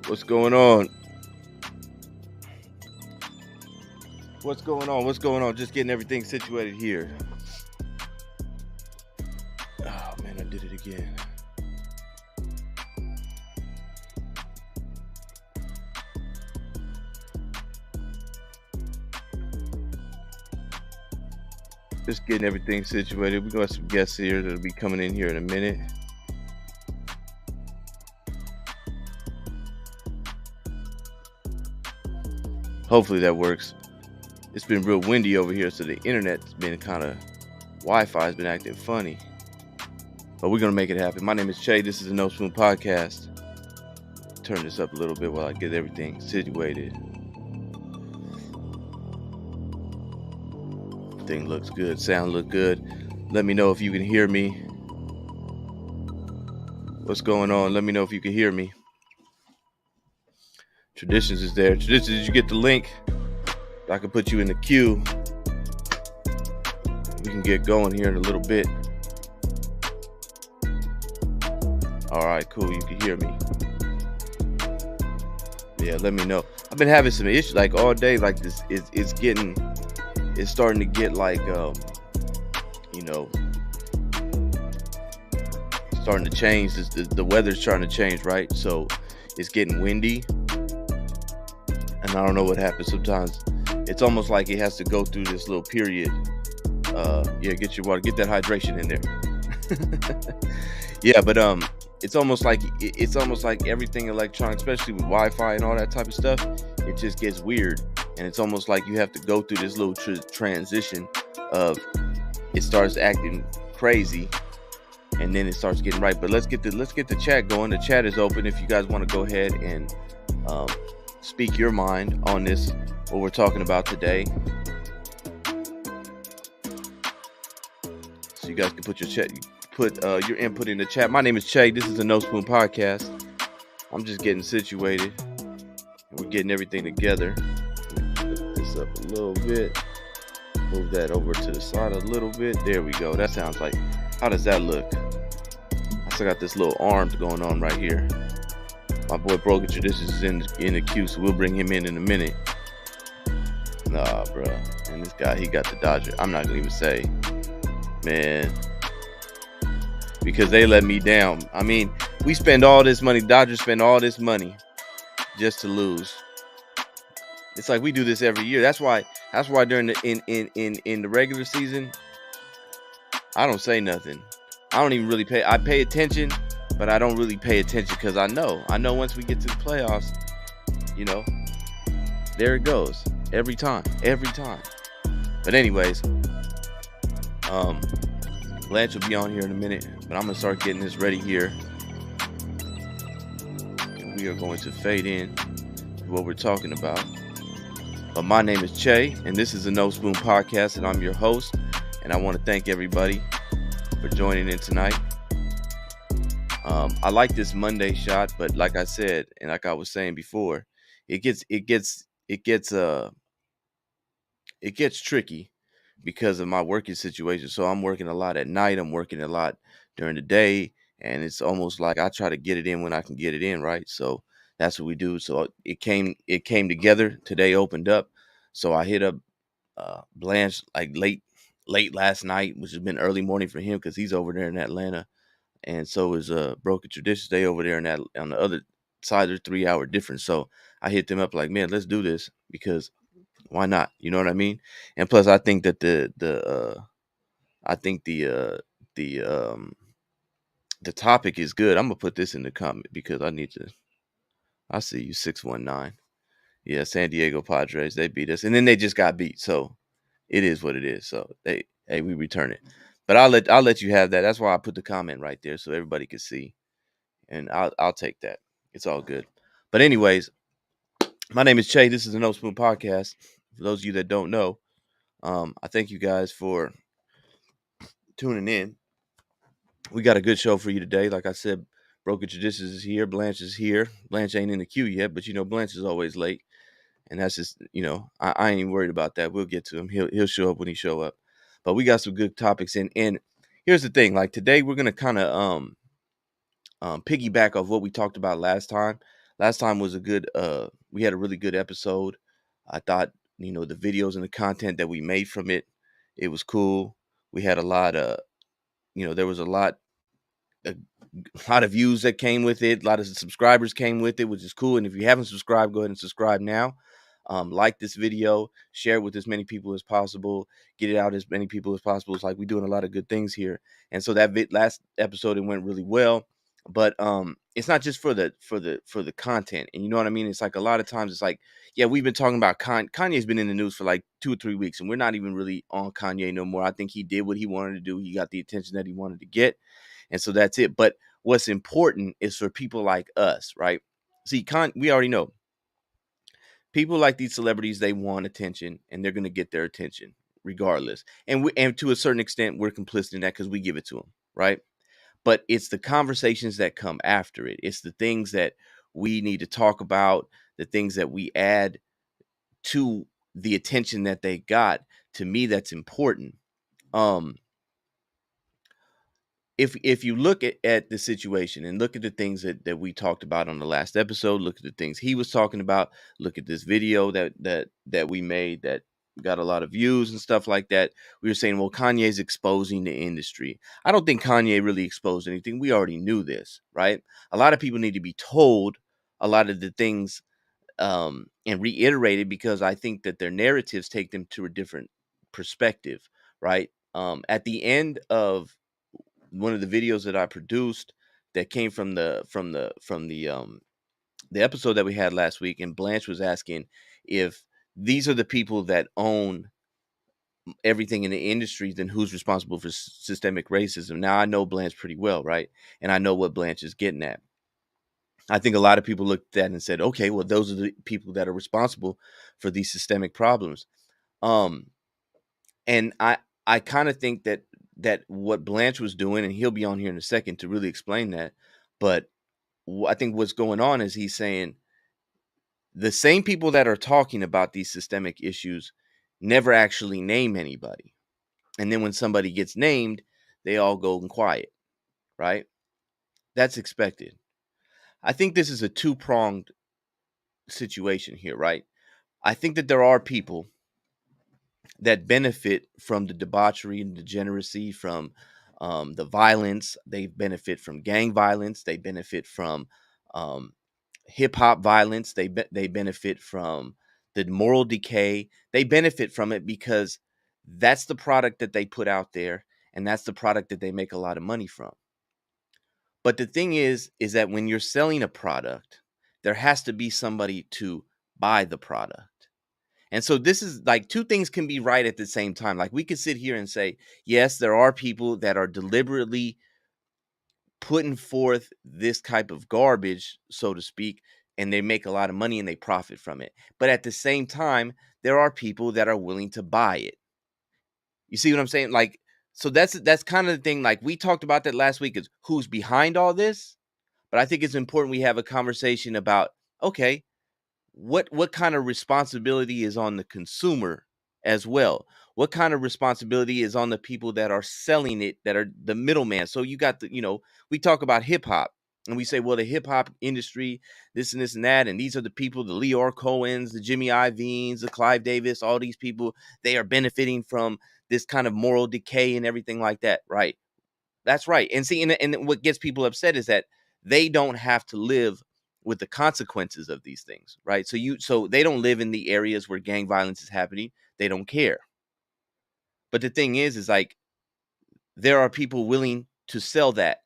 What's going on? What's going on? What's going on? Just getting everything situated here. Oh man, I did it again. Just getting everything situated. We're gonna have some guests here that'll be coming in here in a minute. Hopefully that works. It's been real windy over here, so the internet's been Wi-Fi's been acting funny. But we're gonna make it happen. My name is Che. This is the No Spoon Podcast. Turn this up a little bit while I get everything situated. Thing looks good. Sound look good. Let me know if you can hear me. What's going on? Let me know if you can hear me. Traditions is there. Traditions, did you get the link? I can put you in the queue. We can get going here in a little bit. All right, cool. You can hear me. Yeah, let me know. I've been having some issues like all day. Like this, it's starting to get like starting to change. The weather's starting to change, right? So it's getting windy, and I don't know what happens sometimes. It's almost like it has to go through this little period. Get your water, get that hydration in there. Yeah, but it's almost like everything electronic, especially with Wi-Fi and all that type of stuff, it just gets weird, and it's almost like you have to go through this little transition of it starts acting crazy, and then it starts getting right. But let's get the chat going. The chat is open if you guys want to go ahead and speak your mind on this, what we're talking about today. So you guys can put your input in the chat. My name is Che. This is the No Spoon Podcast. I'm just getting situated. We're getting everything together. Lift this up a little bit. Move that over to the side a little bit. There we go. That sounds like. How does that look? I still got this little arms going on right here. My boy Broken Traditions is in the queue, so we'll bring him in a minute. Nah, bro. And this guy, he got the Dodger. I'm not gonna even say, man, because they let me down. I mean, we spend all this money. Dodgers spend all this money just to lose. It's like we do this every year. That's why during the in the regular season, I don't say nothing. I don't even really I pay attention, but I don't really pay attention because I know once we get to the playoffs, there it goes every time. But anyways, Blanch will be on here in a minute, but I'm gonna start getting this ready here. And we are going to fade in to what we're talking about. But my name is Che, and this is the No Spoon Podcast, and I'm your host. And I want to thank everybody for joining in tonight. I like this Monday shot, but like I said, and like I was saying before, it gets tricky because of my working situation. So I'm working a lot at night. I'm working a lot during the day, and it's almost like I try to get it in when I can get it in, right? So that's what we do. So it came together. Today opened up. So I hit up Blanch like late last night, which has been early morning for him because he's over there in Atlanta. And so is Broken Traditions. They over there on the other side of the 3-hour difference. So I hit them up like, man, let's do this because why not? You know what I mean? And plus, I think that the topic is good. I'm gonna put this in the comment because I need to. I see you 619. Yeah, San Diego Padres. They beat us, and then they just got beat. So it is what it is. So we return it. But I'll let you have that. That's why I put the comment right there so everybody can see, and I'll take that. It's all good. But anyways, my name is Che. This is the No Spoon Podcast. For those of you that don't know, I thank you guys for tuning in. We got a good show for you today. Like I said, Broken Traditions is here. Blanch is here. Blanch ain't in the queue yet, but Blanch is always late, and that's just I ain't even worried about that. We'll get to him. He'll show up when he show up. But we got some good topics, and here's the thing. Like today, we're gonna kind of piggyback off what we talked about last time. Last time was a good we had a really good episode. I thought, the videos and the content that we made from it, it was cool. We had a lot of, there was a lot of views that came with it. A lot of subscribers came with it, which is cool. And if you haven't subscribed, go ahead and subscribe now. Like this video, share it with as many people as possible, get it out as many people as possible. It's like we're doing a lot of good things here. And so that last episode, it went really well. But it's not just for the content. And you know what I mean? It's like a lot of times it's like, yeah, we've been talking about Kanye's been in the news for like 2 or 3 weeks, and we're not even really on Kanye no more. I think he did what he wanted to do. He got the attention that he wanted to get. And so that's it. But what's important is for people like us, right? See, we already know people like these celebrities, they want attention and they're going to get their attention regardless. And to a certain extent, we're complicit in that because we give it to them, right? But it's the conversations that come after it. It's the things that we need to talk about, the things that we add to the attention that they got. To me, that's important. Um, if you look at the situation and look at the things that we talked about on the last episode, look at the things he was talking about, look at this video that we made that got a lot of views and stuff like that. We were saying, well, Kanye's exposing the industry. I don't think Kanye really exposed anything. We already knew this, right? A lot of people need to be told a lot of the things and reiterated, because I think that their narratives take them to a different perspective, right? At the end of one of the videos that I produced that came from the episode that we had last week, and Blanch was asking if these are the people that own everything in the industry, then who's responsible for systemic racism? Now I know Blanche pretty well, right? And I know what Blanche is getting at. I think a lot of people looked at that and said, okay, well, those are the people that are responsible for these systemic problems. Um, and I kind of think that what Blanche was doing, and he'll be on here in a second to really explain that, but I think what's going on is he's saying the same people that are talking about these systemic issues never actually name anybody. And then when somebody gets named, they all go and quiet, right? That's expected. I think this is a two-pronged situation here, right? I think that there are people that benefit from the debauchery and degeneracy, from the violence. They benefit from gang violence. They benefit from um, hip hop violence. They benefit from the moral decay. They benefit from it because that's the product that they put out there, and that's the product that they make a lot of money from. But the thing is that when you're selling a product, there has to be somebody to buy the product. And so this is like two things can be right at the same time. Like we could sit here and say, yes, there are people that are deliberately putting forth this type of garbage, so to speak, and they make a lot of money and they profit from it. But at the same time, there are people that are willing to buy it. You see what I'm saying? Like, so that's kind of the thing. Like we talked about that last week, is who's behind all this. But I think it's important we have a conversation about, okay, what kind of responsibility is on the consumer as well? What kind of responsibility is on the people that are selling it, that are the middleman? So you got we talk about hip hop and we say, well, the hip hop industry, this and this and that, and these are the people, the Leor Cohens, the Jimmy Iovine's, the Clive Davis, all these people, they are benefiting from this kind of moral decay and everything like that, right? That's right. And see, and what gets people upset is that they don't have to live with the consequences of these things, right? So they don't live in the areas where gang violence is happening. They don't care. But the thing is like there are people willing to sell that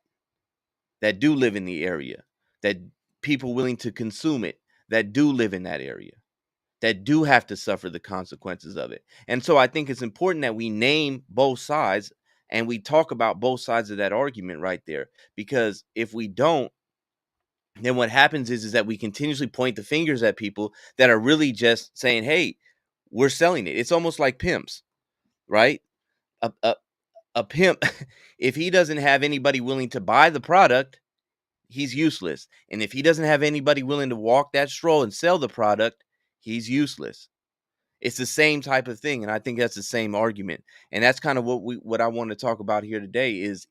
do live in the area, that people willing to consume it, that do live in that area, that do have to suffer the consequences of it. And so I think it's important that we name both sides and we talk about both sides of that argument right there. Because if we don't, then what happens is that we continuously point the fingers at people that are really just saying, hey, we're selling it. It's almost like pimps, right? A, a, a pimp, if he doesn't have anybody willing to buy the product, he's useless. And if he doesn't have anybody willing to walk that stroll and sell the product, he's useless. It's the same type of thing, and I think that's the same argument. And that's kind of what I want to talk about here today is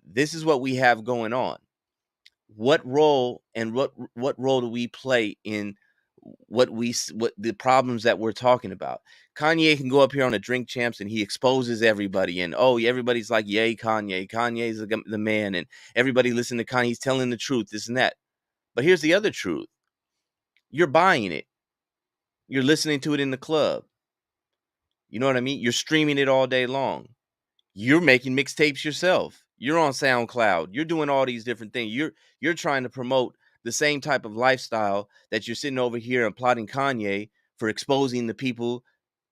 this is what we have going on. what role and what role do we play in what the problems that we're talking about? Kanye can go up here on a Drink Champs and he exposes everybody, and oh, everybody's like, yay, Kanye's the man, and everybody listen to Kanye, he's telling the truth, this and that. But here's the other truth: you're buying it, you're listening to it in the club, you know what I mean, you're streaming it all day long, you're making mixtapes yourself, you're on SoundCloud, you're doing all these different things, you're trying to promote the same type of lifestyle that you're sitting over here and applauding Kanye for exposing the people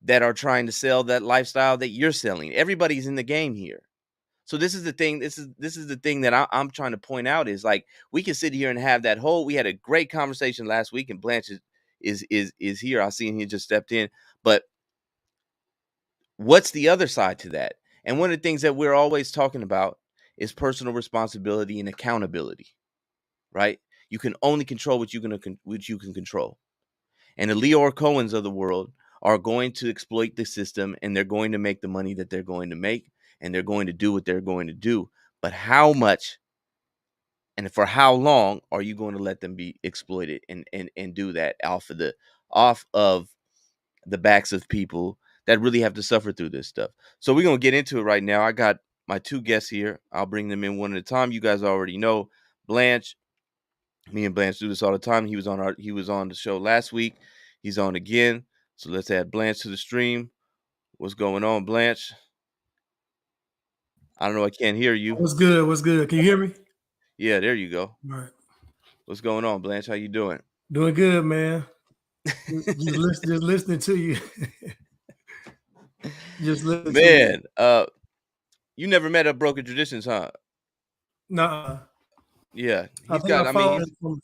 that are trying to sell that lifestyle that you're selling. Everybody's in the game here. So this is the thing. This is the thing that I'm trying to point out is, like, we can sit here and have that whole. We had a great conversation last week, and Blanch is here. I seen he just stepped in, but what's the other side to that? And one of the things that we're always talking about is personal responsibility and accountability, right? You can only control what you can control. And the Leor Cohens of the world are going to exploit the system, and they're going to make the money that they're going to make, and they're going to do what they're going to do. But how much and for how long are you going to let them be exploited and do that off of the backs of people that really have to suffer through this stuff? So we're going to get into it right now. I got my two guests here. I'll bring them in one at a time. You guys already know Blanch. Me and Blanch do this all the time. He was on the show last week. He's on again. So let's add Blanch to the stream. What's going on, Blanch? I don't know. I can't hear you. What's good? What's good? Can you hear me? Yeah, there you go. All right. What's going on, Blanch? How you doing? Doing good, man. Just listening to you. Just listening Man, to you never met up Broken Traditions, huh? you. Nah. Yeah, I think I found it from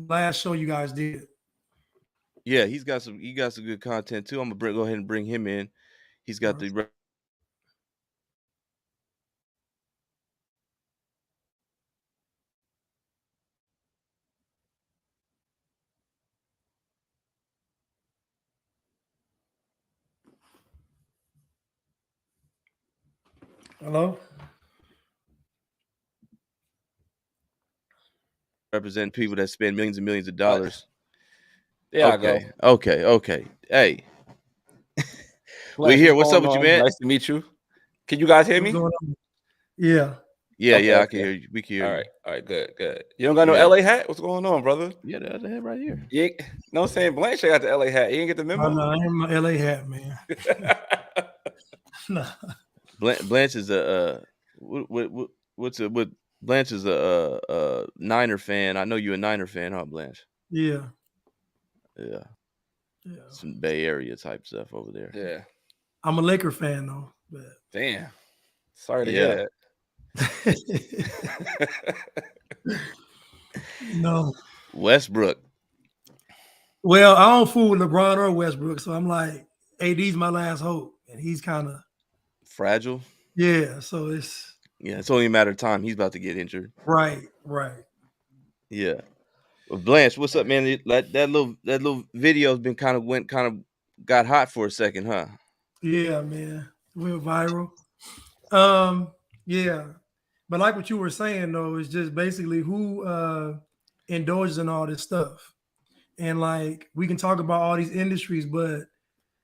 last show you guys did. Yeah, he got some good content too. I'm gonna go ahead and bring him in. He's got the Hello? represent people that spend millions and millions of dollars. Yeah, okay. Hey, Blanch, we here. What's up going with you, on? man? Nice to meet you. Can you guys hear me? Yeah. Yeah, Okay, I can hear you. We can hear you. All right, good. You don't got no LA hat? What's going on, brother? Yeah, the other head right here. You ain't, no, I'm saying Blanche got the LA hat. You didn't get the memo? Oh, no, I ain't my LA hat, man. Nah. Blanche is Blanche is a Niner fan. I know you're a Niner fan, huh, Blanche? Yeah. Yeah. Some Bay Area type stuff over there. Yeah. I'm a Laker fan though. But... Damn. Sorry to hear that. No. Westbrook. Well, I don't fool with LeBron or Westbrook, so I'm like, AD's my last hope, and he's kind of fragile. Yeah, so it's only a matter of time. He's about to get injured. Right. Yeah. Well, Blanche, what's up, man? That little video's been got hot for a second, huh? Yeah, man. Went viral. Yeah. But like what you were saying though, it's just basically who indulges in all this stuff. And like we can talk about all these industries, but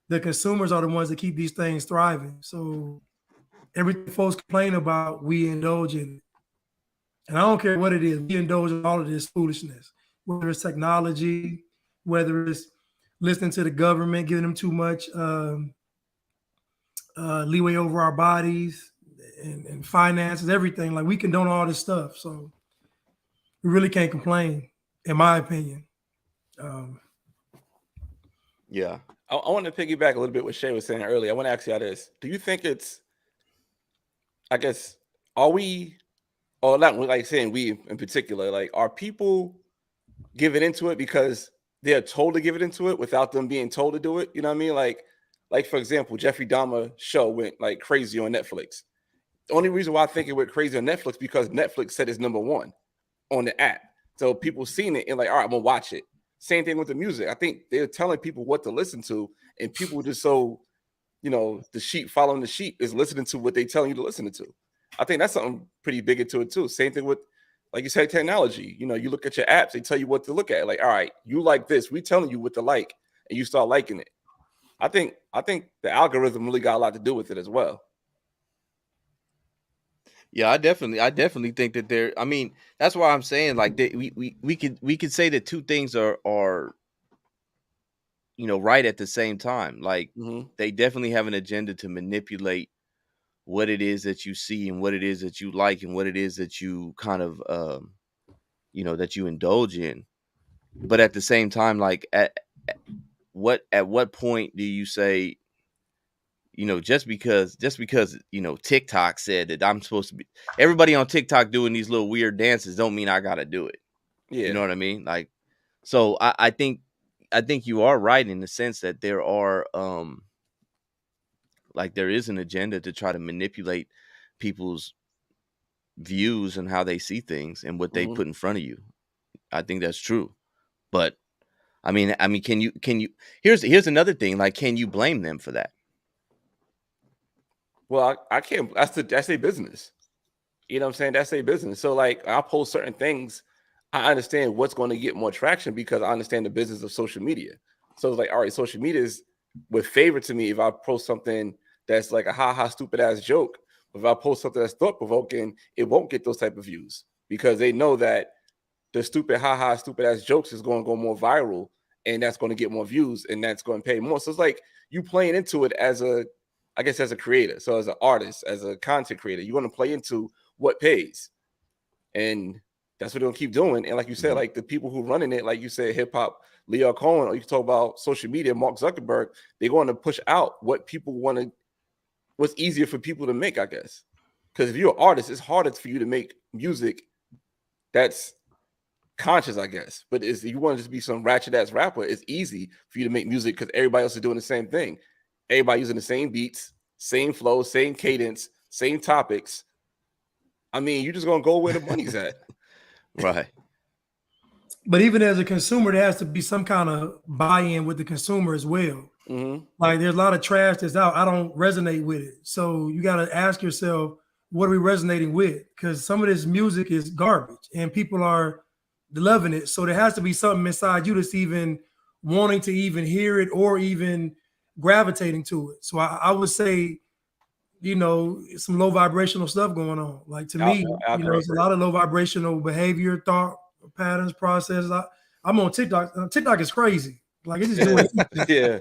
the consumers are the ones that keep these things thriving. So everything folks complain about, we indulge in it. And I don't care what it is, we indulge in all of this foolishness, whether it's technology, whether it's listening to the government, giving them too much leeway over our bodies and finances, everything. Like we condone all this stuff. So we really can't complain, in my opinion. Yeah. I want to piggyback a little bit what Shay was saying earlier. I want to ask you this. Do you think it's, I guess, are we, or not like saying we in particular, like are people giving into it because they're told to give it into it without them being told to do it? You know what I mean? Like for example, Jeffrey Dahmer show went like crazy on Netflix. The only reason why I think it went crazy on Netflix because Netflix said it's number 1 on the app. So people seen it and like, all right, I'm gonna watch it. Same thing with the music. I think they're telling people what to listen to, and people just so, the sheep following the sheep is listening to what they're telling you to listen to. I think that's something pretty big into it too. Same thing with like you said, technology. You know, you look at your apps, they tell you what to look at. Like, all right, you like this, we telling you what to like, and you start liking it. I think the algorithm really got a lot to do with it as well. Yeah, I definitely think that there. I mean, that's why I'm saying like we could say that two things are right at the same time. Like Mm-hmm. they definitely have an agenda to manipulate what it is that you see and what it is that you like and what it is that you kind of that you indulge in. But at the same time, like at what point do you say, just because TikTok said that I'm supposed to be, everybody on TikTok doing these little weird dances don't mean I gotta do it. You know Yeah. what I mean? Like, so I think you are right in the sense that there are like there is an agenda to try to manipulate people's views and how they see things and what they Mm-hmm. put in front of you. I think that's true. But I mean, can you here's another thing, like, can you blame them for that? Well, I can't. That's their business. You know what I'm saying? That's their business. So like I post certain things, I understand what's going to get more traction because I understand the business of social media. So it's like, all right, social media is with favor to me if I post something that's like a stupid ass joke. If I post something that's thought provoking, it won't get those type of views because they know that the stupid stupid ass jokes is going to go more viral and that's going to get more views and that's going to pay more. So it's like you playing into it as as a creator. So as an artist, as a content creator, you're going to play into what pays. And that's what they'll keep doing. And like you said, Mhm. like the people who running it, like you said, hip hop, Leo Cohen, or you talk about social media, Mark Zuckerberg, they're going to push out what people want to, what's easier for people to make, I guess. Because if you're an artist, it's harder for you to make music that's conscious, I guess. But if you want to just be some ratchet ass rapper, it's easy for you to make music because everybody else is doing the same thing. Everybody using the same beats, same flow, same cadence, same topics. I mean, you're just gonna go where the money's at. Right. But even as a consumer, there has to be some kind of buy-in with the consumer as well. Mm-hmm. Like there's a lot of trash that's out. I don't resonate with it. So you got to ask yourself, what are we resonating with? Because some of this music is garbage and people are loving it. So there has to be something inside you that's even wanting to even hear it or even gravitating to it. So I would say, some low vibrational stuff going on. Like to I, me, I agree. it's a lot of low vibrational behavior, thought patterns, processes. I'm on TikTok. TikTok is crazy. Like it's just It doing is. anything. Yeah.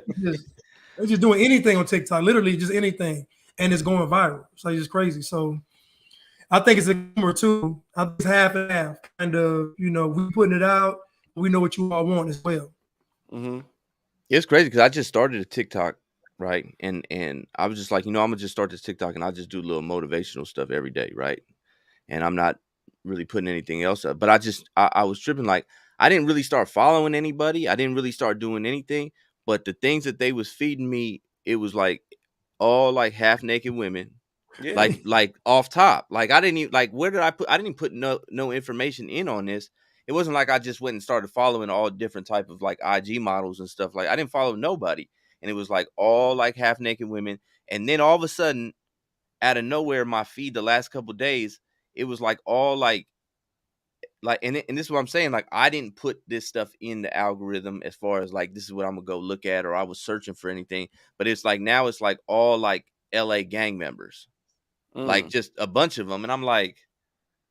They're just doing anything on TikTok, literally just anything, and it's going viral. So it's just crazy. So I think it's a number two. I think it's half and half. Kind of, we putting it out. We know what you all want as well. Mm-hmm. It's crazy because I just started a TikTok, right? And I was just like, I'm gonna just start this TikTok and I'll just do a little motivational stuff every day, right? And I'm not really putting anything else up. But I was tripping, like I didn't really start following anybody. I didn't really start doing anything. But the things that they was feeding me, it was like all like half naked women, Yeah. like off top. Like I didn't even like where did I didn't even put no information in on this. It wasn't like I just went and started following all different type of like IG models and stuff. Like I didn't follow nobody. And it was like all like half naked women. And then all of a sudden, out of nowhere, my feed the last couple of days, it was like all and this is what I'm saying. Like I didn't put this stuff in the algorithm as far as like this is what I'm gonna go look at, or I was searching for anything. But it's like now it's like all like LA gang members, like Mm. just a bunch of them. And I'm like,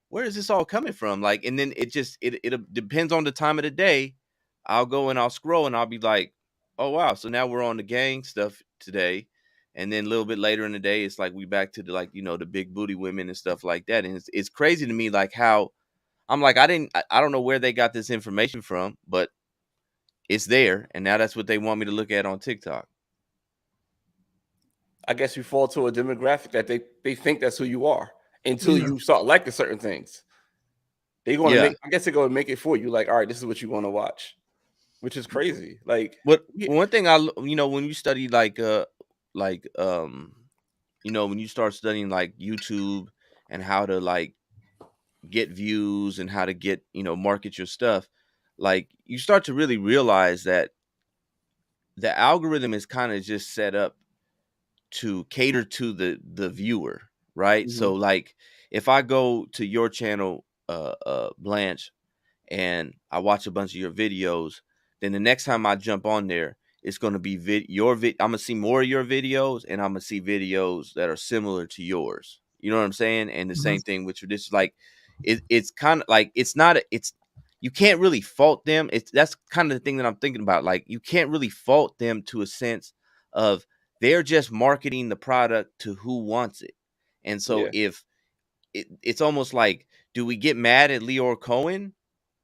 where is this all coming from? Like, and then it depends on the time of the day. I'll go and I'll scroll and I'll be like, oh wow, so now we're on the gang stuff today. And then a little bit later in the day, it's like we back to the like, the big booty women and stuff like that. And it's crazy to me like how I'm like, I don't know where they got this information from, but it's there. And now that's what they want me to look at on TikTok. I guess you fall to a demographic that they think that's who you are until Yeah. you start liking certain things. They're gonna Yeah. make. I guess they're gonna make it for you. Like, all right, this is what you want to watch, which is crazy. Like, But yeah, one thing when you study like when you start studying like YouTube and how to like get views and how to get, market your stuff, like you start to really realize that the algorithm is kind of just set up to cater to the viewer, right? mm-hmm. So like if I go to your channel Blanch, and I watch a bunch of your videos, then the next time I jump on there, it's gonna be I'm gonna see more of your videos, and I'm gonna see videos that are similar to yours. You know what I'm saying? And the Mhm. same thing with tradition. Like it's kind of like it's you can't really fault them. That's kind of the thing that I'm thinking about. Like you can't really fault them to a sense of they're just marketing the product to who wants it. And so Yeah. if it's almost like, do we get mad at Leor Cohen,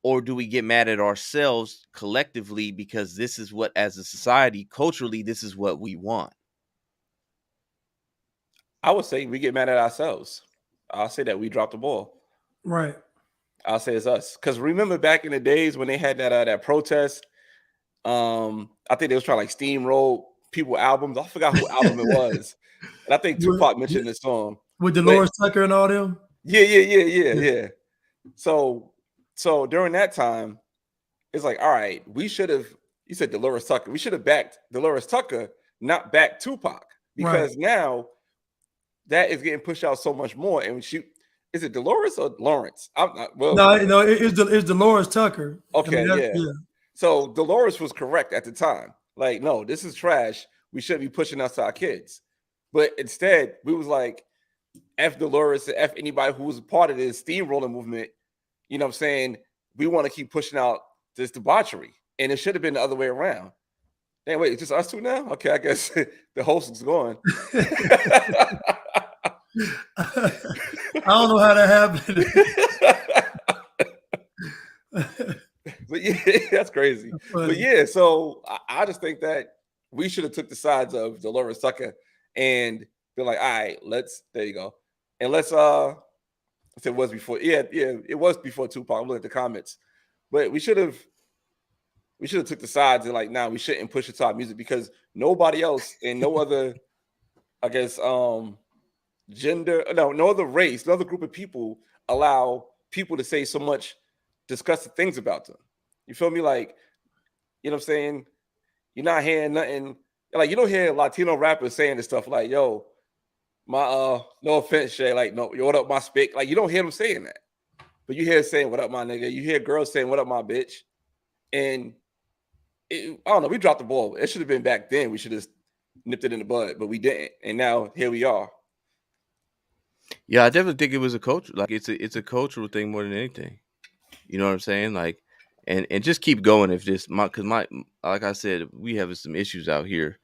or do we get mad at ourselves collectively because this is what, as a society, culturally, this is what we want? I would say we get mad at ourselves. I'll say that we dropped the ball. Right. I'll say it's us. Because remember back in the days when they had that protest, I think they was trying to like steamroll people albums. I forgot who album it was. And I think With, Tupac mentioned this song. with But Dolores Tucker and all them. yeah. So during that time, it's like, all right, we should have, you said Dolores Tucker. We should have backed Dolores Tucker, not backed Tupac. Because now that is getting pushed out so much more. And is it Dolores or Lawrence? I'm not, well, No, it's Dolores Tucker. okay, Yeah. So Dolores was correct at the time. Like, no, this is trash. We shouldn't be pushing us to our kids. But instead, we was like, F Dolores, F anybody who was a part of this steamrolling movement. You know what I'm saying? We want to keep pushing out this debauchery. And it should have been the other way around. Hey, wait, it's just us two now? Okay, I guess the host is gone. I don't know how that happened. But yeah, that's crazy. But yeah, so I just think that we should have took the sides of Dolores Tucker and been like, all right, there you go. And let's it was before, it was before Tupac. I'm looking at the comments. But we should have took the sides and like, nah, we shouldn't push it to our music because nobody else and no other, I guess, gender, no other race, no other group of people allow people to say so much disgusting things about them. You feel me? Like, you know what I'm saying? You're not hearing nothing. Like, you don't hear Latino rappers saying this stuff like, yo, my no offense, Shay, like, no, yo, what up, my spick? Like, you don't hear them saying that. But you hear saying, what up, my nigga? You hear girls saying, what up, my bitch? And I don't know, we dropped the ball. It should have been back then. We should have nipped it in the bud, but we didn't. And now here we are. Yeah, I definitely think it was a culture. Like it's a cultural thing more than anything. You know what I'm saying? Like, and just keep going if this because like I said, we have some issues out here.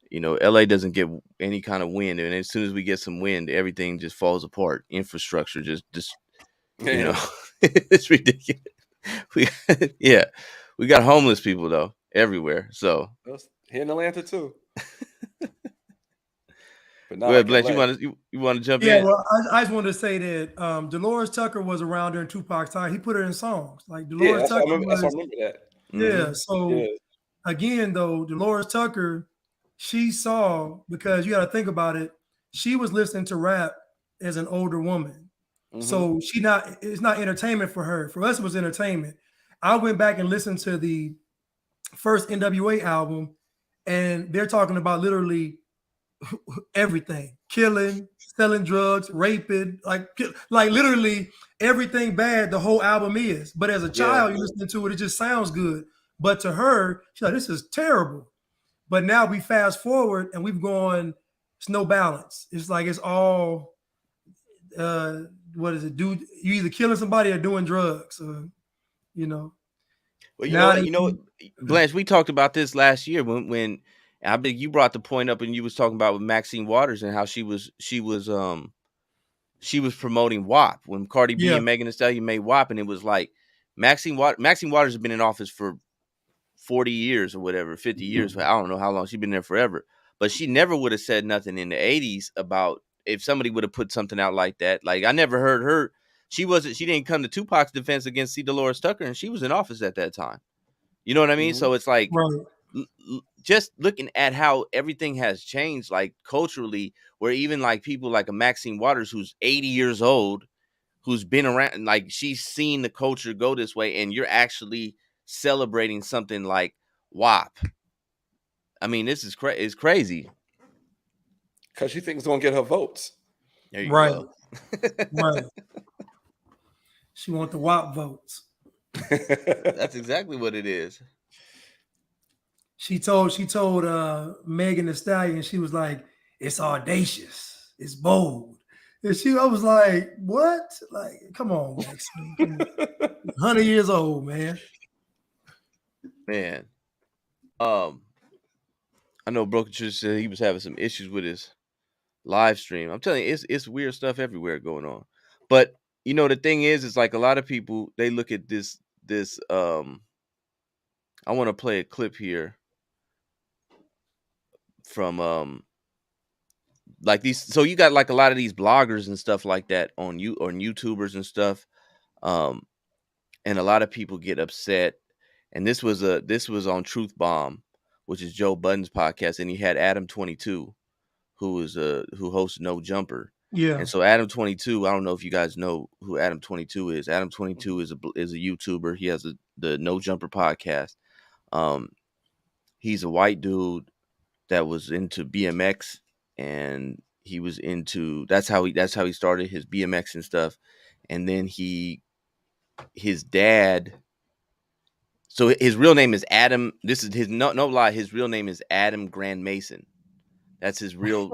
You know, LA doesn't get any kind of wind, and as soon as we get some wind, everything just falls apart. Infrastructure just you know, it's ridiculous. We got homeless people though everywhere. So here in Atlanta too. But go ahead, Blanch. You want to jump in? Yeah, well, I just wanted to say that Dolores Tucker was around during Tupac's time. He put her in songs. Like Dolores Tucker. I remember that. Yeah. So again, though, Dolores Tucker, she saw, because you got to think about it, she was listening to rap as an older woman. Mm-hmm. So it's not entertainment for her. For us, it was entertainment. I went back and listened to the first NWA album, and they're talking about literally everything: killing, selling drugs, raping, like literally everything bad the whole album is. But as a child, you're listening to it, it just sounds good. But to her, she's like, this is terrible. But now we fast forward and we've gone, it's no balance. It's like it's all what is it? Dude, you either killing somebody or doing drugs, you know. Well, you know what, Blanche, we talked about this last year when I think you brought the point up and you was talking about with Maxine Waters and how she was promoting WAP when Cardi B and Megan Thee Stallion made WAP, and it was like Maxine Waters has been in office for 40 years or whatever, 50 years. I don't know how long. She's been there forever. But she never would have said nothing in the 80s about if somebody would have put something out like that. Like, I never heard her. She didn't come to Tupac's defense against C. Dolores Tucker, and she was in office at that time. You know what I mean? Mm-hmm. So it's like just looking at how everything has changed, like culturally, where even like people like a Maxine Waters, who's 80 years old, who's been around, like she's seen the culture go this way, and you're actually celebrating something like WAP. I mean, this is it's crazy. Because she thinks it's gonna get her votes. There you go. Right. She want the WAP votes. That's exactly what it is. She told Megan Thee Stallion, she was like, it's audacious, it's bold. And I was like, what? Like, come on, Maxine. Come on. 100 years old, man. Man. I know Broken Church said he was having some issues with his live stream. I'm telling you, it's weird stuff everywhere going on. But you know, the thing is like a lot of people, they look at this I want to play a clip here from like these. So you got like a lot of these bloggers and stuff like that on YouTubers and stuff. And a lot of people get upset. And this was on Truth Bomb, which is Joe Budden's podcast, and he had Adam 22, who hosts No Jumper. Yeah. And so Adam 22, I don't know if you guys know who Adam 22 is. Adam 22 is a YouTuber. He has the No Jumper podcast. He's a white dude that was into BMX, and he was into that's how he started his BMX and stuff. And then his dad. So his real name is Adam. This is his no lie. His real name is Adam Grand Mason. That's his real.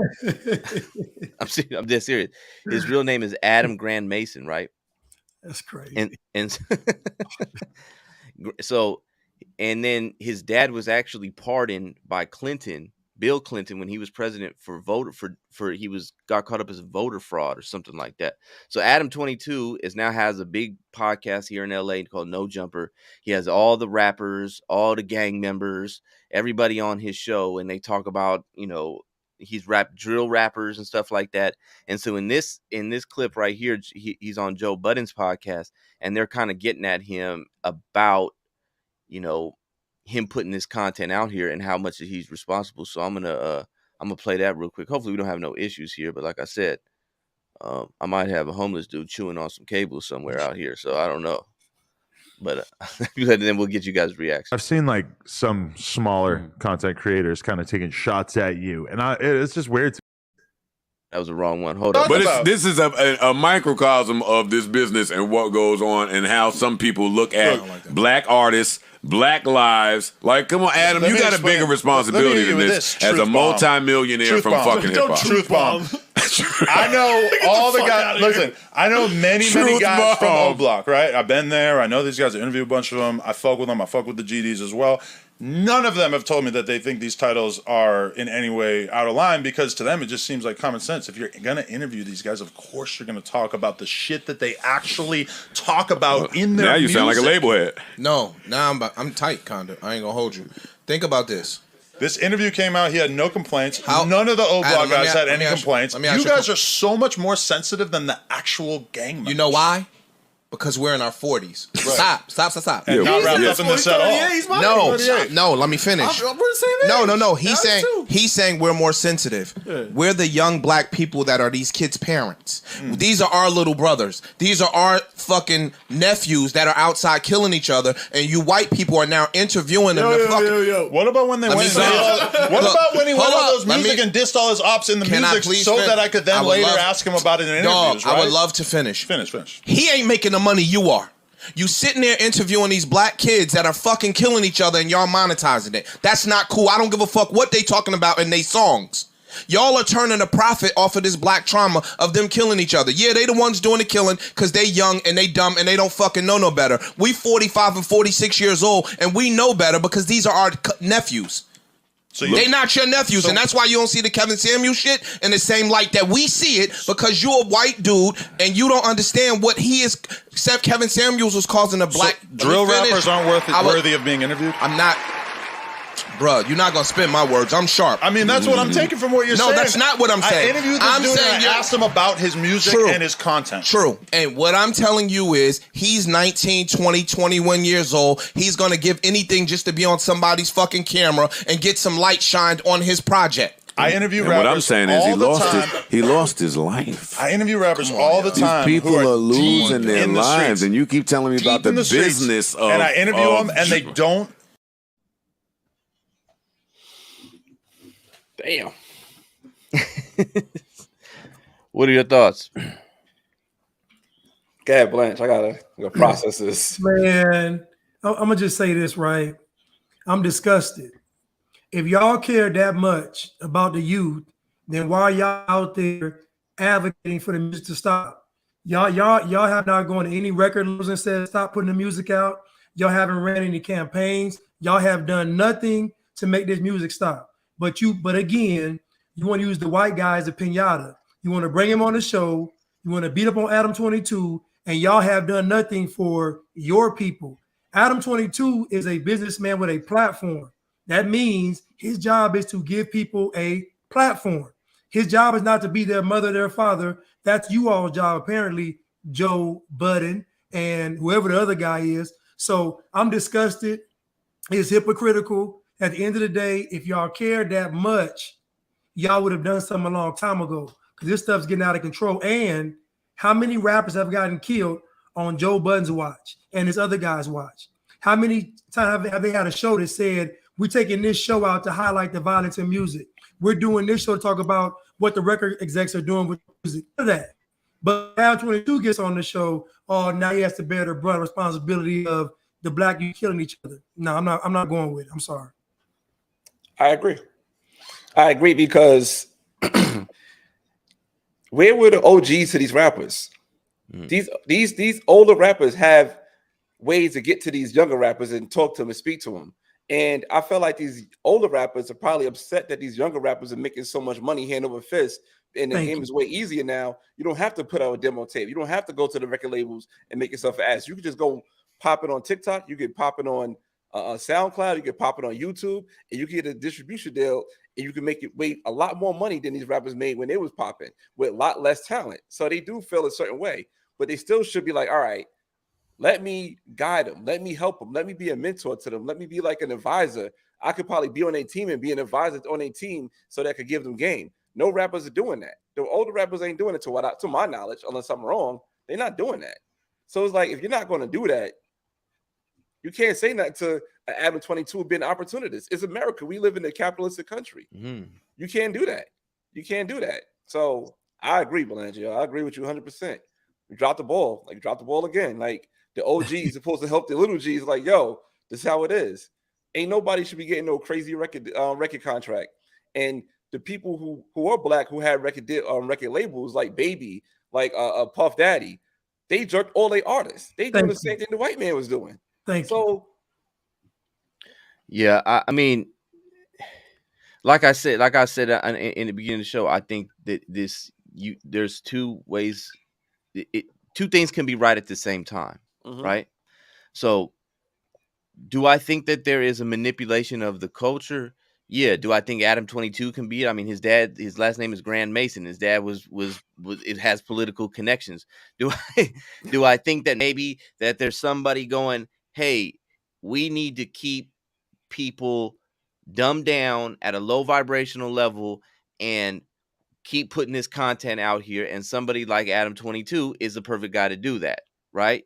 I'm dead serious. His real name is Adam Grand Mason, right? That's crazy. And so, and then his dad was actually pardoned by Bill Clinton, when he was president he got caught up as voter fraud or something like that. So Adam 22 now has a big podcast here in LA called No Jumper. He has all the rappers, all the gang members, everybody on his show, and they talk about, he's drill rappers and stuff like that. And so in this clip right here, he's on Joe Budden's podcast, and they're kind of getting at him about, him putting this content out here and how much he's responsible. So I'm gonna play that real quick. Hopefully we don't have no issues here, but like I said, I might have a homeless dude chewing on some cables somewhere out here, so I don't know. But then we'll get you guys' reaction. I've seen like some smaller content creators kind of taking shots at you, and it's just weird. That was the wrong one. Hold on. But this is a microcosm of this business and what goes on and how some people look at black artists, black lives. Like, come on, Adam, you got a bigger responsibility than this as a multi-millionaire from fucking hip hop. Truth bomb. I know all the guys. Listen, I know many guys from O Block, right? I've been there. I know these guys. I interviewed a bunch of them. I fuck with them. I fuck with the GDs as well. None of them have told me that they think these titles are in any way out of line, because to them it just seems like common sense. If you're going to interview these guys, of course you're going to talk about the shit that they actually talk about in their music. Now you sound like a label head. No, now I'm tight, kinda. I ain't gonna hold you. Think about this. This interview came out. He had no complaints. None of the O Block guys had any complaints. You guys are so much more sensitive than the actual gang members. You know why? Because we're in our 40s. Right. Stop. And not wrapped up in this at all. No, let me finish. No. He's saying we're more sensitive. Yeah. We're the young black people that are these kids' parents. These are our little brothers. These are our fucking nephews that are outside killing each other, and you white people are now interviewing them. What about when they went? What about when he went on those music and dissed all his ops in the music so that I could then later ask him about it in interviews? I would love to finish. Finish. He ain't making the money you are. You sitting there interviewing these black kids that are fucking killing each other, and y'all monetizing it. That's not cool. I don't give a fuck what they talking about in they songs. Y'all are turning a profit off of this black trauma of them killing each other. Yeah, they the ones doing the killing because they young and they dumb and they don't fucking know no better. We 45 and 46 years old and we know better because these are our nephews. So they not your nephews, and that's why you don't see the Kevin Samuels shit in the same light that we see it, because you're a white dude and you don't understand what he is. Except Kevin Samuels was causing a black drill rappers aren't worthy of being interviewed. I'm not, bruh. You're not gonna spin my words. I'm sharp. I mean, that's what I'm taking from what you're saying. No, that's not what I'm saying. I interviewed this dude and I asked him about his music and his content. True. And what I'm telling you is he's 19, 20, 21 years old. He's gonna give anything just to be on somebody's fucking camera and get some light shined on his project. I interview rappers. What I'm saying is he lost his life. I interview rappers all the time. These people are losing their lives, and you keep telling me about the business of. And I interview them, and they don't. Damn. What are your thoughts? Go ahead, Blanche. I gotta process this. Man, I'm gonna just say this, right? I'm disgusted. If y'all care that much about the youth, then why y'all out there advocating for the music to stop? Y'all have not gone to any record labels and said stop putting the music out. Y'all haven't ran any campaigns. Y'all have done nothing to make this music stop. But again, you want to use the white guy as a pinata. You want to bring him on the show. You want to beat up on Adam 22, and y'all have done nothing for your people. Adam 22 is a businessman with a platform. That means his job is to give people a platform. His job is not to be their mother, their father. That's you all's job, apparently, Joe Budden and whoever the other guy is. So I'm disgusted. It's hypocritical. At the end of the day, if y'all cared that much, y'all would have done something a long time ago, because this stuff's getting out of control. And how many rappers have gotten killed on Joe Budden's watch and his other guy's watch? How many times have they had a show that said, we're taking this show out to highlight the violence in music? We're doing this show to talk about what the record execs are doing with music. None of that. But Al 22 gets on the show, oh, now he has to bear the brunt responsibility of the black youth killing each other. No, I'm not going with it. I'm sorry. I agree because where were the OGs to these rappers? These older rappers have ways to get to these younger rappers and talk to them and speak to them. And I feel like these older rappers are probably upset that these younger rappers are making so much money hand over fist. And the game is way easier now. You don't have to put out a demo tape. You don't have to go to the record labels and make yourself an ass. You can just go pop it on TikTok. You can pop it on SoundCloud. You can pop it on YouTube, and you can get a distribution deal, and you can make it weight a lot more money than these rappers made when they was popping with a lot less talent. So they do feel a certain way, but they still should be like, all right, let me guide them. Let me help them. Let me be a mentor to them. Let me be like an advisor. I could probably be on a team and be an advisor on a team so that I could give them game. No rappers are doing that. The older rappers ain't doing it to my knowledge, unless I'm wrong. They're not doing that. So it's like, if you're not going to do that, you can't say that to Adam 22 being an opportunist. It's America. We live in a capitalistic country. You can't do that. You can't do that. So I agree, Blanchard. I agree with you 100%. You dropped the ball. Like, drop the ball again. Like, the OGs supposed to help the little G's. Like, yo, this is how it is. Ain't nobody should be getting no crazy record contract. And the people who are black who had record labels like Baby, like Puff Daddy, they jerked all their artists. They doing the same thing the white man was doing. Thank you. Yeah, I mean, like I said in the beginning of the show, I think that there's two ways. Two things can be right at the same time, right? So, do I think that there is a manipulation of the culture? Yeah. Do I think Adam 22 can be it? I mean, his last name is Grand Mason. His dad was it has political connections. Do I think that maybe that there's somebody going, hey, we need to keep people dumbed down at a low vibrational level and keep putting this content out here, and somebody like Adam 22 is the perfect guy to do that, right?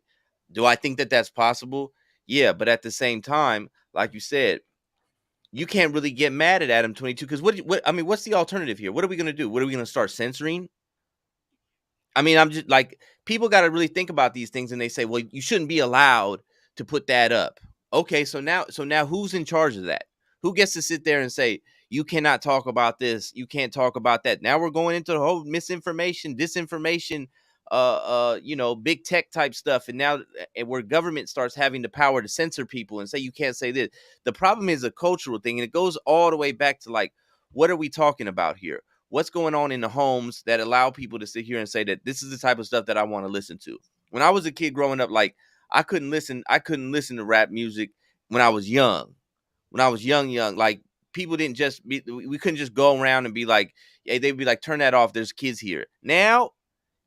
Do I think that that's possible? Yeah, but at the same time, like you said, you can't really get mad at Adam 22 because what's the alternative here? What are we going to do? What are we going to start censoring? I mean, I'm just like, people got to really think about these things, and they say, well, you shouldn't be allowed to put that up. Okay, so now who's in charge of that? Who gets to sit there and say, you cannot talk about this, you can't talk about that? Now we're going into the whole misinformation, disinformation, big tech type stuff, and now where government starts having the power to censor people and say you can't say this. The problem is a cultural thing, and it goes all the way back to, like, what are we talking about here? What's going on in the homes that allow people to sit here and say that this is the type of stuff that I want to listen to? When I was a kid growing up, like, I couldn't listen to rap music when I was young. When I was young, like, people we couldn't just go around and be like, hey, they'd be like, turn that off, there's kids here. Now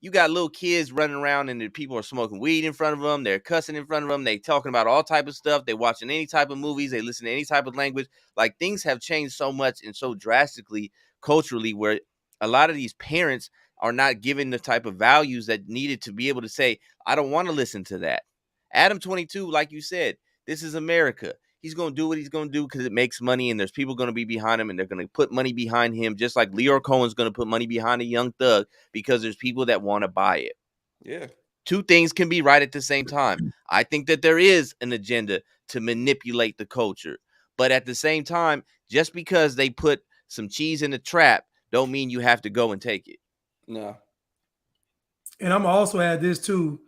you got little kids running around and the people are smoking weed in front of them. They're cussing in front of them. They talking about all type of stuff. They watching any type of movies. They listen to any type of language. Like, things have changed so much and so drastically culturally, where a lot of these parents are not given the type of values that needed to be able to say, I don't want to listen to that. Adam 22, like you said, this is America. He's going to do what he's going to do because it makes money, and there's people going to be behind him, and they're going to put money behind him, just like Lyor Cohen's going to put money behind a Young Thug because there's people that want to buy it. Yeah. two things can be right at the same time. I think that there is an agenda to manipulate the culture, but at the same time, just because they put some cheese in the trap, don't mean you have to go and take it. No. And I'm also add this too.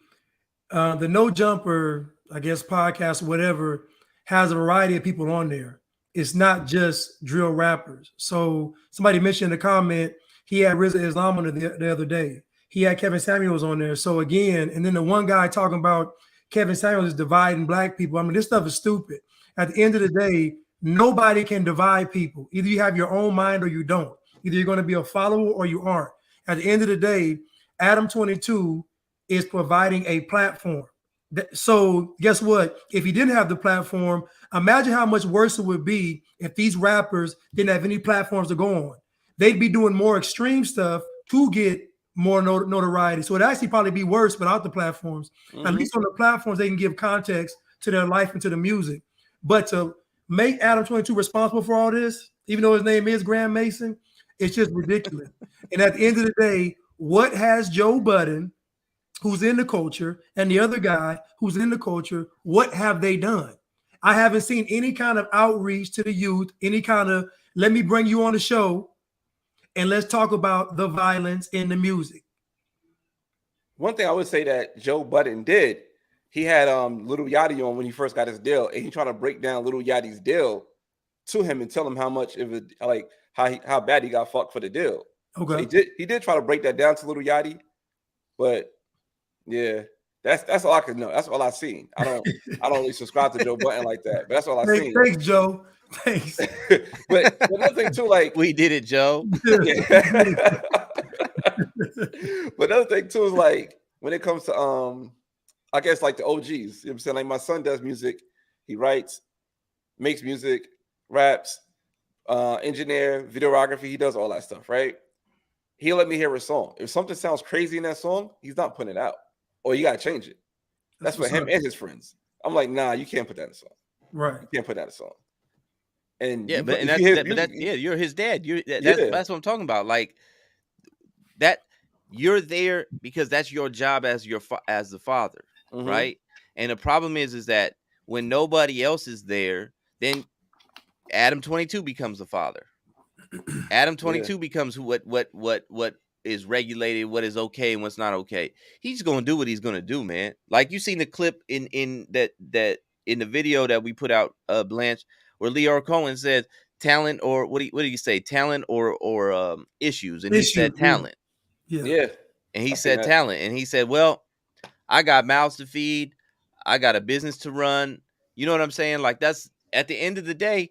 The No Jumper, I guess, podcast or whatever, has a variety of people on there. It's not just drill rappers. So somebody mentioned in the comment, he had Rizza Islam on the other day. He had Kevin Samuels on there. So again, and then the one guy talking about Kevin Samuels is dividing black people. I mean, this stuff is stupid. At the end of the day, nobody can divide people. Either you have your own mind or you don't. Either you're going to be a follower or you aren't. At the end of the day, Adam 22 is providing a platform. So guess what? If he didn't have the platform, imagine how much worse it would be if these rappers didn't have any platforms to go on. They'd be doing more extreme stuff to get more notoriety. So it'd actually probably be worse without the platforms. Mm-hmm. At least on the platforms, they can give context to their life and to the music. But to make Adam 22 responsible for all this, even though his name is Graham Mason, it's just ridiculous. And at the end of the day, what has Joe Budden, who's in the culture, and the other guy who's in the culture, what have they done? I haven't seen any kind of outreach to the youth, any kind of, let me bring you on the show and let's talk about the violence in the music. One thing I would say that Joe Budden did, he had Lil Yachty on when he first got his deal, and he tried to break down Lil Yachty's deal to him and tell him how much of it, like how bad he got fucked for the deal. Okay. So he did try to break that down to Lil Yachty, but yeah, that's all I could know. That's all I've seen. I don't really subscribe to Joe Budden like that, but that's all I've seen. Thanks, Joe. Thanks. But another thing too, like We did it, Joe. yeah. But another thing too is like when it comes to I guess like the OGs, you know what I'm saying? Like my son does music, he writes, makes music, raps, engineer, videography, he does all that stuff, right? He'll let me hear a song. If something sounds crazy in that song, he's not putting it out. Or you gotta change it. That's for him and his friends. I'm like, nah, you can't put that in a song. Right. You can't put that in a song. And Yeah, you're his dad. That's what I'm talking about. Like that, you're there because that's your job as the father, Mhm. right? And the problem is that when nobody else is there, then Adam 22 becomes the father. Adam 22 becomes what is regulated, what is okay and what's not okay. He's gonna do what he's gonna do, man. Like you seen the clip in that in the video that we put out, Blanch, where Leo Cohen said talent, or what did he say? Talent or issues, and he said talent. Yeah. And he said talent, and he said, well, I got mouths to feed, I got a business to run. You know what I'm saying? Like that's at the end of the day,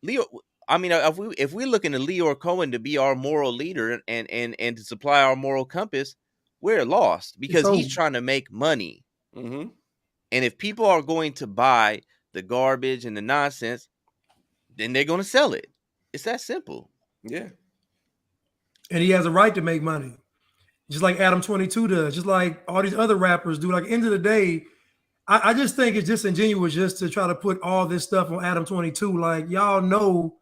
Leo. I mean, if we're looking to Leo Cohen to be our moral leader and to supply our moral compass, we're lost because he's trying to make money. Mm-hmm. And if people are going to buy the garbage and the nonsense, then they're going to sell it. It's that simple. Yeah. And he has a right to make money, just like Adam 22 does, just like all these other rappers do. Like, end of the day, I just think it's disingenuous just to try to put all this stuff on Adam 22. Like, y'all know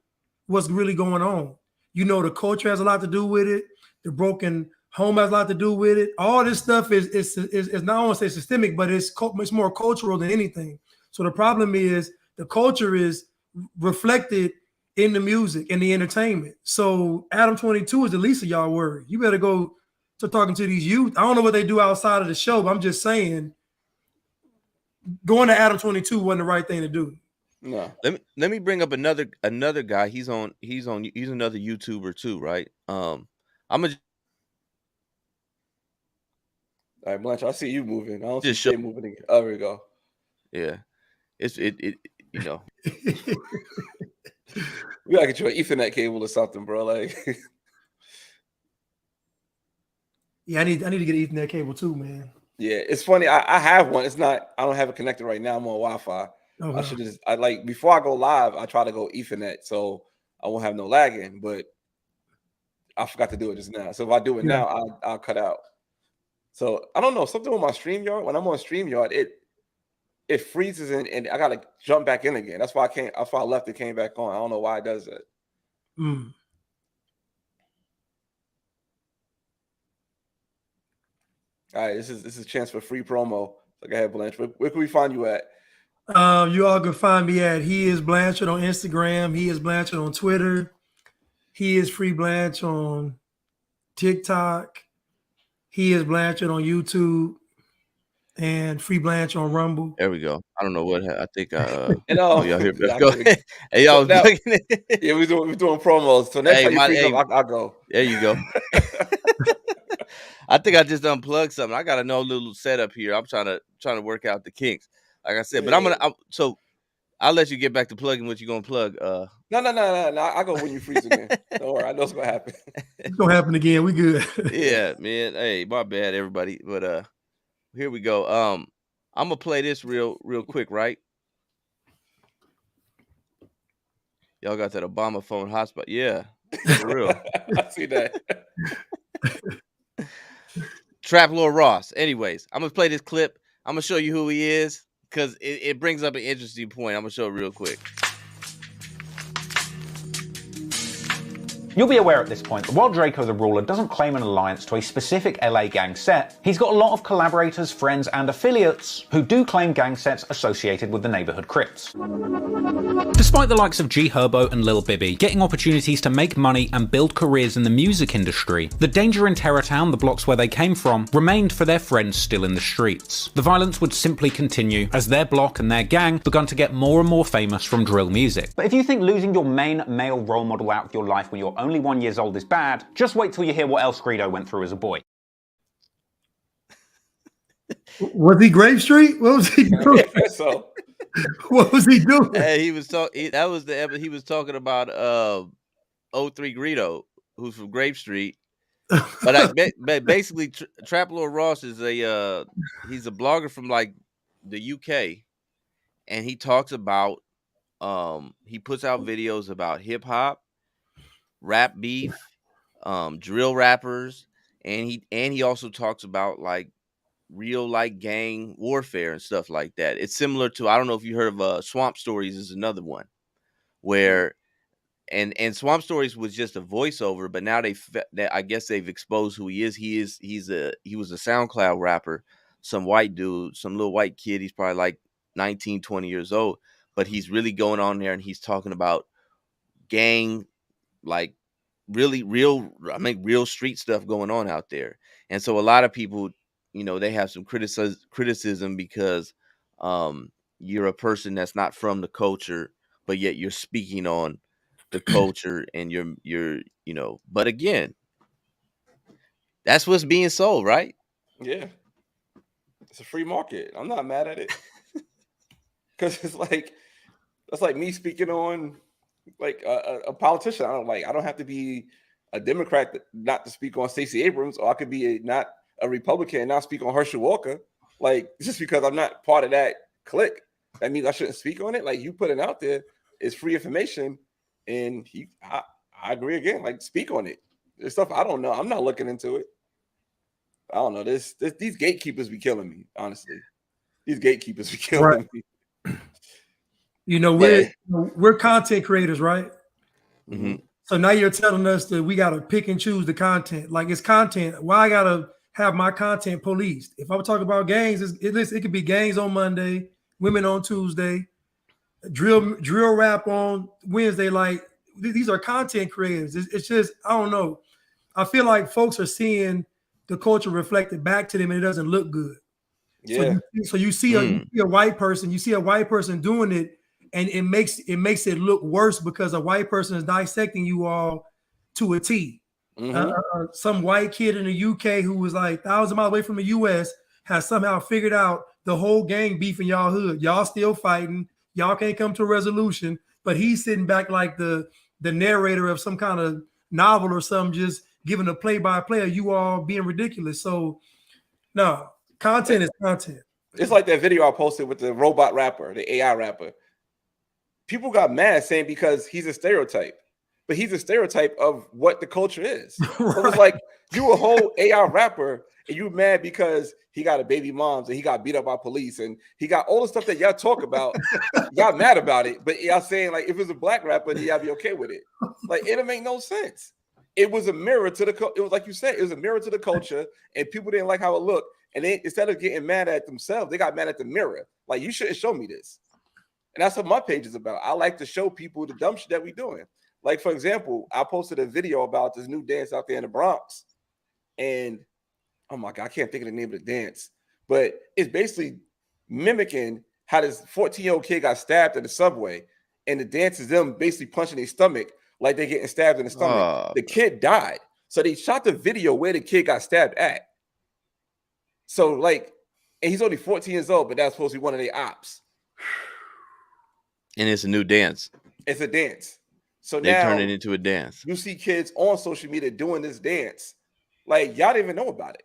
what's really going on. You know, the culture has a lot to do with it. The broken home has a lot to do with it. All this stuff is not only say systemic, but it's more cultural than anything. So the problem is the culture is reflected in the music and the entertainment. So Adam 22 is the least of y'all worry. You better go to talking to these youth. I don't know what they do outside of the show, but I'm just saying going to Adam 22 wasn't the right thing to do. No. Let me bring up another guy. He's another YouTuber too, right? I'm All right, Blanch, I see you moving. I don't see you moving again. Oh, there we go. Yeah. It you know. We gotta get you an Ethernet cable or something, bro. Like yeah, I need to get an Ethernet cable too, man. Yeah, it's funny. I have one. It's not, I don't have it connected right now. I'm on Wi-Fi. Okay. I should just like before I go live, I try to go Ethernet so I won't have no lagging, but I forgot to do it just now. So if I do it now, I'll cut out. So I don't know, something with my StreamYard. When I'm on StreamYard, it freezes and I gotta jump back in again. That's why I left it, came back on. I don't know why it does that. All right, this is a chance for free promo. So go ahead, Blanch. Where can we find you at? You all can find me at He Is Blanchard on Instagram. He Is Blanchard on Twitter. He Is Free Blanch on TikTok. He Is Blanchard on YouTube. And Free Blanch on Rumble. There we go. I don't know what I think. And y'all hear me? yeah, Go. Hey, y'all. now, yeah, we're doing promos. So next time you freeze up, I'll go. There you go. I think I just unplugged something. I got a little setup here. I'm trying to work out the kinks, like I said. But so I'll let you get back to plugging what you're gonna plug. No. I'll go when you freeze again. Don't worry, I know it's gonna happen. It's gonna happen again. We good. Yeah, man. Hey, my bad, everybody. But here we go. I'm gonna play this real quick, right? Y'all got that Obama phone hotspot. Yeah, for real. I see that. Trap Lord Ross. Anyways, I'm gonna play this clip. I'm gonna show you who he is because it brings up an interesting point. I'm gonna show it real quick. You'll be aware at this point that while Draco the Ruler doesn't claim an alliance to a specific LA gang set, he's got a lot of collaborators, friends, and affiliates who do claim gang sets associated with the neighborhood Crips. Despite the likes of G Herbo and Lil Bibby getting opportunities to make money and build careers in the music industry, the danger in Terrortown, the blocks where they came from, remained for their friends still in the streets. The violence would simply continue as their block and their gang begun to get more and more famous from drill music. But if you think losing your main male role model out of your life when you're only 1 year old is bad, just wait till you hear what else Greedo went through as a boy. Was he Grave Street? What was he doing? Yeah, so What was he doing? Hey, he was talking. That was the episode he was talking about. 03 Greedo, who's from Grave Street. But basically, Trap Lord Ross is he's a blogger from like the UK, and he talks about he puts out videos about hip hop, rap beef, drill rappers, and he also talks about like real like gang warfare and stuff like that. It's similar to, I don't know if you heard of Swamp Stories is another one where and Swamp Stories was just a voiceover, but now I guess they've exposed who he is. He was a SoundCloud rapper, some white dude, some little white kid. He's probably like 19, 20 years old, but he's really going on there and he's talking about gang, like really real street stuff going on out there. And so a lot of people, they have some criticism because you're a person that's not from the culture, but yet you're speaking on the culture and you're but again, that's what's being sold, right? yeah, it's a free market. I'm not mad at it because it's like that's like me speaking on like a politician. I don't have to be a Democrat not to speak on Stacey Abrams, or I could be not a Republican and not speak on Herschel Walker. Like, just because I'm not part of that clique, that means I shouldn't speak on it. Like, you put it out there, it's free information, and I agree again. Like, speak on it. There's stuff I don't know. I'm not looking into it. I don't know. These gatekeepers be killing me, honestly. These gatekeepers be killing me. We're content creators, right? Mm-hmm. So now you're telling us that we got to pick and choose the content. Like, it's content. Why I got to have my content policed? If I'm talking about gangs, it could be gangs on Monday, women on Tuesday, drill rap on Wednesday. Like, these are content creators. It's just, I don't know. I feel like folks are seeing the culture reflected back to them, and it doesn't look good. Yeah. So you see a white person, doing it, and it makes it look worse because a white person is dissecting you all to a T. Mm-hmm. Some white kid in the UK who was like 1,000 miles away from the US has somehow figured out the whole gang beef in y'all hood. Y'all still fighting. Y'all can't come to a resolution. But he's sitting back like the narrator of some kind of novel or something, just giving a play-by-play of you all being ridiculous. So, no, content is content. It's like that video I posted with the robot rapper, the AI rapper. People got mad saying because he's a stereotype. But he's a stereotype of what the culture is. Right. So it's like you a whole AI rapper and you mad because he got a baby moms and he got beat up by police and he got all the stuff that y'all talk about. Y'all mad about it, but y'all saying like if it's a black rapper, then y'all be okay with it. Like it'll make no sense. It was a mirror to it was like you said, it was a mirror to the culture, and people didn't like how it looked. And they, instead of getting mad at themselves, they got mad at the mirror. Like, you shouldn't show me this. And that's what my page is about. I like to show people the dumb shit that we doing. Like, for example, I posted a video about this new dance out there in the Bronx. And, oh my God, I can't think of the name of the dance. But it's basically mimicking how this 14-year-old kid got stabbed in the subway. And the dance is them basically punching their stomach like they're getting stabbed in the stomach. The kid died. So they shot the video where the kid got stabbed at. So, like, and he's only 14 years old, but that's supposed to be one of their ops. And it's a new dance. It's a dance. So they now turn it into a dance. You see kids on social media doing this dance. Like, y'all didn't even know about it.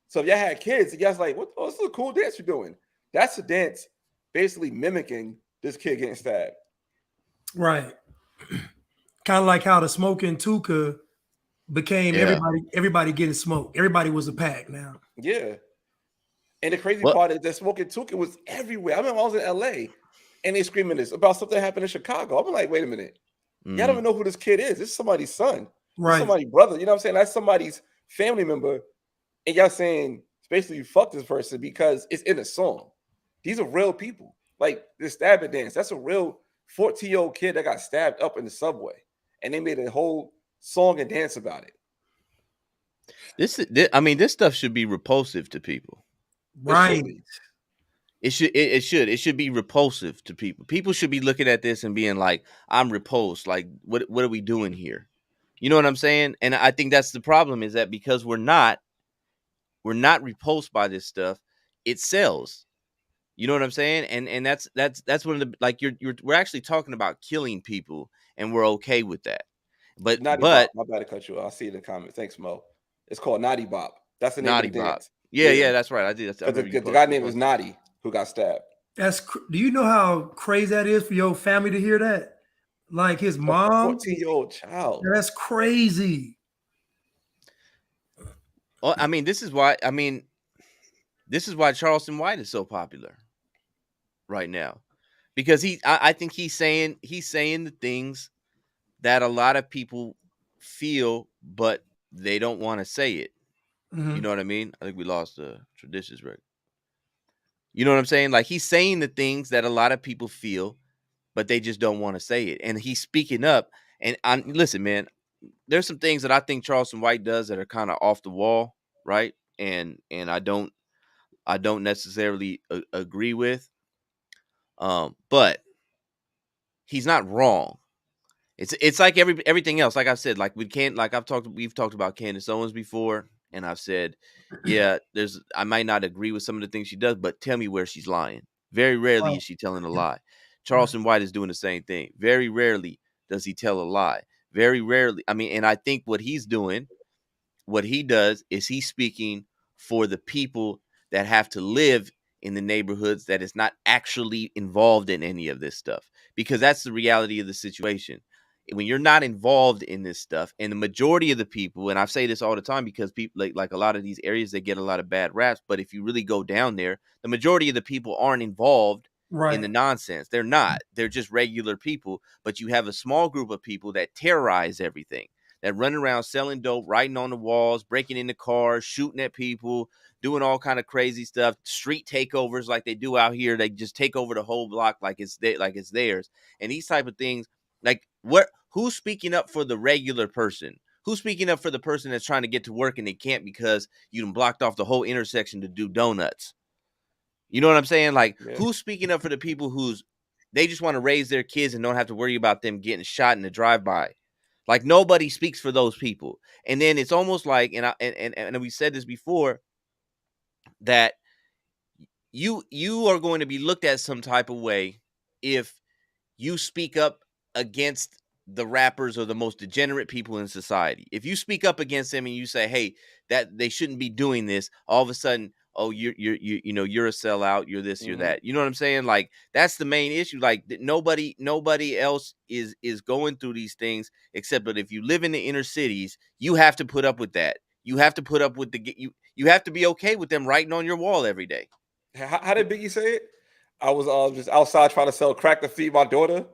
So if y'all had kids, y'all's like, what? Oh, this is a cool dance you're doing. That's a dance basically mimicking this kid getting stabbed. Right. Kind of like how the smoking Tuka became everybody getting smoked. Everybody was a pack now. Yeah. And the crazy part is that smoking Tuka was everywhere. I remember I was in LA and they screaming this about something that happened in Chicago. I'm like, wait a minute. Y'all don't even know who this kid is. This is somebody's son. Right. Somebody's brother. You know what I'm saying? That's somebody's family member. And y'all saying basically fuck this person because it's in a song. These are real people. Like the stabbing dance. That's a real 14-year-old kid that got stabbed up in the subway. And they made a whole song and dance about it. This stuff should be repulsive to people. Right. It should be repulsive to people. People should be looking at this and being like, I'm repulsed. Like, what are we doing here? You know what I'm saying? And I think that's the problem, is that because we're not repulsed by this stuff, it sells. You know what I'm saying? And that's one of the, like, we're actually talking about killing people, and we're okay with that. But Naughty Bop. My bad to cut you off. I see it in the comments. Thanks, Mo. It's called Naughty Bop. That's the name of the dance. Yeah, that's right. I did. The guy named was Naughty who got stabbed. Do you know how crazy that is for your family to hear that? Like his mom, 14-year-old child. That's crazy. Well, this is why Charleston White is so popular right now, because I think he's saying the things that a lot of people feel, but they don't want to say it. Mm-hmm. You know what I mean? I think we lost the traditions record. You know what I'm saying? Like, he's saying the things that a lot of people feel, but they just don't want to say it. And he's speaking up. And listen, man, there's some things that I think Charleston White does that are kind of off the wall, right? And I don't necessarily agree with. But he's not wrong. It's like everything else. Like I said, like we've talked about Candace Owens before, and I've said, yeah, I might not agree with some of the things she does, but tell me where she's lying. Very rarely is she telling a lie. Charleston White is doing the same thing. Very rarely does he tell a lie. Very rarely. And I think what he does is he's speaking for the people that have to live in the neighborhoods that is not actually involved in any of this stuff, because that's the reality of the situation. When you're not involved in this stuff, and the majority of the people, and I say this all the time because people like a lot of these areas, they get a lot of bad raps, but if you really go down there, the majority of the people aren't involved in the nonsense. They're not. They're just regular people, but you have a small group of people that terrorize everything, that run around selling dope, writing on the walls, breaking into cars, shooting at people, doing all kind of crazy stuff, street takeovers like they do out here. They just take over the whole block like it's theirs. And these type of things, like who's speaking up for the regular person? Who's speaking up for the person that's trying to get to work and they can't because you done blocked off the whole intersection to do donuts? You know what I'm saying? Like, who's speaking up for the people they just want to raise their kids and don't have to worry about them getting shot in the drive-by? Like, nobody speaks for those people. And then it's almost like, and we said this before, that you are going to be looked at some type of way if you speak up against the rappers or the most degenerate people in society. If you speak up against them and you say, hey, that they shouldn't be doing this, all of a sudden, oh, you're a sellout, you're this, you're that. You know what I'm saying? Like, that's the main issue. Like, nobody else is going through these things, except that if you live in the inner cities, you have to put up with that. You have to put up with you have to be okay with them writing on your wall every day. How did Biggie say it? I was just outside trying to sell crack to feed my daughter.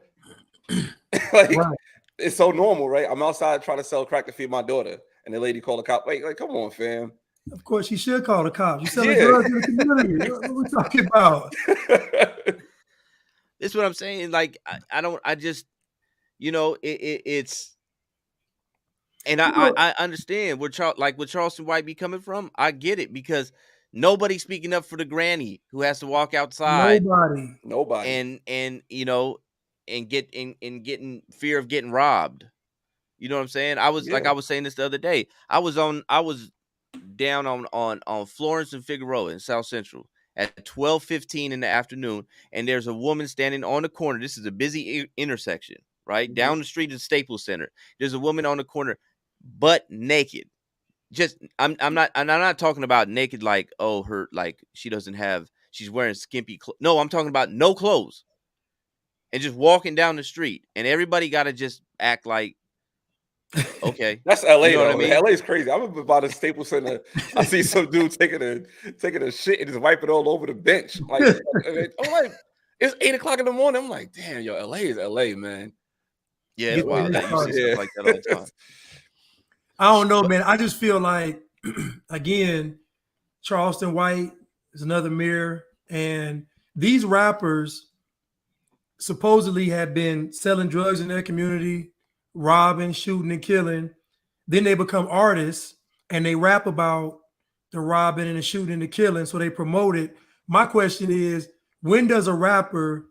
It's so normal, right? I'm outside trying to sell crack to feed my daughter, and the lady called the cop. Like, come on, fam. Of course, she should call the cops. You selling Yeah. drugs in the community. What are we talking about? That's what I'm saying. Like, I just, it's, and I understand where where Charleston White be coming from. I get it, because nobody's speaking up for the granny who has to walk outside Nobody. and getting fear of getting robbed. You know what I'm saying? I was Yeah. I was saying this the other day. I was down on Florence and Figueroa in South Central at 12:15 in the afternoon, and there's a woman standing on the corner. This is a busy intersection, right? Mhm. Down the street is Staples Center. There's a woman on the corner, butt naked. Just I'm not talking about naked like, oh, her, like she's wearing skimpy clothes. No, I'm talking about no clothes and just walking down the street, and everybody got to just act like, okay. That's LA, You know though. what I mean? LA is crazy. I remember by the Staples Center, I see some dude taking a shit and just wiping it all over the bench. Like, I'm like, it's 8:00 in the morning. I'm like, damn, yo, LA is LA, man. Yeah, it's wild that you see stuff like that all the time. I don't know, man. I just feel like, again, Charleston White is another mirror, and these rappers supposedly have been selling drugs in their community, robbing, shooting, and killing. Then they become artists and they rap about the robbing and the shooting and the killing, so they promote it. My question is, when does a rapper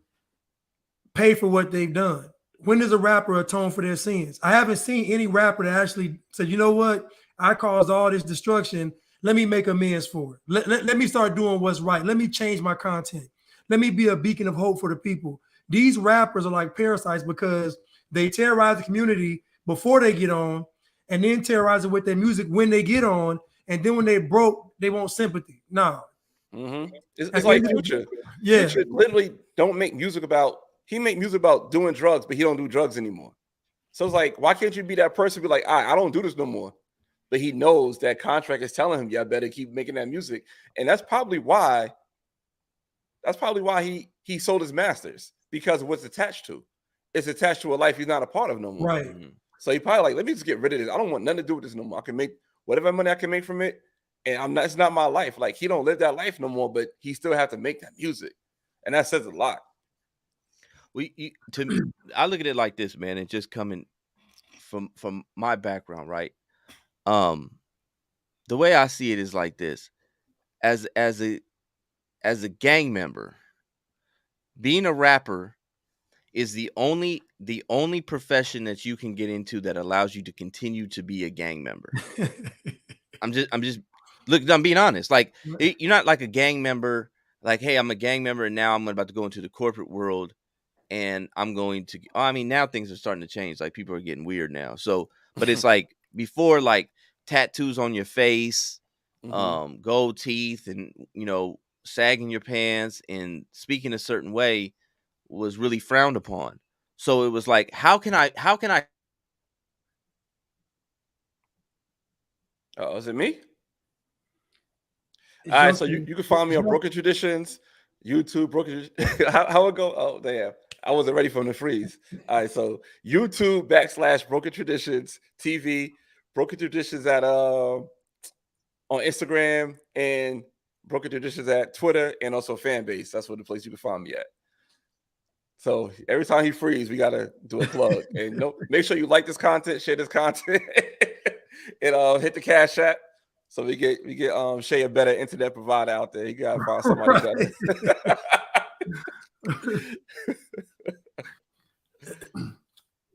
pay for what they've done? When does a rapper atone for their sins? I haven't seen any rapper that actually said, you know what, I caused all this destruction. Let me make amends for it. Let me start doing what's right. Let me change my content. Let me be a beacon of hope for the people. These rappers are like parasites because they terrorize the community before they get on, and then terrorize it with their music when they get on, and then when they broke, they want sympathy. Nah. Mm-hmm. It's like Future. Yeah. Future literally don't make music about. He make music about doing drugs, but he don't do drugs anymore. So it's like, why can't you be that person? Be like, I don't do this no more. But he knows that contract is telling him, yeah, better keep making that music, and that's probably why. That's probably why he sold his masters, because of what's attached to. It's attached to a life he's not a part of no more. Right. Mm-hmm. So he probably like, let me just get rid of this. I don't want nothing to do with this no more. I can make whatever money I can make from it, and it's not my life. Like, he don't live that life no more, but he still have to make that music, and that says a lot. To me, I look at it like this, man, and just coming from my background, right? The way I see it is like this: as a gang member, being a rapper is the only profession that you can get into that allows you to continue to be a gang member. I'm being honest. Like, you're not like a gang member. Like, hey, I'm a gang member, and now I'm about to go into the corporate world. And I'm going to, now things are starting to change. Like, people are getting weird now. So, but it's like before, like tattoos on your face, Mm-hmm. gold teeth, and, sagging your pants and speaking a certain way was really frowned upon. So it was like, how can I? Oh, is it me? All right, so you can find me on Broken Traditions, YouTube, Broken. How it go? Oh, damn. I wasn't ready for the freeze. All right, so YouTube /Broken Traditions TV, Broken Traditions at on Instagram, and Broken Traditions at Twitter, and also Fanbase. That's what the place you can find me at. So every time he frees, we gotta do a plug. And make sure you like this content, share this content, and hit the Cash App. So we get Shay a better internet provider out there. You gotta find somebody better.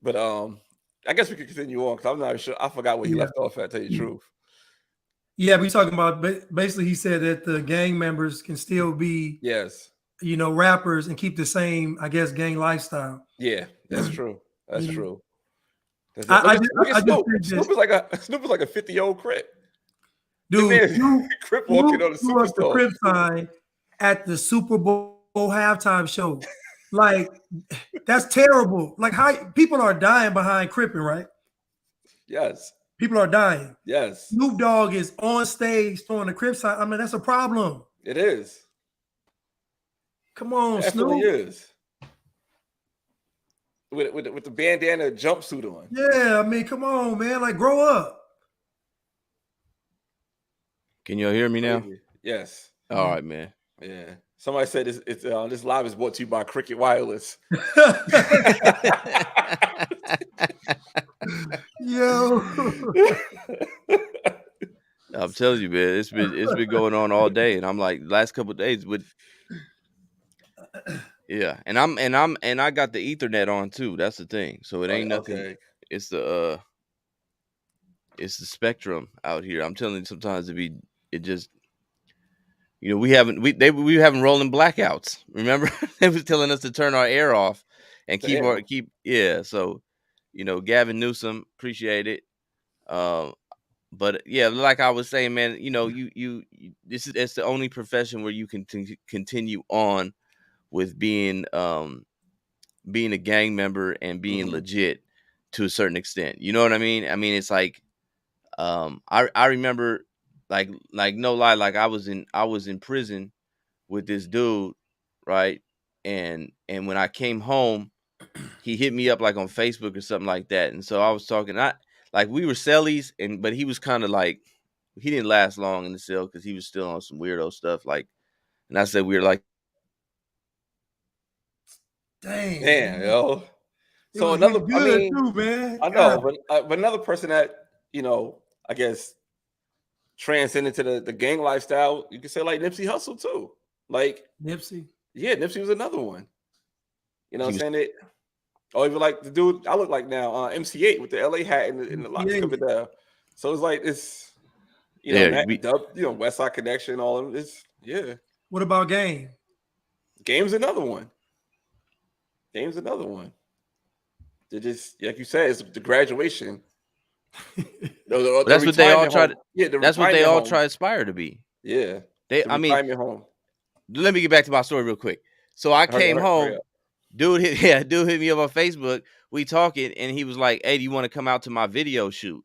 But I guess we could continue on, because I'm not sure. I forgot where he left off at, tell you the truth. Yeah, we talking about, basically he said that the gang members can still be rappers and keep the same, I guess, gang lifestyle. Yeah, that's true. That's true. Look I at Snoop. Snoop is like a 50-year-old Crip. Dude, Crip walking on the Superstore. The Crip sign at the Super Bowl halftime show. Like, that's terrible. Like, how people are dying behind Crippin', right? Yes. People are dying. Yes. Snoop Dogg is on stage throwing the Crip sign. I mean, that's a problem. It is. Come on, it Snoop. It is. With the bandana jumpsuit on. Yeah, I mean, come on, man. Like, grow up. Can y'all hear me now? Crazy. Yes. All right, man. Yeah. Somebody said this live is brought to you by Cricket Wireless. Yo. I'm telling you, man, it's been going on all day, and I'm like, last couple of days with, yeah, and I got the Ethernet on too. That's the thing. So it ain't nothing. Okay. It's the spectrum out here. I'm telling you, sometimes it just, we having rolling blackouts. Remember, they was telling us to turn our air off and keep yeah. So, Gavin Newsom, appreciate it. But yeah, like I was saying, man, it's the only profession where you can continue on with being a gang member and being legit to a certain extent. You know what I mean? I mean, it's like, I remember, like no lie, like I was in prison with this dude, right? And when I came home, he hit me up like on Facebook or something like that. And so I was talking, like we were cellies, but he was kind of like, he didn't last long in the cell because he was still on some weirdo stuff. Like, and I said, we were like, damn, yo. It So was another, good I mean, too, man. I know, but another person that, I guess transcended to the gang lifestyle, you could say like Nipsey Hussle too. Like Nipsey. Yeah, Nipsey was another one. You know what I'm saying? Or even like the dude I look like now, MC8 with the LA hat and the locks coming down. So it's like it's West Side Connection, all of this. Yeah. What about Game? Game's another one. They just, like you said, it's the graduation. That's what they all try. That's what they all try to aspire to be. Yeah. I mean, home. Let me get back to my story real quick. So I came home. Dude hit me up on Facebook. We talking, and he was like, "Hey, do you want to come out to my video shoot?"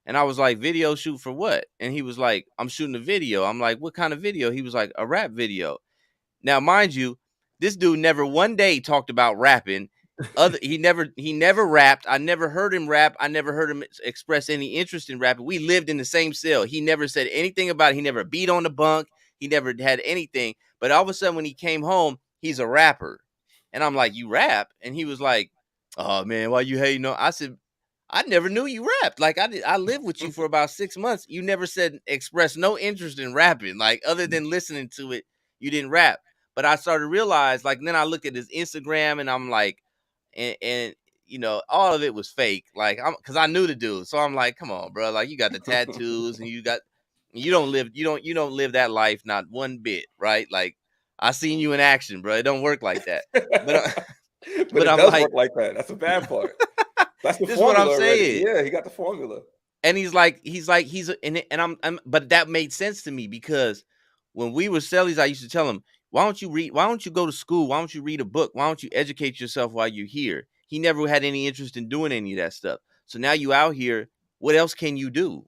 And I was like, "Video shoot for what?" And he was like, "I'm shooting a video." I'm like, "What kind of video?" He was like, "A rap video." Now, mind you, this dude never one day talked about rapping. He never rapped. I never heard him rap. I never heard him express any interest in rapping. We lived in the same cell. He never said anything about it. He never beat on the bunk. He never had anything. But all of a sudden, when he came home, he's a rapper. And I'm like, "You rap?" And he was like, "Oh man, why you hating on?" I said, "I never knew you rapped. Like I lived with you for about 6 months. You never expressed no interest in rapping. Like other than listening to it, you didn't rap." But I started to realize, like, then I look at his Instagram and I'm like, and all of it was fake. Like, because I knew the dude, so I'm like, come on, bro. Like, you got the tattoos and you don't live that life, not one bit, right? Like, I seen you in action, bro. It don't work like that. But it does work like that. That's the bad part. That's the formula. What I'm saying. Yeah, he got the formula. And but that made sense to me because when we were cellies, I used to tell him, why don't you read? Why don't you go to school? Why don't you read a book? Why don't you educate yourself while you're here? He never had any interest in doing any of that stuff. So now you out here, what else can you do?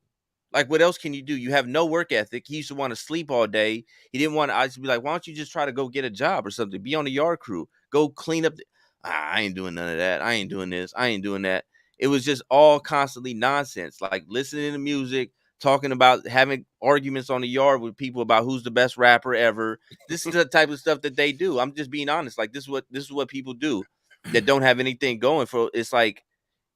Like, what else can you do? You have no work ethic. He used to want to sleep all day. He didn't want to. I used to be like, why don't you just try to go get a job or something? Be on the yard crew. Go clean up. I ain't doing none of that. I ain't doing this. I ain't doing that. It was just all constantly nonsense. Like listening to music, talking about having arguments on the yard with people about who's the best rapper ever. This is the type of stuff that they do. I'm just being honest. Like this is what people do that don't have anything going for. It's like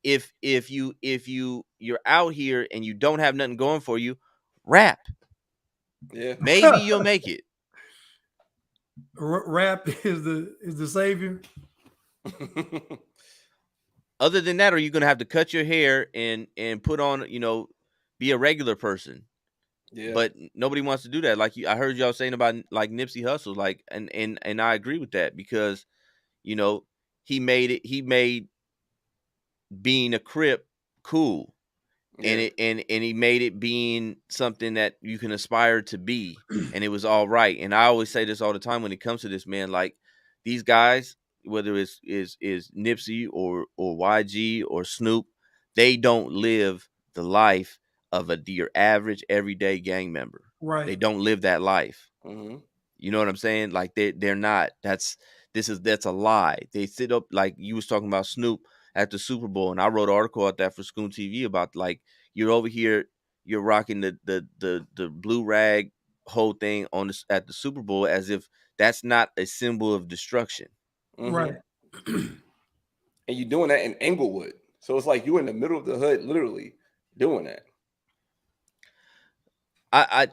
if you're out here and you don't have nothing going for you, rap. Yeah. Maybe you'll make it. Rap is the savior. Other than that, are you gonna have to cut your hair and put on, be a regular person? Yeah. But nobody wants to do that. Like I heard y'all saying about like Nipsey Hussle, like and I agree with that because he made being a Crip cool. Yeah. And he made it being something that you can aspire to be, and it was all right. And I always say this all the time when it comes to this, man. Like these guys, whether it's Nipsey or YG or Snoop, they don't live the life of your average everyday gang member. Right. They don't live that life. Mm-hmm. You know what I'm saying? Like they're not. That's a lie. They sit up like you was talking about Snoop at the Super Bowl, and I wrote an article out there for Schoon TV about like you're over here you're rocking the blue rag whole thing on this at the Super Bowl as if that's not a symbol of destruction. Right. And you're doing that in Englewood. So it's like you in the middle of the hood, literally doing that. I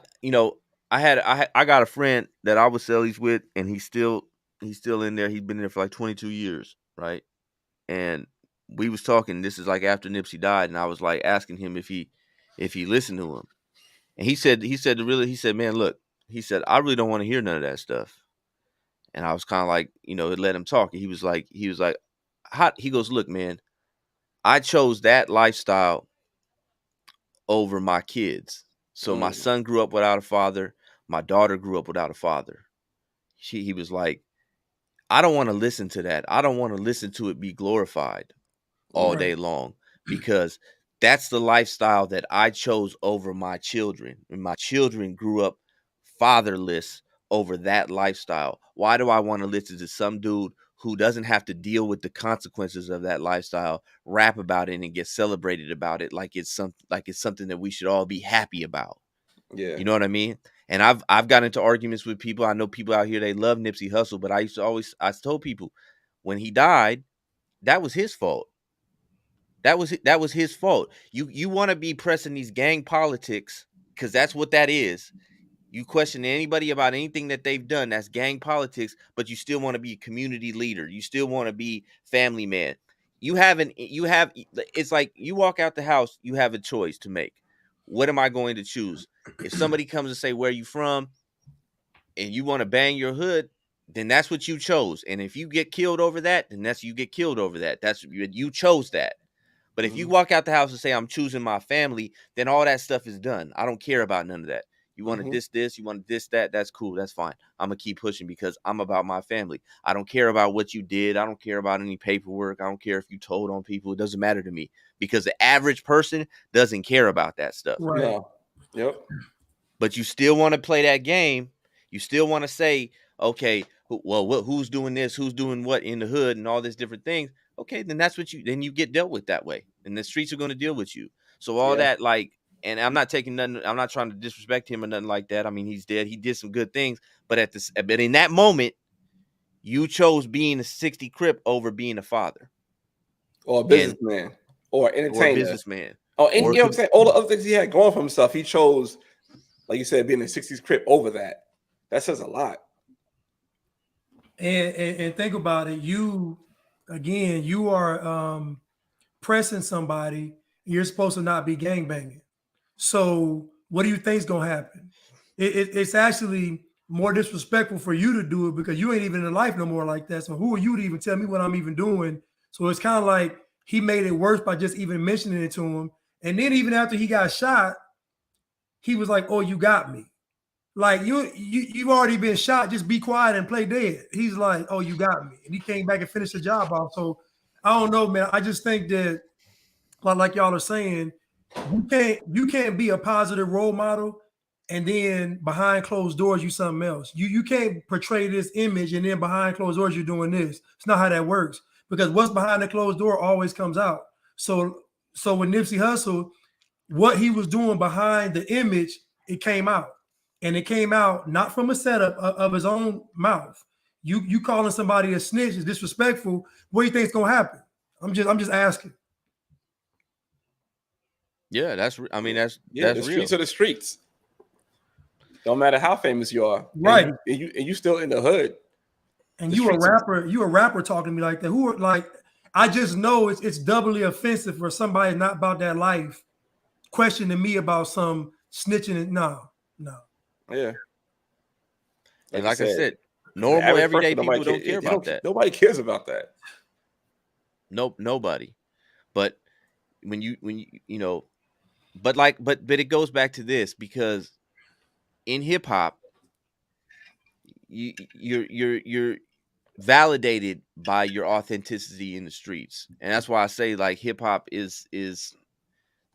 got a friend that I was cellies with, and he's still in there. He's been there for like 22 years, right? And we was talking. This is like after Nipsey died, and I was like asking him if he listened to him, and he said, man, look, he said, I really don't want to hear none of that stuff. And I was kind of like, let him talk. And he was like, how? He goes, look, man, I chose that lifestyle over my kids. So my son grew up without a father. My daughter grew up without a father. He was like, I don't want to listen to that. I don't want to listen to it be glorified all day long, because that's the lifestyle that I chose over my children. And my children grew up fatherless over that lifestyle. Why do I want to listen to some dude who doesn't have to deal with the consequences of that lifestyle rap about it and get celebrated about it like it's something that we should all be happy about? Yeah. You know what I mean? And I've gotten into arguments with people. I know people out here, they love Nipsey Hussle, but I told people when he died, that was his fault. That was his fault. You want to be pressing these gang politics, because that's what that is. You question anybody about anything that they've done, that's gang politics, but you still want to be a community leader. You still want to be family man. It's like you walk out the house, you have a choice to make. What am I going to choose? If somebody comes and say, where are you from? And you want to bang your hood, then that's what you chose. And if you get killed over that, then you get killed over that. You chose that. But if you walk out the house and say, I'm choosing my family, then all that stuff is done. I don't care about none of that. You want to this, you want to this, that, that's cool. That's fine. I'm going to keep pushing because I'm about my family. I don't care about what you did. I don't care about any paperwork. I don't care if you told on people. It doesn't matter to me, because the average person doesn't care about that stuff. Right. No. Yep. But you still want to play that game. You still want to say, okay, who's doing this? Who's doing what in the hood and all these different things? Okay, then then you get dealt with that way. And the streets are going to deal with you. So all that, like, and I'm not taking nothing, I'm not trying to disrespect him or nothing like that. I mean, he's dead. He did some good things. But in that moment, you chose being a 60 Crip over being a father. Or a businessman. Or entertainer. Or a businessman. Oh, and you know what I'm saying? All the other things he had going for himself, he chose, like you said, being a 60s Crip over that. That says a lot. And think about it. You are pressing somebody. You're supposed to not be gangbanging. So what do you think is gonna happen? It's actually more disrespectful for you to do it, because you ain't even in life no more like that. So who are you to even tell me what I'm even doing? So it's kind of like he made it worse by just even mentioning it to him. And then even after he got shot, he was like, "Oh, you got me." Like you've already been shot. Just be quiet and play dead. He's like, "Oh, you got me," and he came back and finished the job off. So I don't know, man. I just think that, like y'all are saying, you can't be a positive role model and then behind closed doors you something else. You can't portray this image and then behind closed doors you're doing this. It's not how that works, because what's behind the closed door always comes out. So with Nipsey Hussle, what he was doing behind the image, it came out. And it came out not from a setup of his own mouth. You calling somebody a snitch is disrespectful. What do you think is gonna happen? I'm just asking. Yeah, that's the real. Streets are the streets. Don't matter how famous you are, right? And you still in the hood. And you a rapper talking to me like that. Who are like? I just know it's doubly offensive for somebody not about that life questioning me about some snitching. No. Yeah. And like I said, normal everyday people don't care about that. Nobody cares about that. Nope, nobody. But when you but it goes back to this, because in hip hop, you're validated by your authenticity in the streets. And that's why I say, like, hip hop is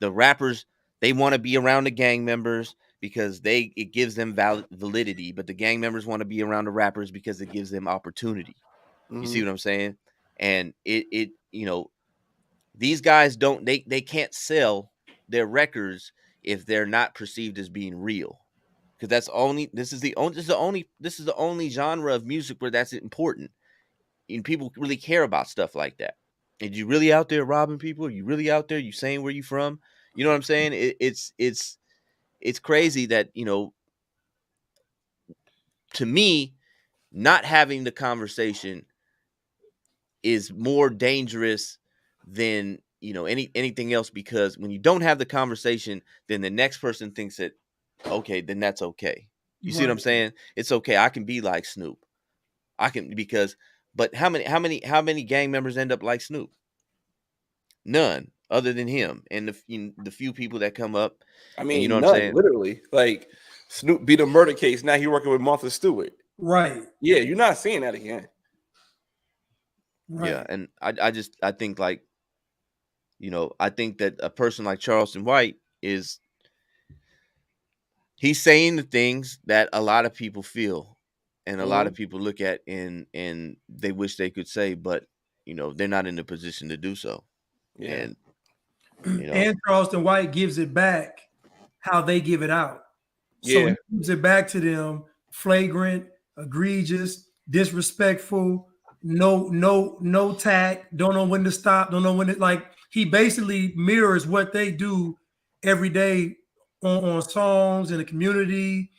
the rappers, they want to be around the gang members because it gives them validity, but the gang members want to be around the rappers because it gives them opportunity. You see what I'm saying? And these guys they can't sell their records if they're not perceived as being real. Because this is the only genre of music where that's important. And people really care about stuff like that. And you really out there robbing people? Are you really out there? You saying where you from? You know what I'm saying? It's crazy that, to me, not having the conversation is more dangerous than anything else, because when you don't have the conversation, then the next person thinks that, okay, then that's okay. You see what I'm saying? It's okay. I can be like Snoop. But how many gang members end up like Snoop? None, other than him and the few people that come up. I mean, and you know what none, I'm saying? literally. Like Snoop beat a murder case. Now he working with Martha Stewart. Right. Yeah, you're not seeing that again. Right. Yeah, and I think I think that a person like Charleston White he's saying the things that a lot of people feel and a lot of people look at and they wish they could say, but they're not in the position to do so. Yeah. And Charleston White gives it back how they give it out. So he gives it back to them flagrant, egregious, disrespectful, no tact, don't know when to stop, don't know when to, like, he basically mirrors what they do every day on songs in the community.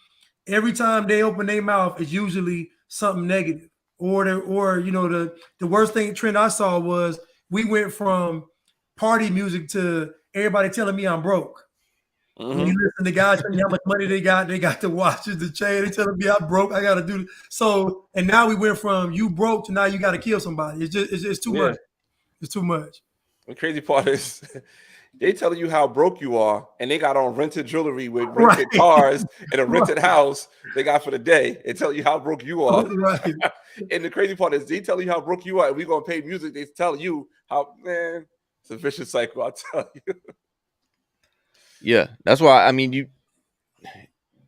Every time they open their mouth, it's usually something negative. The worst trend I saw was we went from party music to everybody telling me I'm broke. When you listen to guys telling me how much money they got the watches, the chain, they telling me I'm broke, I gotta do this. So, and now we went from you broke to now you gotta kill somebody. It's too much. It's too much. The crazy part is they telling you how broke you are, and they got on rented jewelry with rented cars and a rented house they got for the day. They tell you how broke you are. Right. And the crazy part is they tell you how broke you are, and we gonna pay music. They tell you how, man, it's a vicious cycle, I'll tell you. Yeah, that's why. I mean, you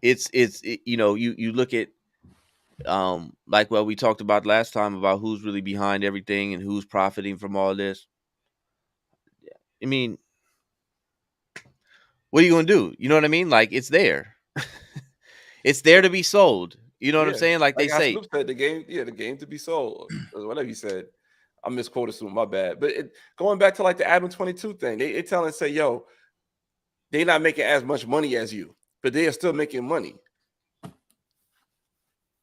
look at like what we talked about last time about who's really behind everything and who's profiting from all this. I mean, what are you gonna do? You know what I mean? Like, it's there. It's there to be sold. You know what I'm saying? Like they say, Snoop said, the game to be sold, or whatever he said. I misquoted Snoop, my bad. But going back to like the Adam 22 thing, they say, yo, they're not making as much money as you, but they are still making money.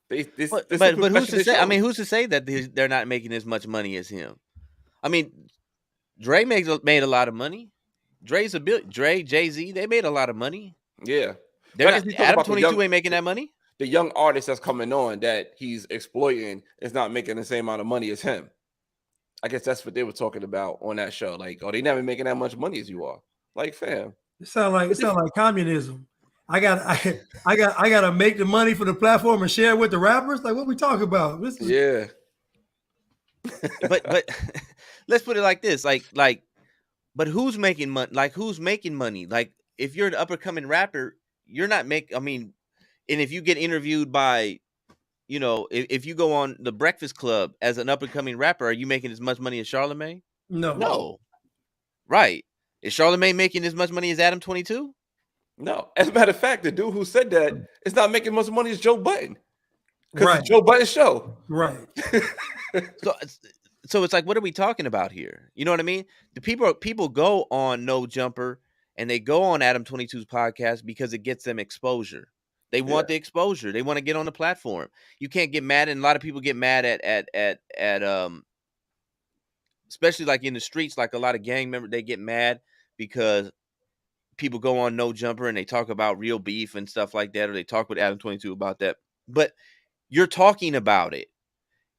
But who's to say? I mean, who's to say that they're not making as much money as him? I mean, Dre made a lot of money. Dre, Jay-Z, they made a lot of money. Yeah, Adam 22 ain't making that money. The young artist that's coming on that he's exploiting is not making the same amount of money as him. I guess that's what they were talking about on that show. Like, oh, they never making that much money as you are. Like, fam. It sound like communism. I gotta make the money for the platform and share it with the rappers. Like, what we talking about? Yeah. but let's put it like this. But who's making money? Like, who's making money? Like, if you're an up and coming rapper, you're not making. I mean, and if you get interviewed by, if you go on the Breakfast Club as an up and coming rapper, are you making as much money as Charlamagne? No. Right. Is Charlamagne making as much money as Adam 22? No. As a matter of fact, the dude who said that is not making much money as Joe Budden. Because it's Joe Budden's show. Right. So it's like, what are we talking about here? You know what I mean? The people go on No Jumper and they go on Adam 22's podcast because it gets them exposure. They want the exposure. They want to get on the platform. You can't get mad, and a lot of people get mad at especially like in the streets, like a lot of gang members, they get mad because people go on No Jumper and they talk about real beef and stuff like that, or they talk with Adam 22 about that. But you're talking about it.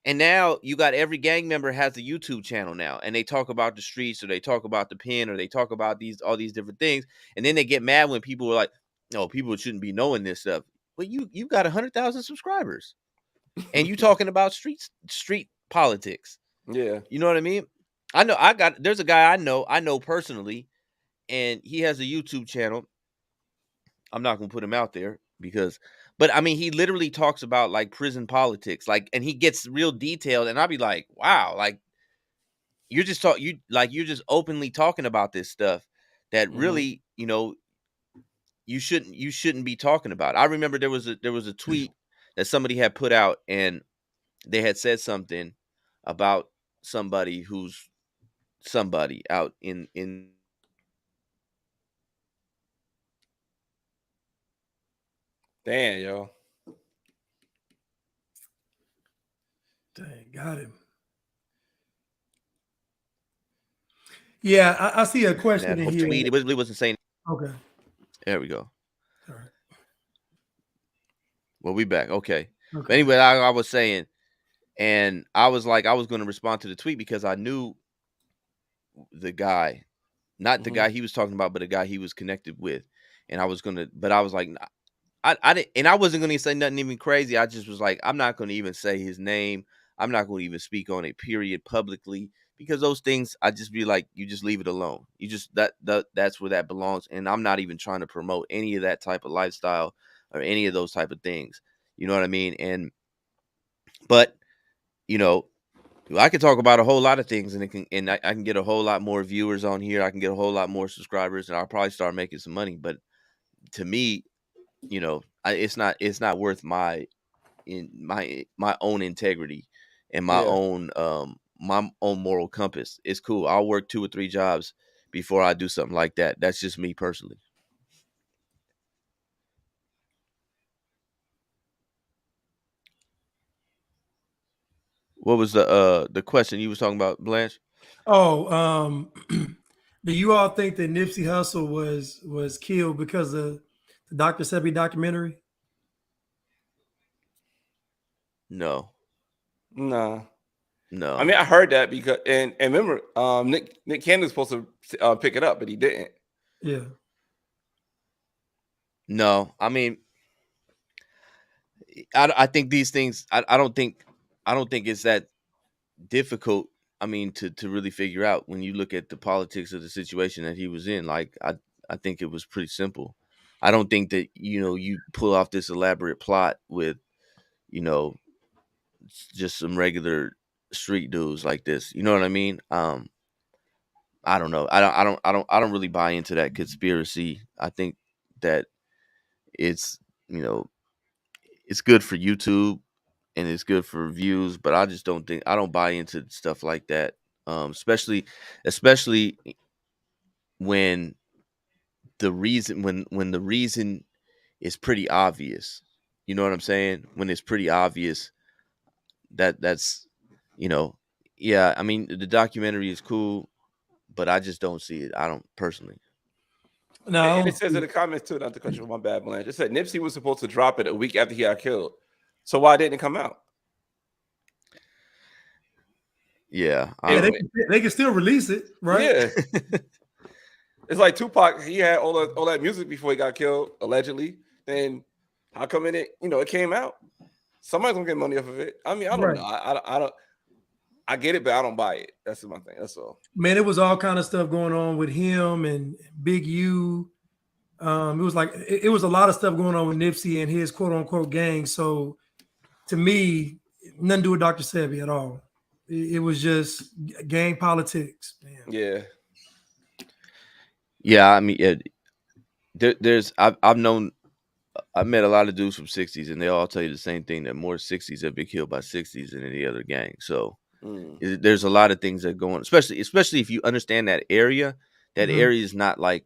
And now you got every gang member has a YouTube channel now, and they talk about the streets, or they talk about the pen, or they talk about all these different things. And then they get mad when people are like, "No, people shouldn't be knowing this stuff." But you got 100,000 subscribers, and you talking about street politics. Yeah, you know what I mean. There's a guy I know personally, and he has a YouTube channel. I'm not gonna put him out there but I mean, he literally talks about like prison politics, like, and he gets real detailed, and I'll be like, wow, like you're just openly talking about this stuff that really, you shouldn't be talking about. I remember there was a tweet that somebody had put out, and they had said something about somebody who's somebody out in Damn, yo. Dang, got him. Yeah, I see a question that in whole here. tweet. It really wasn't saying. Okay. There we go. All right. Well, we back. Okay. But Okay. anyway, I was saying, and I was like, I was going to respond to the tweet because I knew the guy, not the guy he was talking about, but the guy he was connected with, and I was gonna. But I was like, I didn't, and I wasn't gonna say nothing even crazy. I just was like, I'm not gonna even say his name. I'm not gonna even speak on it, period, publicly, because those things, I just be like, you just leave it alone. You just that's where that belongs, and I'm not even trying to promote any of that type of lifestyle or any of those type of things. You know what I mean? And but you know, I can talk about a whole lot of things, and I can get a whole lot more viewers on here. I can get a whole lot more subscribers, and I'll probably start making some money. But to me, you know, it's not worth my own integrity and my own moral compass. It's cool. I'll work 2 or 3 jobs before I do something like that. That's just me personally. What was the question you was talking about, Blanche? Oh, do you all think that Nipsey Hussle was killed because of the Dr. Sebi documentary? Nah. No. I mean, I heard that because and remember, Nick Cannon was supposed to pick it up, but he didn't. Yeah. No. I mean, I think these things. I don't think it's that difficult. I mean, to really figure out when you look at the politics of the situation that he was in. Like, I think it was pretty simple. I don't think that you pull off this elaborate plot with just some regular street dudes like this. You know what I mean? I don't know. I don't really buy into that conspiracy. I think that it's it's good for YouTube and it's good for views, but I just I don't buy into stuff like that. Especially when when the reason is pretty obvious. You know what I'm saying? When it's pretty obvious that's yeah, I mean, the documentary is cool, but I just don't see it. I don't personally. No. And it says in the comments too, not to cut you, my bad, Blanche. It said Nipsey was supposed to drop it a week after he got killed. So why didn't it come out? Yeah, they can still release it, right? Yeah. It's like Tupac, he had all that music before he got killed, allegedly. Then how come it came out? Somebody's gonna get money off of it. I mean, I don't know. I don't. I get it, but I don't buy it. That's my thing. That's all. Man, it was all kind of stuff going on with him and Big U. It was like it was a lot of stuff going on with Nipsey and his quote unquote gang. So to me, nothing to do with Dr. Sebi at all. It was just gang politics. Man. Yeah. Yeah, I mean, I've met a lot of dudes from 60s, and they all tell you the same thing, that more 60s have been killed by 60s than any other gang. So there's a lot of things that go on, especially if you understand that area. That area is not like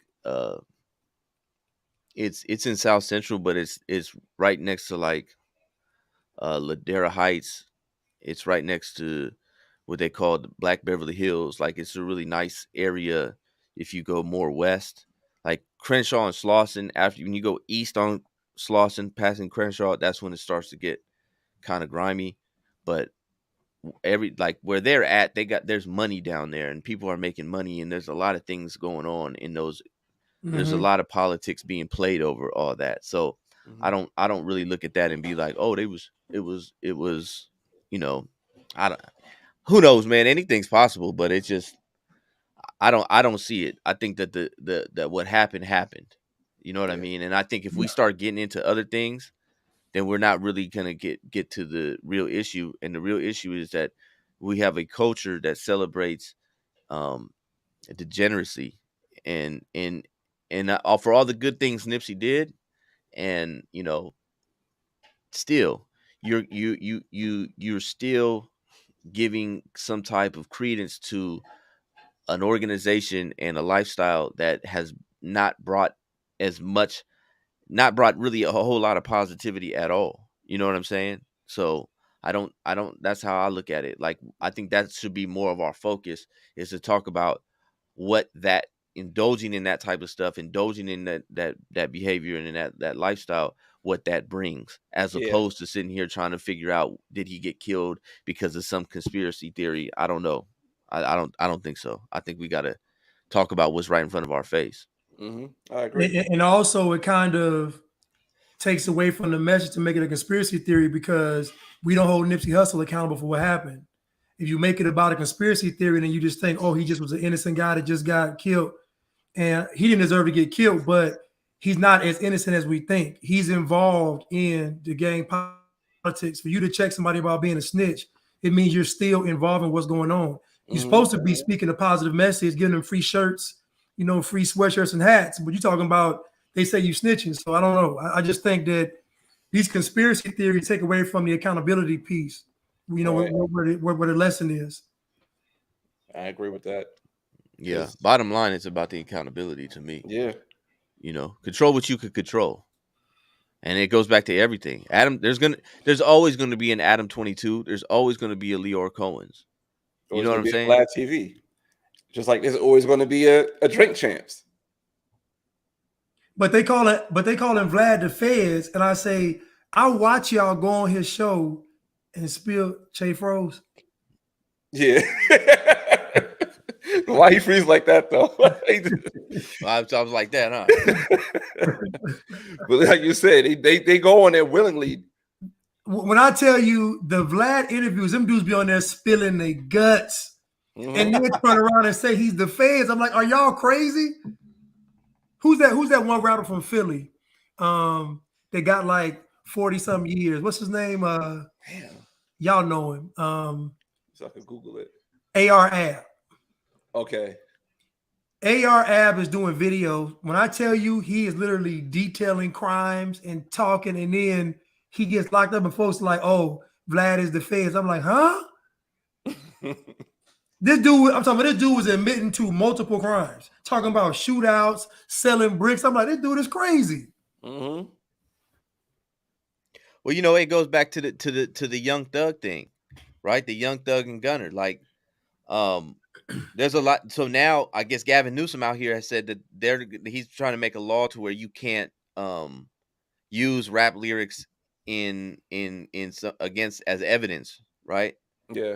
it's in South Central, but it's right next to like Ladera Heights. It's right next to what they call the Black Beverly Hills. Like, it's a really nice area if you go more west. Like Crenshaw and Slauson, when you go east on Slauson, passing Crenshaw, that's when it starts to get kind of grimy. But where they're at, there's money down there, and people are making money, and there's a lot of things going on in those. There's a lot of politics being played over all that. So I don't really look at that and be like, oh, it was, I don't. Who knows, man? Anything's possible, but it's just I don't see it. I think that that what happened. You know what I mean? And I think if we start getting into other things, then we're not really gonna get to the real issue. And the real issue is that we have a culture that celebrates degeneracy and And for all the good things Nipsey did, and still you're still giving some type of credence to an organization and a lifestyle that has not brought really a whole lot of positivity at all. You know what I'm saying? So I don't that's how I look at it. Like, I think that should be more of our focus, is to talk about what that indulging in that type of stuff, indulging in that behavior and in that lifestyle, what that brings, as opposed to sitting here trying to figure out, did he get killed because of some conspiracy theory? I don't know. I don't think so. I think we got to talk about what's right in front of our face. I agree. And also, it kind of takes away from the message to make it a conspiracy theory, because we don't hold Nipsey Hussle accountable for what happened. If you make it about a conspiracy theory, then you just think, oh, he just was an innocent guy that just got killed, and he didn't deserve to get killed, but he's not as innocent as we think. He's involved in the gang politics. For you to check somebody about being a snitch, it means you're still involved in what's going on. You're supposed to be speaking a positive message, giving them free shirts, free sweatshirts and hats, but you're talking about, they say you snitching. So I don't know. I just think that these conspiracy theories take away from the accountability piece, where the lesson is. I agree with that. Yeah. Bottom line, it's about the accountability to me. Yeah. Control what you could control. And it goes back to everything. There's always going to be an Adam 22. There's always going to be a Leor Cohen's. You know what I'm saying? Vlad TV. Just like there's always going to be a Drink Champs. But they call him Vlad the Feds, and I say, I watch y'all go on his show and spill Che Froze. Yeah. Why he freeze like that though? I was like that, huh? But like you said, they go on there willingly. When I tell you the Vlad interviews, them dudes be on there spilling their guts, and then turn around and say he's the Feds. I'm like, are y'all crazy? Who's that one rapper from Philly? They got like 40-something years. What's his name? Y'all know him. So I can Google it. AR Ab. Okay. AR Ab is doing videos. When I tell you, he is literally detailing crimes and talking, and then he gets locked up and folks are like, oh, Vlad is the Feds. I'm like, huh? This dude was admitting to multiple crimes, talking about shootouts, selling bricks. I'm like, this dude is crazy. Well, it goes back to the Young Thug thing, right? The Young Thug and Gunner. Like, there's a lot. So now I guess Gavin Newsom out here has said that he's trying to make a law to where you can't use rap lyrics against as evidence, right? Yeah.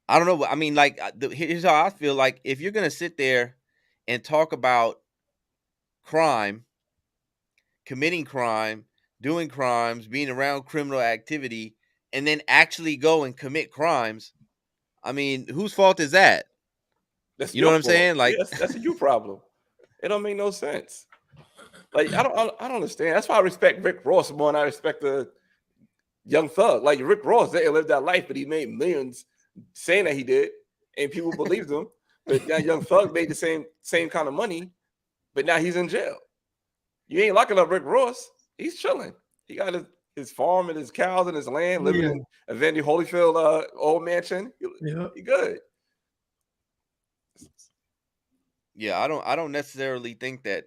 I don't know. I mean, like, here's how I feel. Like, if you're gonna sit there and talk about crime, committing crime, doing crimes, being around criminal activity, and then actually go and commit crimes, I mean, whose fault is that? That's you know what I'm saying? Like, that's a you problem. It don't make no sense. Like, I don't understand. That's why I respect Rick Ross more than I respect the Young Thug. Like, Rick Ross, they lived that life, but he made millions saying that he did, and people believed him. But that Young Thug made the same kind of money, but now he's in jail. You ain't locking up Rick Ross. He's chilling. He got his farm and his cows and his land, living in a Vandy Holyfield old mansion. He good. Yeah, I don't necessarily think that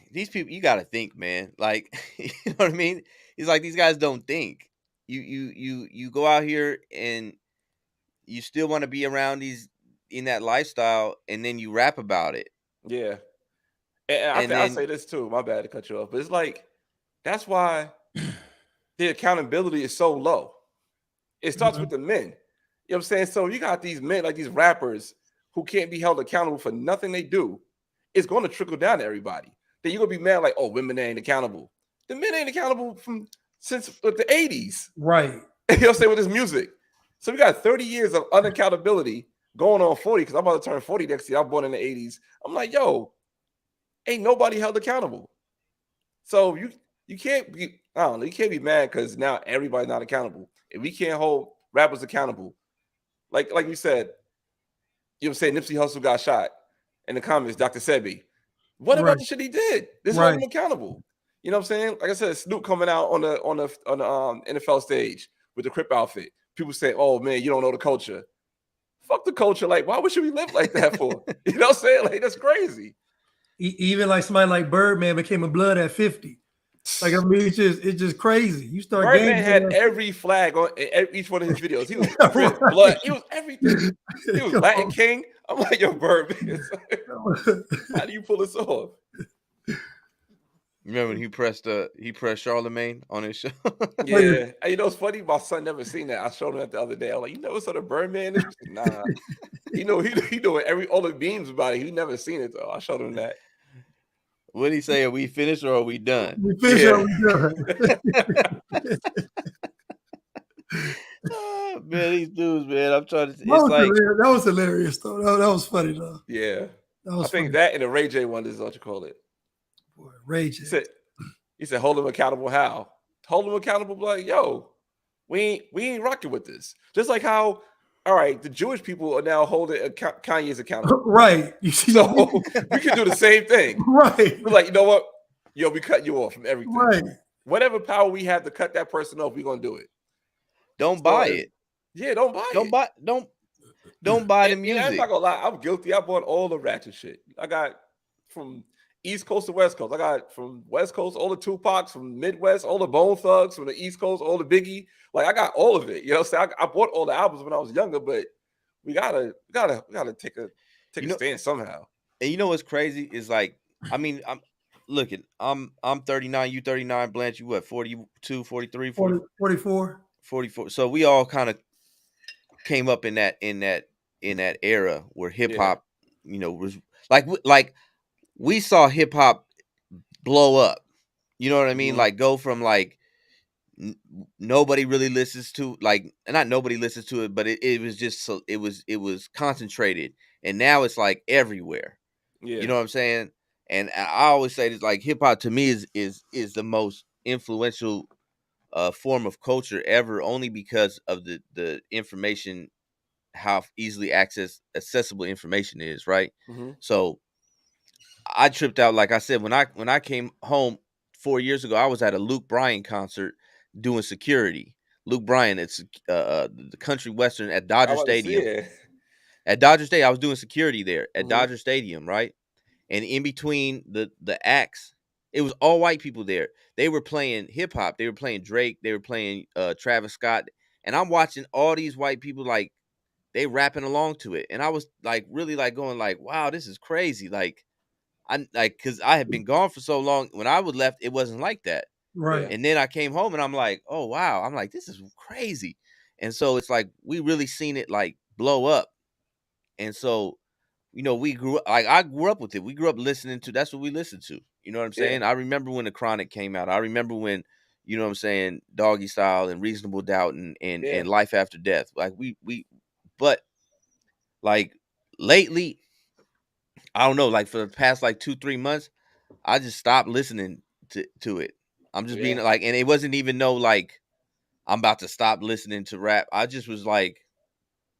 these people, you got to think, man. Like, you know what I mean? It's like these guys don't think. You go out here and you still want to be around these in that lifestyle, and then you rap about it. Yeah. And I say this too. My bad to cut you off, but it's like, that's why the accountability is so low. It starts with the men. You know what I'm saying? So you got these men, like these rappers, who can't be held accountable for nothing they do. It's going to trickle down to everybody. Then you're going to be mad like, oh, women ain't accountable. The men ain't accountable since the 80s. Right. You know what I'm saying, with this music. So we got 30 years of unaccountability going on 40, because I'm about to turn 40 next year. I'm born in the 80s. I'm like, yo, ain't nobody held accountable. So you can't be, I don't know, you can't be mad because now everybody's not accountable. If we can't hold rappers accountable. Like you said, you know what I'm saying, Nipsey Hussle got shot. In the comments, Dr. Sebi. What about the shit he did? This is hold him accountable. You know what I'm saying? Like I said, Snoop coming out on the NFL stage with the Crip outfit. People say, "Oh man, you don't know the culture." Fuck the culture. Like, why should we live like that for? You know what I'm saying? Like, that's crazy. Even like somebody like Birdman became a blood at 50. Like, I mean, it's just crazy. You start Birdman had every flag on each one of his videos. He was Crip, blood. He was everything. He was Latin King. I'm like, yo, Birdman. How do you pull this off? Remember when he pressed Charlemagne on his show? Yeah. And you know, it's funny. My son never seen that. I showed him that the other day. I'm like, you know, sort of Birdman is? Nah. He know all the memes about it. He never seen it though. I showed him that. What did he say? Are we finished or are we done? We finished or we done? Oh, man, these dudes, man. I'm trying to. That was hilarious though. That was funny though. Yeah. I think that and the Ray J one is what you call it. Boy, Ray J. He said, hold him accountable how? Hold him accountable like, yo, we ain't rocking with this. Just like how, all right, the Jewish people are now holding Kanye's accountable. Right. You see, so we can do the same thing. Right. We're like, you know what? Yo, we cut you off from everything. Right. Whatever power we have to cut that person off, we're gonna do it. Don't buy it. Yeah, don't buy it. Don't buy the music. I'm not gonna lie, I'm guilty. I bought all the ratchet shit. I got from East Coast to West Coast. I got from West Coast all the Tupacs, from Midwest all the Bone Thugs, from the East Coast all the Biggie. Like I got all of it. You know what I'm saying? I bought all the albums when I was younger, but we gotta take a stand somehow. And you know what's crazy is like, I mean, I'm 39, you 39, Blanch, you what, 42, 43, 44. 44. So we all kind of came up in that era where hip hop, you know, was like we saw hip hop blow up. You know what I mean? Mm-hmm. Like go from like nobody really listens to, like, not nobody listens to it, but it was just so it was concentrated, and now it's like everywhere. Yeah. You know what I'm saying? And I always say this, like hip hop to me is the most influential form of culture ever, only because of the information, how easily accessible information is, right? Mm-hmm. So I tripped out, like I said, when I came home 4 years ago, I was at a Luke Bryan concert doing security. Luke Bryan, it's the country western at Dodger Stadium. At Dodger Stadium, I was doing security there at Dodger Stadium, right? And in between the acts, it was all white people there. They were playing hip hop. They were playing Drake. They were playing Travis Scott. And I'm watching all these white people, like, they rapping along to it. And I was like, really like going like, wow, this is crazy. Like, cause I had been gone for so long. When I was left, it wasn't like that. Right. And then I came home and I'm like, oh wow. I'm like, this is crazy. And so it's like we really seen it like blow up. And so, you know, I grew up with it. We grew up listening to, that's what we listened to. You know what I'm saying? I remember when The Chronic came out. I remember when, you know what I'm saying, Doggy Style and Reasonable Doubt and Life After Death. Like but like lately, I don't know, like for the past like 2-3 months, I just stopped listening to it. I'm just being like, and it wasn't even like I'm about to stop listening to rap. I just was like,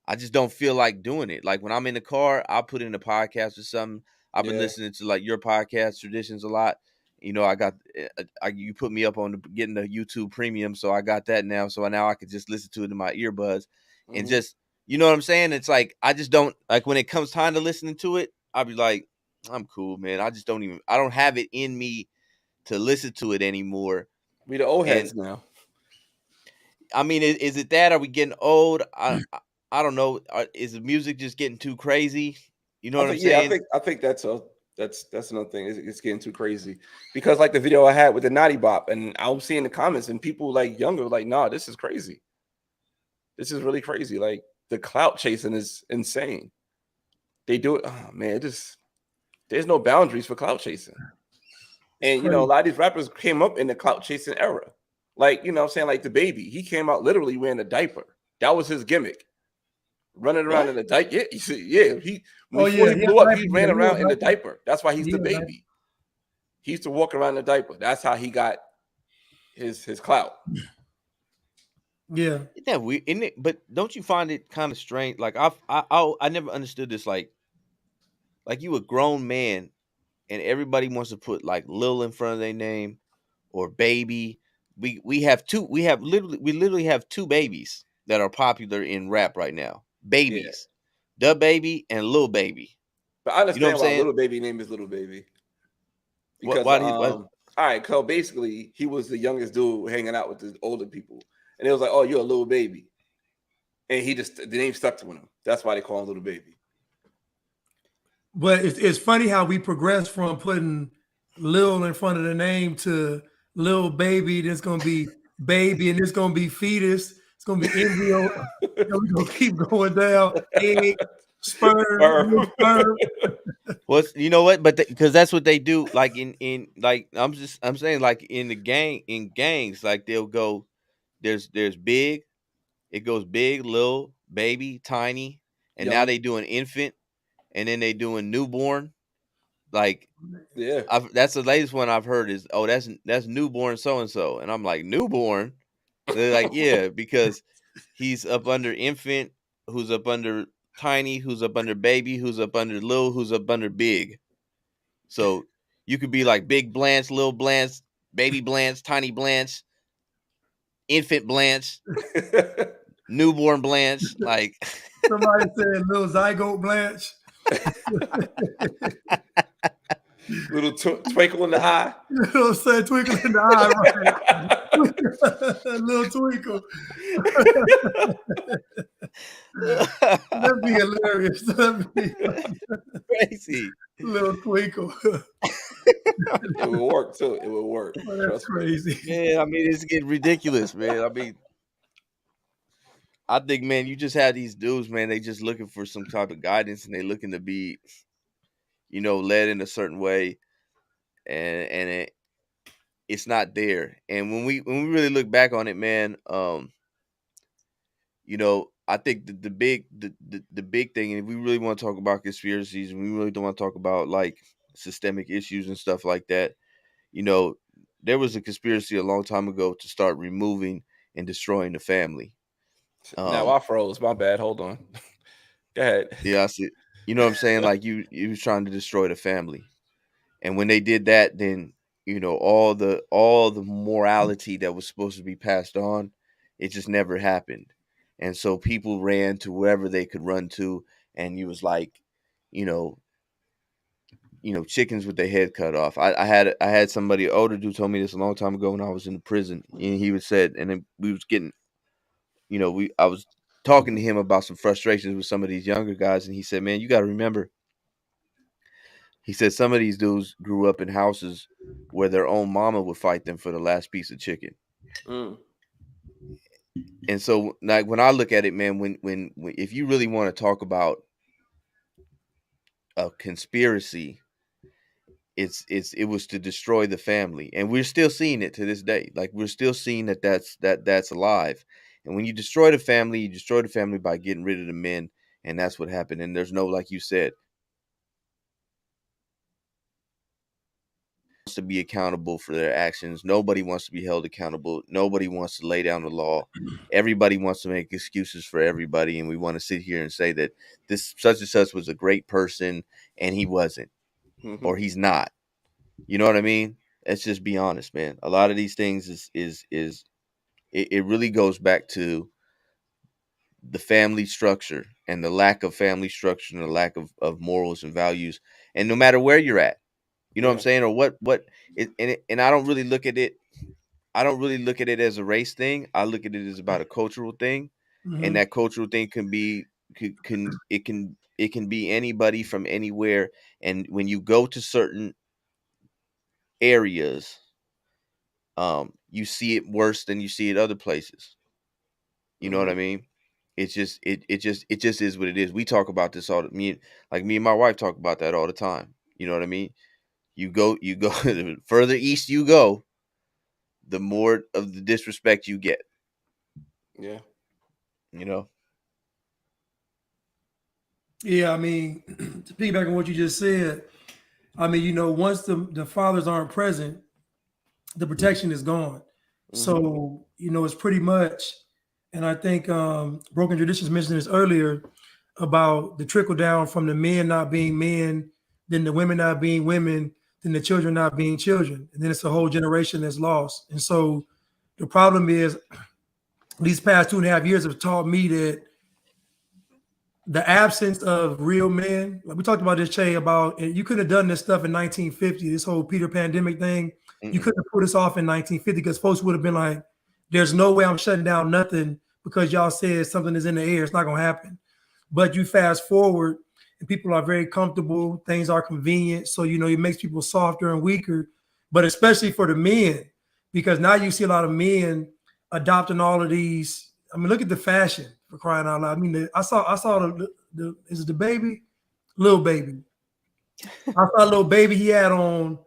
I just don't feel like doing it. Like when I'm in the car, I'll put in a podcast or something. I've been listening to like your podcast Traditions a lot. You know, I got you put me up on getting the YouTube Premium, so I got that now. So now I could just listen to it in my earbuds and just, you know what I'm saying? It's like I just don't, like when it comes time to listening to it, I'll be like, I'm cool, man. I don't have it in me to listen to it anymore. We the old heads now. I mean, is it that? Are we getting old? I don't know. Is the music just getting too crazy? You know what I'm saying? Yeah, I think that's another thing. It's getting too crazy because like the video I had with the Naughty Bop, and I was seeing the comments and people like younger like, nah, this is crazy. This is really crazy. Like the clout chasing is insane. They do it. Oh man, there's no boundaries for clout chasing. And you know, a lot of these rappers came up in the clout chasing era. Like, you know what I'm saying? Like the Baby, he came out literally wearing a diaper. That was his gimmick. Running around in a diaper. Yeah, you see, he blew up, he ran around in a diaper. That's why he's the Baby. He used to walk around in a diaper. That's how he got his clout. Yeah. Isn't that weird? Isn't it? But don't you find it kind of strange? Like I never understood this. Like you a grown man and everybody wants to put like Lil in front of their name or baby. We have two. We literally have two babies that are popular in rap right now. Babies, Da Baby and Lil Baby. But I You know what I'm understand why saying? Little Baby name is Little Baby. Because What? all right, so basically he was the youngest dude hanging out with the older people, and it was like, oh, you're a little baby, and the name stuck to him. That's why they call him Little Baby. But it's funny how we progress from putting Lil in front of the name to Lil Baby. There's gonna be baby, and it's gonna be fetus. It's gonna be embryo. We're gonna keep going down. Egg, sperm, sperm. What's you know what? But because that's what they do. Like in like I'm saying like in gangs like they'll go. There's big. It goes big, little, baby, tiny, and now they do an infant, and then they doing newborn. Like yeah, that's the latest one I've heard is that's newborn so and so, and I'm like newborn. They're like yeah because he's up under infant, who's up under tiny, who's up under baby, who's up under little, who's up under big. So you could be like big Blanch, little Blanch, baby Blanch, tiny Blanch, infant Blanch, newborn Blanch. Like Somebody said little zygote Blanch. Little twinkle in the eye. You know what I'm saying? Twinkle in the eye, right? Little twinkle. That'd be hilarious. That'd be crazy. Little twinkle. It would work too. It would work. Oh, that's crazy. Yeah, I mean it's getting ridiculous, man. I mean, I think, man, you just have these dudes, man. They just looking for some type of guidance, and they looking to be, led in a certain way, and it's not there. And when we really look back on it, man, I think the big thing, and if we really want to talk about conspiracies, and we really don't want to talk about like systemic issues and stuff like that, there was a conspiracy a long time ago to start removing and destroying the family. Now I froze. My bad. Hold on. Go ahead. Yeah, I see. You know what I'm saying? Like you was trying to destroy the family, and when they did that, then all the morality that was supposed to be passed on, it just never happened, and so people ran to wherever they could run to, and you was like, chickens with their head cut off. I had somebody older dude told me this a long time ago when I was in the prison, and he said, and then we was getting. I was talking to him about some frustrations with some of these younger guys, and he said, man, you got to remember, he said some of these dudes grew up in houses where their own mama would fight them for the last piece of chicken. And so like when I look at it, man, when if you really want to talk about a conspiracy, it was to destroy the family, and we're still seeing it to this day. Like we're still seeing that's alive. And when you destroy the family, you destroy the family by getting rid of the men, and that's what happened. And there's no, like you said, wants to be accountable for their actions. Nobody wants to be held accountable. Nobody wants to lay down the law. Everybody wants to make excuses for everybody, and we want to sit here and say that this such and such was a great person and he wasn't, or he's not. You know what I mean? Let's just be honest, man. A lot of these things it really goes back to the family structure and the lack of family structure and the lack of morals and values. And no matter where you're at, you know what I'm saying? Or and I don't really look at it. I don't really look at it as a race thing. I look at it as about a cultural thing. And that cultural thing can be anybody from anywhere. And when you go to certain areas, you see it worse than you see it other places. You know what I mean? It's just it just is what it is. We talk about this me and my wife talk about that all the time. You know what I mean? You go the further east you go, the more of the disrespect you get. Yeah. Yeah, I mean, to piggyback on what you just said, I mean, once the fathers aren't present, the protection is gone. So, it's pretty much And I think Broken Traditions mentioned this earlier about the trickle down from the men not being men, then the women not being women, then the children not being children. And then it's a whole generation that's lost. And so the problem is these past 2.5 years have taught me that the absence of real men, like we talked about this, Che, about you couldn't have done this stuff in 1950, this whole Peter pandemic thing. You couldn't have put us off in 1950 because folks would have been like, there's no way I'm shutting down nothing because y'all said something is in the air. It's not going to happen. But you fast forward and people are very comfortable. Things are convenient. So, it makes people softer and weaker, but especially for the men, because now you see a lot of men adopting all of these. I mean, look at the fashion, for crying out loud. I mean, I saw the is it the baby? Lil Baby. I saw Lil Baby. He had on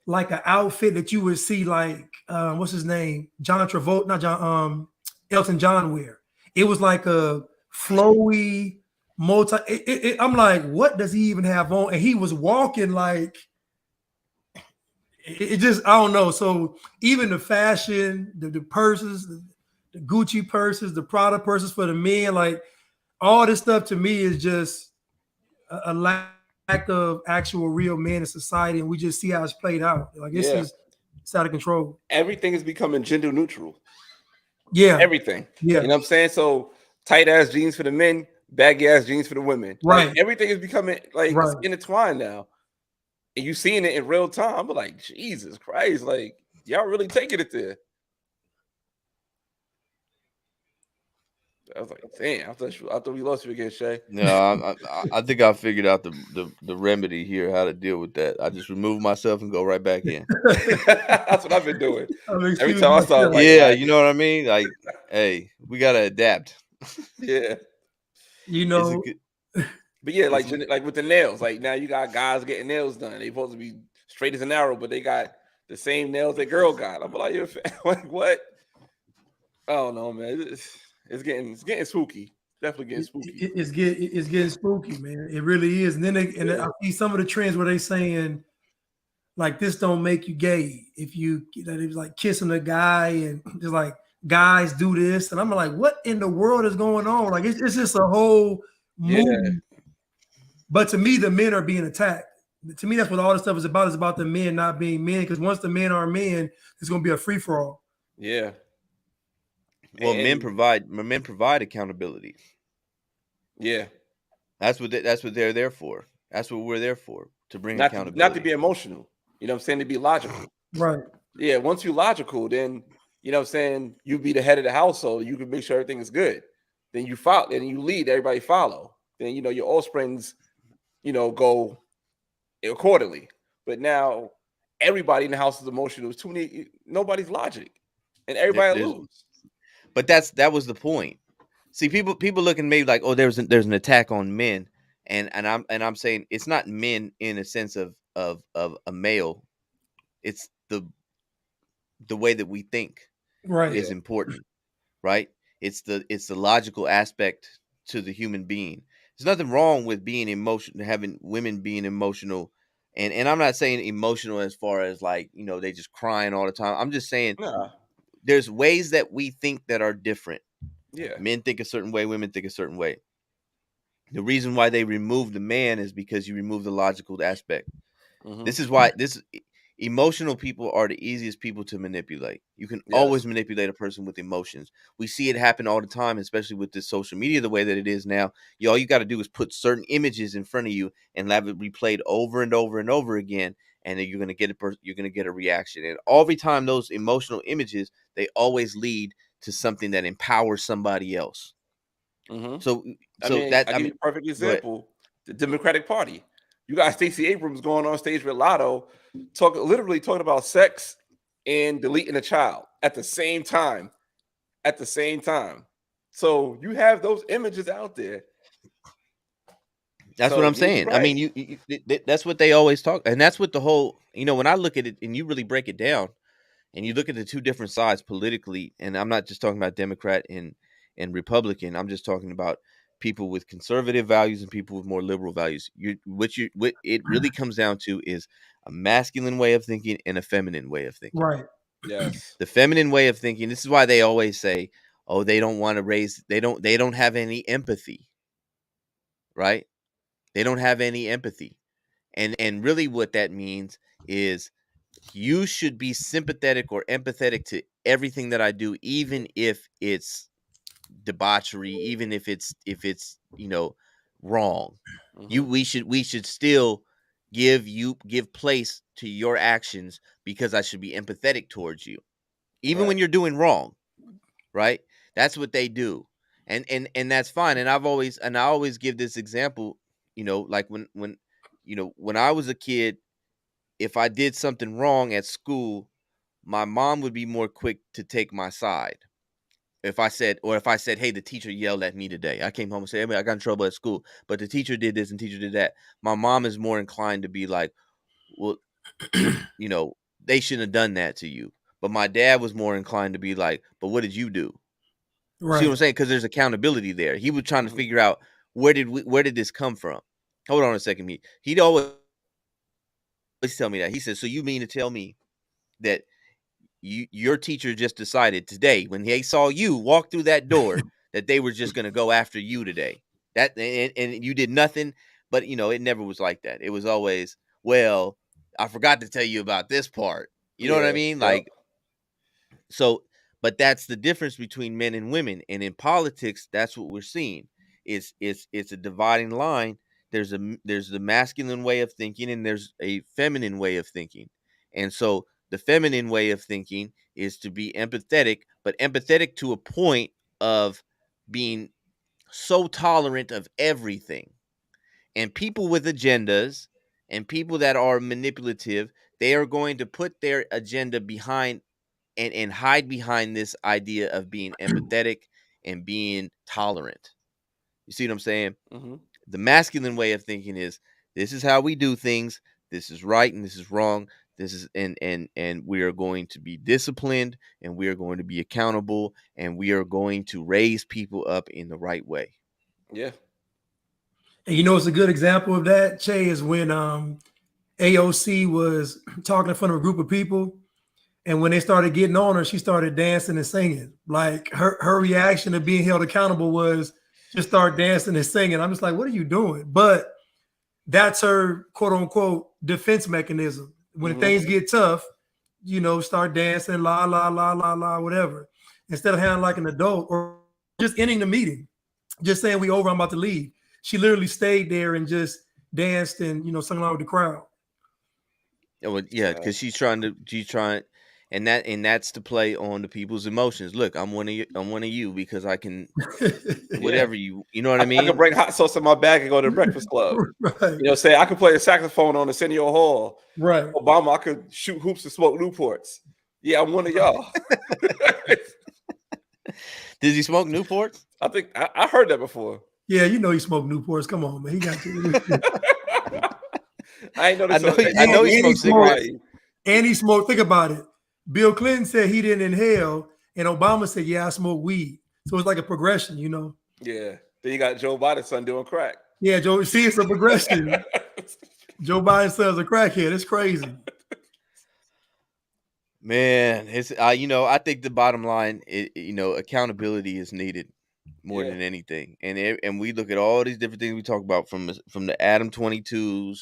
like an outfit that you would see like what's his name? John Travolta, not John, Elton John wear. It was like a flowy I'm like, what does he even have on? And he was walking like it just, I don't know. So even the fashion, the purses, the Gucci purses, the Prada purses for the men, like all this stuff to me is just a lack of actual real men in society, and we just see how it's played out. Like it's out of control. Everything is becoming gender neutral. Yeah, everything. Yeah, you know what I'm saying. So tight ass jeans for the men, baggy ass jeans for the women. Right. Like, everything is becoming like it's intertwined now, and you seeing it in real time. But like, Jesus Christ, like y'all really taking it there. I was like, damn, I thought we lost you again, Shay. No, I think I figured out the remedy here, how to deal with that. I just remove myself and go right back in. That's what I've been doing. Every time I saw it, like, yeah, you know what I mean? Like, hey, we gotta adapt. Yeah. But yeah, like with the nails, like now you got guys getting nails done. They supposed to be straight as an arrow, but they got the same nails that girl got. I'm like, like what? I don't know, man. It's getting spooky. Definitely getting spooky. It's getting spooky, man. It really is. And then I see some of the trends where they saying like this don't make you gay if you it was like kissing a guy and just like guys do this, and I'm like, what in the world is going on? Like it's just a whole movement. But to me, the men are being attacked. To me, that's what all this stuff is about. It's about the men not being men, because once the men are men, it's going to be a free for all. Yeah. Well, men provide accountability. Yeah, that's what they're there for. That's what we're there for, to bring accountability. Not to be emotional. You know what I'm saying? To be logical. Right. Yeah. Once you're logical, then you know what I'm saying, you be the head of the household. You can make sure everything is good. Then you follow. Then you lead. Everybody follow. Then your offsprings, go accordingly. But now everybody in the house is emotional. There's too many. Nobody's logic, and everybody lose. But that was the point. See, people looking at me like, oh, there's an attack on men, and I'm saying it's not men in a sense of a male. It's the way that we think is important, right? It's the logical aspect to the human being. There's nothing wrong with being emotional, having women being emotional, and I'm not saying emotional as far as like they just crying all the time. I'm just saying. There's ways that we think that are different. Yeah. Men think a certain way, women think a certain way. The reason why they remove the man is because you remove the logical aspect. Mm-hmm. This is why emotional people are the easiest people to manipulate. You can always manipulate a person with emotions. We see it happen all the time, especially with this social media, the way that it is now. All you got to do is put certain images in front of you and have it replayed over and over and over again. And then you're gonna get a reaction. And every time those emotional images, they always lead to something that empowers somebody else. Mm-hmm. So I mean, a perfect example: the Democratic Party. You got Stacey Abrams going on stage with Lotto, literally talking about sex and deleting a child at the same time. So you have those images out there. That's what I'm saying. Right. I mean, that's what they always talk, and that's what the whole. When I look at it and you really break it down, and you look at the two different sides politically, and I'm not just talking about Democrat and Republican. I'm just talking about people with conservative values and people with more liberal values. What it really comes down to is a masculine way of thinking and a feminine way of thinking. Right. Yes. The feminine way of thinking. This is why they always say, oh, they don't want to raise, they don't have any empathy, right? They don't have any empathy. And really what that means is you should be sympathetic or empathetic to everything that I do, even if it's debauchery, even if it's wrong. We should still give place to your actions, because I should be empathetic towards you, even when you're doing wrong, right? That's what they do. And that's fine. And I always give this example, like when I was a kid, if I did something wrong at school, my mom would be more quick to take my side. If I said, hey, the teacher yelled at me today. I came home and said, hey, I got in trouble at school, but the teacher did this and teacher did that. My mom is more inclined to be like, well, they shouldn't have done that to you. But my dad was more inclined to be like, but what did you do? Right. See what I'm saying? Because there's accountability there. He was trying to figure out where did this come from? Hold on a second. He'd always tell me that. He said, so you mean to tell me that your teacher just decided today, when they saw you walk through that door, that they were just going to go after you today? That and you did nothing, but it never was like that. It was always, well, I forgot to tell you about this part. You know what I mean? Like, so, but that's the difference between men and women. And in politics, that's what we're seeing. It's a dividing line. There's the masculine way of thinking, and there's a feminine way of thinking. And so the feminine way of thinking is to be empathetic, but empathetic to a point of being so tolerant of everything. And people with agendas and people that are manipulative, they are going to put their agenda behind and hide behind this idea of being empathetic and being tolerant. You see what I'm saying? The masculine way of thinking is, this is how we do things. This is right and this is wrong. This is and we are going to be disciplined, and we are going to be accountable, and we are going to raise people up in the right way. Yeah. And it's a good example of that, Che, is when AOC was talking in front of a group of people, and when they started getting on her, she started dancing and singing. Like her reaction to being held accountable was just start dancing and singing. I'm just like, what are you doing? But that's her quote unquote defense mechanism. When things get tough, start dancing, la la la la la, whatever. Instead of handling like an adult or just ending the meeting, just saying we over, I'm about to leave. She literally stayed there and just danced and sung along with the crowd. Yeah, because she's trying, and that's to play on the people's emotions. Look, I'm one of you because I can whatever you know what I mean? I can bring hot sauce in my bag and go to the Breakfast Club. Right. Say I could play a saxophone on Arsenio Hall. Right. Obama, I could shoot hoops and smoke Newports. Yeah, I'm one of y'all. Did he smoke Newports? I think I heard that before. Yeah, he smoked Newports. Come on, man. He got to. I ain't noticed. I know he smoked cigarettes. And he smoked. Think about it. Bill Clinton said he didn't inhale, and Obama said, "Yeah, I smoke weed." So it's like a progression, Yeah. Then you got Joe Biden's son doing crack. Yeah, Joe. See, it's a progression. Joe Biden's son's a crackhead. It's crazy. Man, it's I think the bottom line, accountability is needed more than anything. And we look at all these different things we talk about, from the Adam 22s,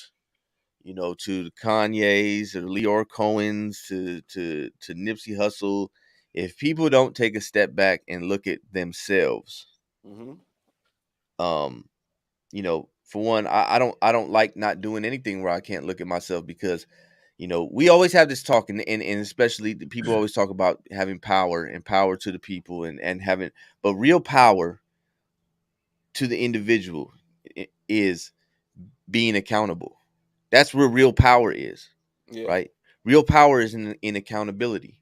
to the Kanye's, to the Leor Cohens, to Nipsey Hussle. If people don't take a step back and look at themselves, for one, I don't like not doing anything where I can't look at myself, because we always have this talk, and especially the people always talk about having power and power to the people and having, but real power to the individual is being accountable. That's where real power is, right? Real power is in accountability,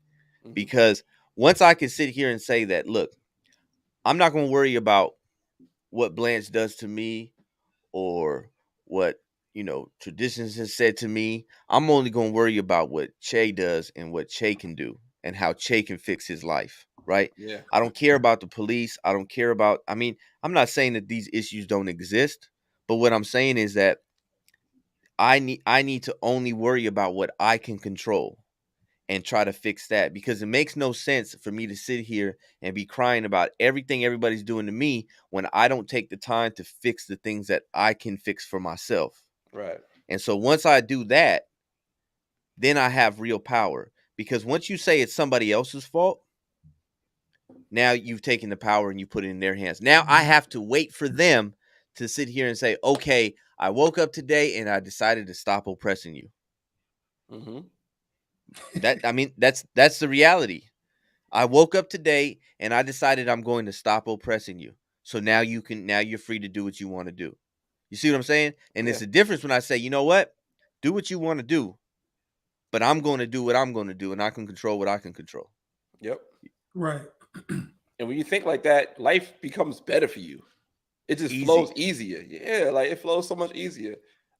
because once I can sit here and say that, look, I'm not going to worry about what Blanch does to me or what traditions has said to me. I'm only going to worry about what Che does and what Che can do and how Che can fix his life, right? Yeah. I don't care about the police. I don't care about, I'm not saying that these issues don't exist, but what I'm saying is that I need to only worry about what I can control. and try to fix that, because it makes no sense for me to sit here and be crying about everything everybody's doing to me when I don't take the time to fix the things that I can fix for myself. Right. And so once I do that, then I have real power, because once you say it's somebody else's fault, now you've taken the power and you put it in their hands. Now I have to wait for them to sit here and say, okay, I woke up today and I decided to stop oppressing you. Mm-hmm. That's the reality. I woke up today and I decided I'm going to stop oppressing you. So now you're free to do what you want to do. You see what I'm saying? And it's the difference when I say, you know what? Do what you want to do, but I'm going to do what I'm going to do, and I can control what I can control. Yep. Right. And when you think like that, life becomes better for you. It just flows easier. Yeah, like it flows so much easier.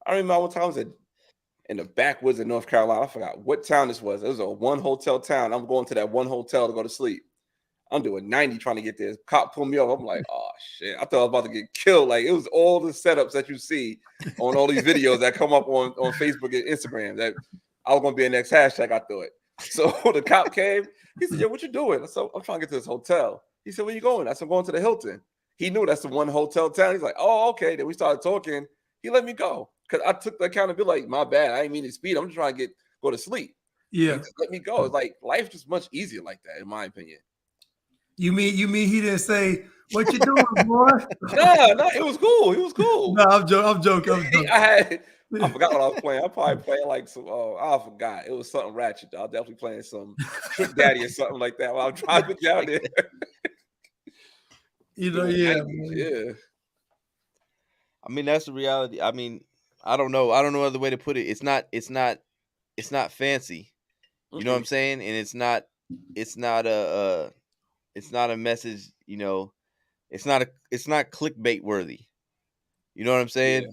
I remember one time I was in the backwoods of North Carolina. I forgot what town this was. It was a one hotel town. I'm going to that one hotel to go to sleep. I'm doing 90 trying to get there. Cop pulled me over. I'm like, oh shit. I thought I was about to get killed. Like, it was all the setups that you see on all these videos that come up on Facebook and Instagram that I was gonna be a next hashtag. I thought. So the cop came. He said, yo, what you doing? I said, I'm trying to get to this hotel. He said, where you going? I said, I'm going to the Hilton. He knew that's the one hotel town. He's like, oh, okay. Then we started talking. He let me go because I took the accountability. Like, my bad. I didn't mean to speed. I'm just trying to go to sleep. Yeah. He just let me go. It's like life just much easier like that, in my opinion. You mean he didn't say, what you doing, boy? No, it was cool. He was cool. No, I'm joking. I forgot what I was playing. I probably playing like some. I forgot. It was something ratchet. I was definitely playing some Trick Daddy or something like that while I'm driving down there. Yeah. I mean, that's the reality. I mean, I don't know other way to put it. It's not fancy. You know what I'm saying? And it's not a message, you know, it's not clickbait worthy. You know what I'm saying? Yeah.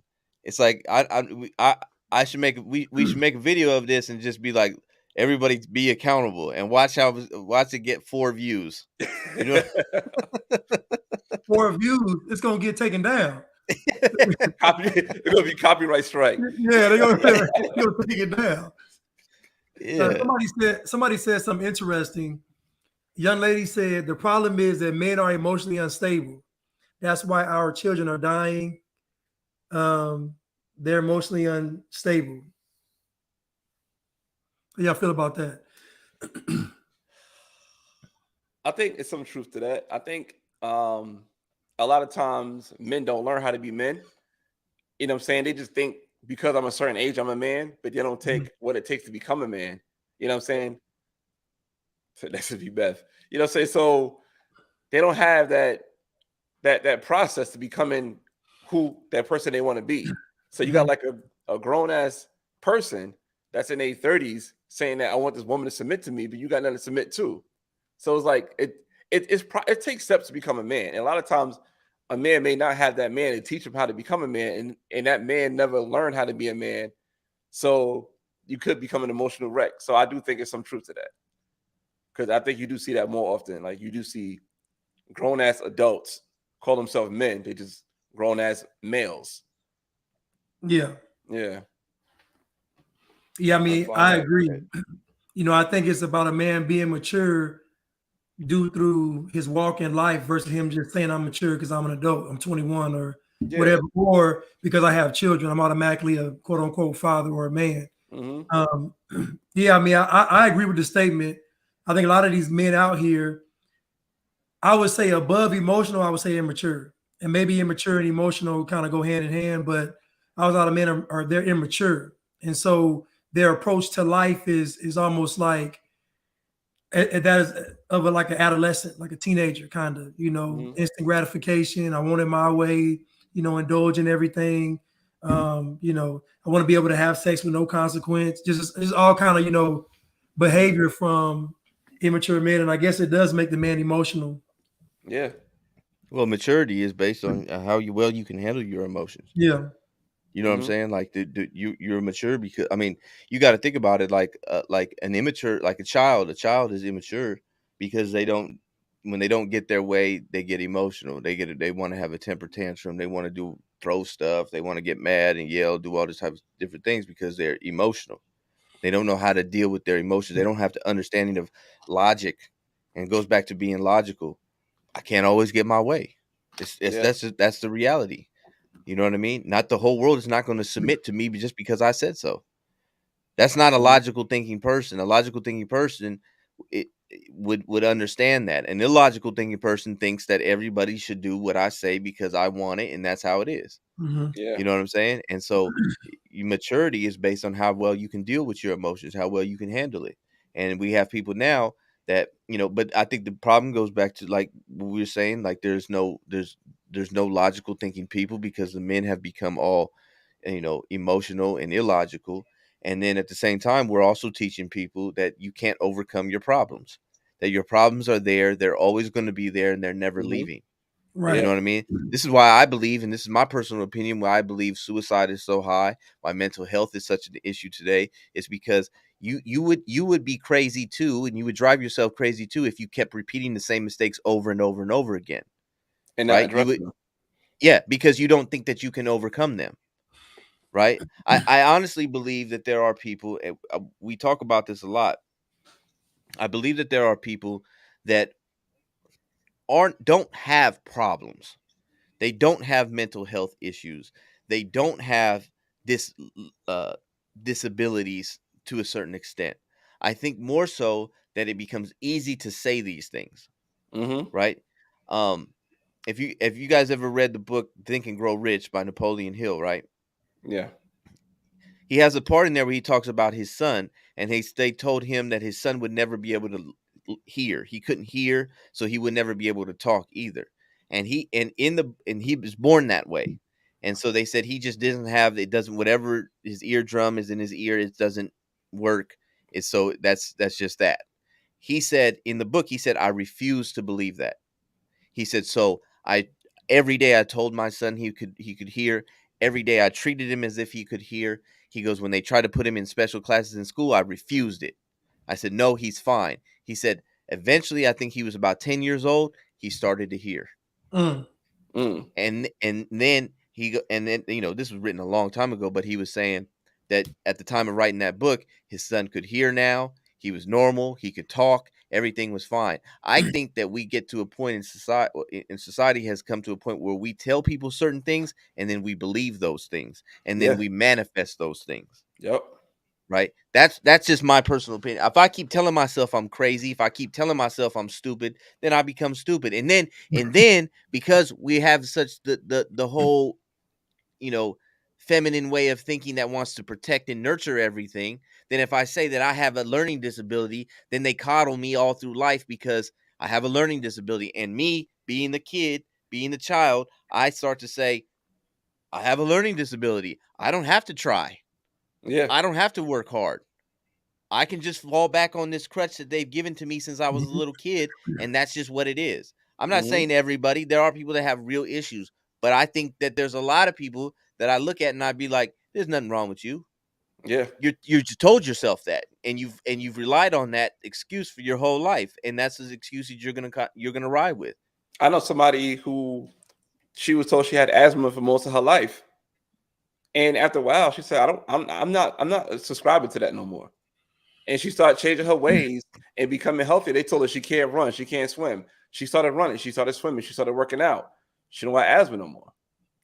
It's like I should we should make a video of this and just be like, everybody be accountable and watch it get 4 views. You know? 4 views, it's gonna get taken down. It's gonna be copyright strike. Yeah, they're gonna take it down. Yeah. Somebody said something interesting. Young lady said the problem is that men are emotionally unstable. That's why our children are dying. They're emotionally unstable. How y'all feel about that? I think it's some truth to that. I think a lot of times men don't learn how to be men. You know what I'm saying? They just think because I'm a certain age, I'm a man, but they don't take what it takes to become a man. You know what I'm saying? So that should be Beth. You know what I'm saying? So they don't have that process to becoming who that person they want to be. So you got like a grown ass person that's in their 30s saying that I want this woman to submit to me, but you got nothing to submit to. So it's like it takes steps to become a man. And a lot of times a man may not have that man to teach him how to become a man, and that man never learned how to be a man. So you could become an emotional wreck. So I do think there's some truth to that. Because I think you do see that more often. Like you do see grown ass adults call themselves men. They just grown ass males. Yeah. Yeah. Yeah, I mean, I agree. You know, I think it's about a man being mature due through his walk in life versus him just saying I'm mature because I'm an adult, I'm 21 or whatever, or because I have children, I'm automatically a quote unquote father or a man. Yeah, I mean, I agree with the statement. I think a lot of these men out here, I would say above emotional, I would say immature. And maybe immature and emotional kind of go hand in hand, but a lot of men are they're immature. And so their approach to life is almost like that is of like an adolescent, like a teenager kind of, you know, instant gratification. I want it my way, you know, indulge in everything. You know, I want to be able to have sex with no consequence. Just all kind of, you know, behavior from immature men. And I guess it does make the man emotional. Yeah. Well, maturity is based on how well you can handle your emotions. Yeah. You know what I'm saying? Like you're mature because, I mean, you got to think about it like an immature, like a child is immature because when they don't get their way, they get emotional. They want to have a temper tantrum. They want to throw stuff. They want to get mad and yell, do all this type of different things because they're emotional. They don't know how to deal with their emotions. They don't have the understanding of logic, and it goes back to being logical. I can't always get my way. That's the reality. You know what I mean? Not the whole world is not going to submit to me just because I said so. That's not a logical thinking person. A logical thinking person it would understand that. An illogical thinking person thinks that everybody should do what I say because I want it, and that's how it is. Yeah. You know what I'm saying? And so your maturity is based on how well you can deal with your emotions, how well you can handle it. And we have people now that, but I think the problem goes back to like what we were saying, like there's no logical thinking people because the men have become all, emotional and illogical. And then at the same time, we're also teaching people that you can't overcome your problems, that your problems are there. They're always going to be there and they're never leaving. Right. You know what I mean? This is why I believe, and this is my personal opinion, why I believe suicide is so high, why mental health is such an issue today, is because you would be crazy too, and you would drive yourself crazy too if you kept repeating the same mistakes over and over and over again. And right? Because you don't think that you can overcome them. Right. I honestly believe that there are people, we talk about this a lot. I believe that there are people that don't have problems. They don't have mental health issues. They don't have disabilities to a certain extent. I think more so that it becomes easy to say these things. Right. If you guys ever read the book Think and Grow Rich by Napoleon Hill, right? Yeah. He has a part in there where he talks about his son, and they told him that his son would never be able to hear. He couldn't hear, so he would never be able to talk either. And he was born that way. And so they said he just doesn't have, it doesn't, whatever his eardrum is in his ear, it doesn't work. It's so that's just that. He said in the book, he said, I refuse to believe that. He said, so every day I told my son he could hear. Every day I treated him as if he could hear. He goes, when they tried to put him in special classes in school, I refused it. I said, no, he's fine. He said, eventually, I think he was about 10 years old, he started to hear. And then this was written a long time ago, but he was saying that at the time of writing that book, his son could hear now. He was normal. He could talk. Everything was fine. I think that we get to a point in society has come to a point where we tell people certain things and then we believe those things and then we manifest those things. Yep. Right. That's just my personal opinion. If I keep telling myself I'm crazy, if I keep telling myself I'm stupid, then I become stupid. And then because we have such the whole, feminine way of thinking that wants to protect and nurture everything, then if I say that I have a learning disability, then they coddle me all through life because I have a learning disability. And me being the kid, being the child, I start to say, I have a learning disability. I don't have to try. Yeah. I don't have to work hard. I can just fall back on this crutch that they've given to me since I was a little kid, and that's just what it is. I'm not saying everybody. There are people that have real issues, but I think that there's a lot of people that I look at and I'd be like, there's nothing wrong with you. Yeah. You told yourself that, and you've relied on that excuse for your whole life, and that's the excuse that you're gonna ride with. I know somebody who she was told she had asthma for most of her life, and after a while, she said, I'm not subscribing to that no more. And she started changing her ways and becoming healthy. They told her she can't run, she can't swim. She started running, she started swimming, she started working out. She don't have asthma no more.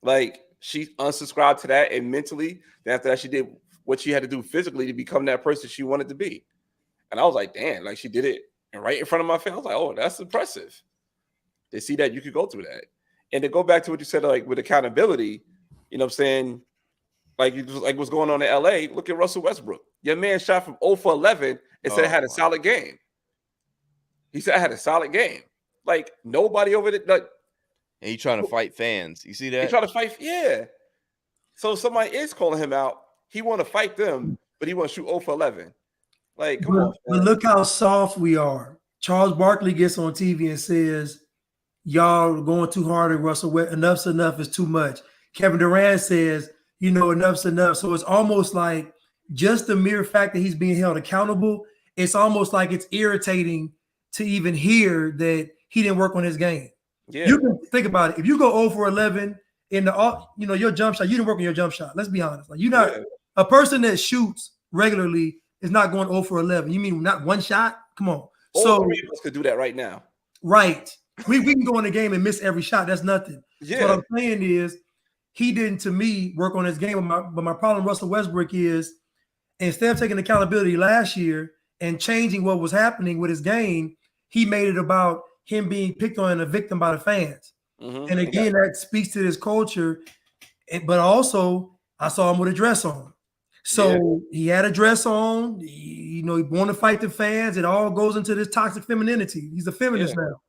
Like, she unsubscribed to that, and mentally, then after that, she did what she had to do physically to become that person she wanted to be. And I was like, damn, like she did it right in front of my face. I was like, oh, that's impressive. They see that you could go through that. And to go back to what you said, like with accountability, you know what I'm saying? Like what's going on in LA, look at Russell Westbrook. Your man shot from 0 for 11 and said I had a solid game. He said I had a solid game. Like nobody over there. Like, and he trying to fight fans. You see that? He trying to fight, yeah. So somebody is calling him out. He want to fight them, but he want to shoot 0 for 11. Like, come on. But look how soft we are. Charles Barkley gets on TV and says, y'all going too hard at Russell. Enough's enough is too much. Kevin Durant says, enough's enough. So it's almost like just the mere fact that he's being held accountable, it's almost like it's irritating to even hear that he didn't work on his game. Yeah. You can think about it. If you go 0 for 11 in your jump shot, you didn't work on your jump shot. Let's be honest. Like you're not a person that shoots regularly is not going 0 for 11. You mean not one shot? Come on. All So three of us could do that right now. right. We can go in the game and miss every shot. That's nothing. Yeah. So what I'm saying is he didn't, to me, work on his game. But my problem with Russell Westbrook is instead of taking accountability last year and changing what was happening with his game, he made it about him being picked on and a victim by the fans. Mm-hmm. And again, that speaks to this culture. But also, I saw him with a dress on. So he had a dress on. He wanted to fight the fans. It all goes into this toxic femininity. He's a feminist now.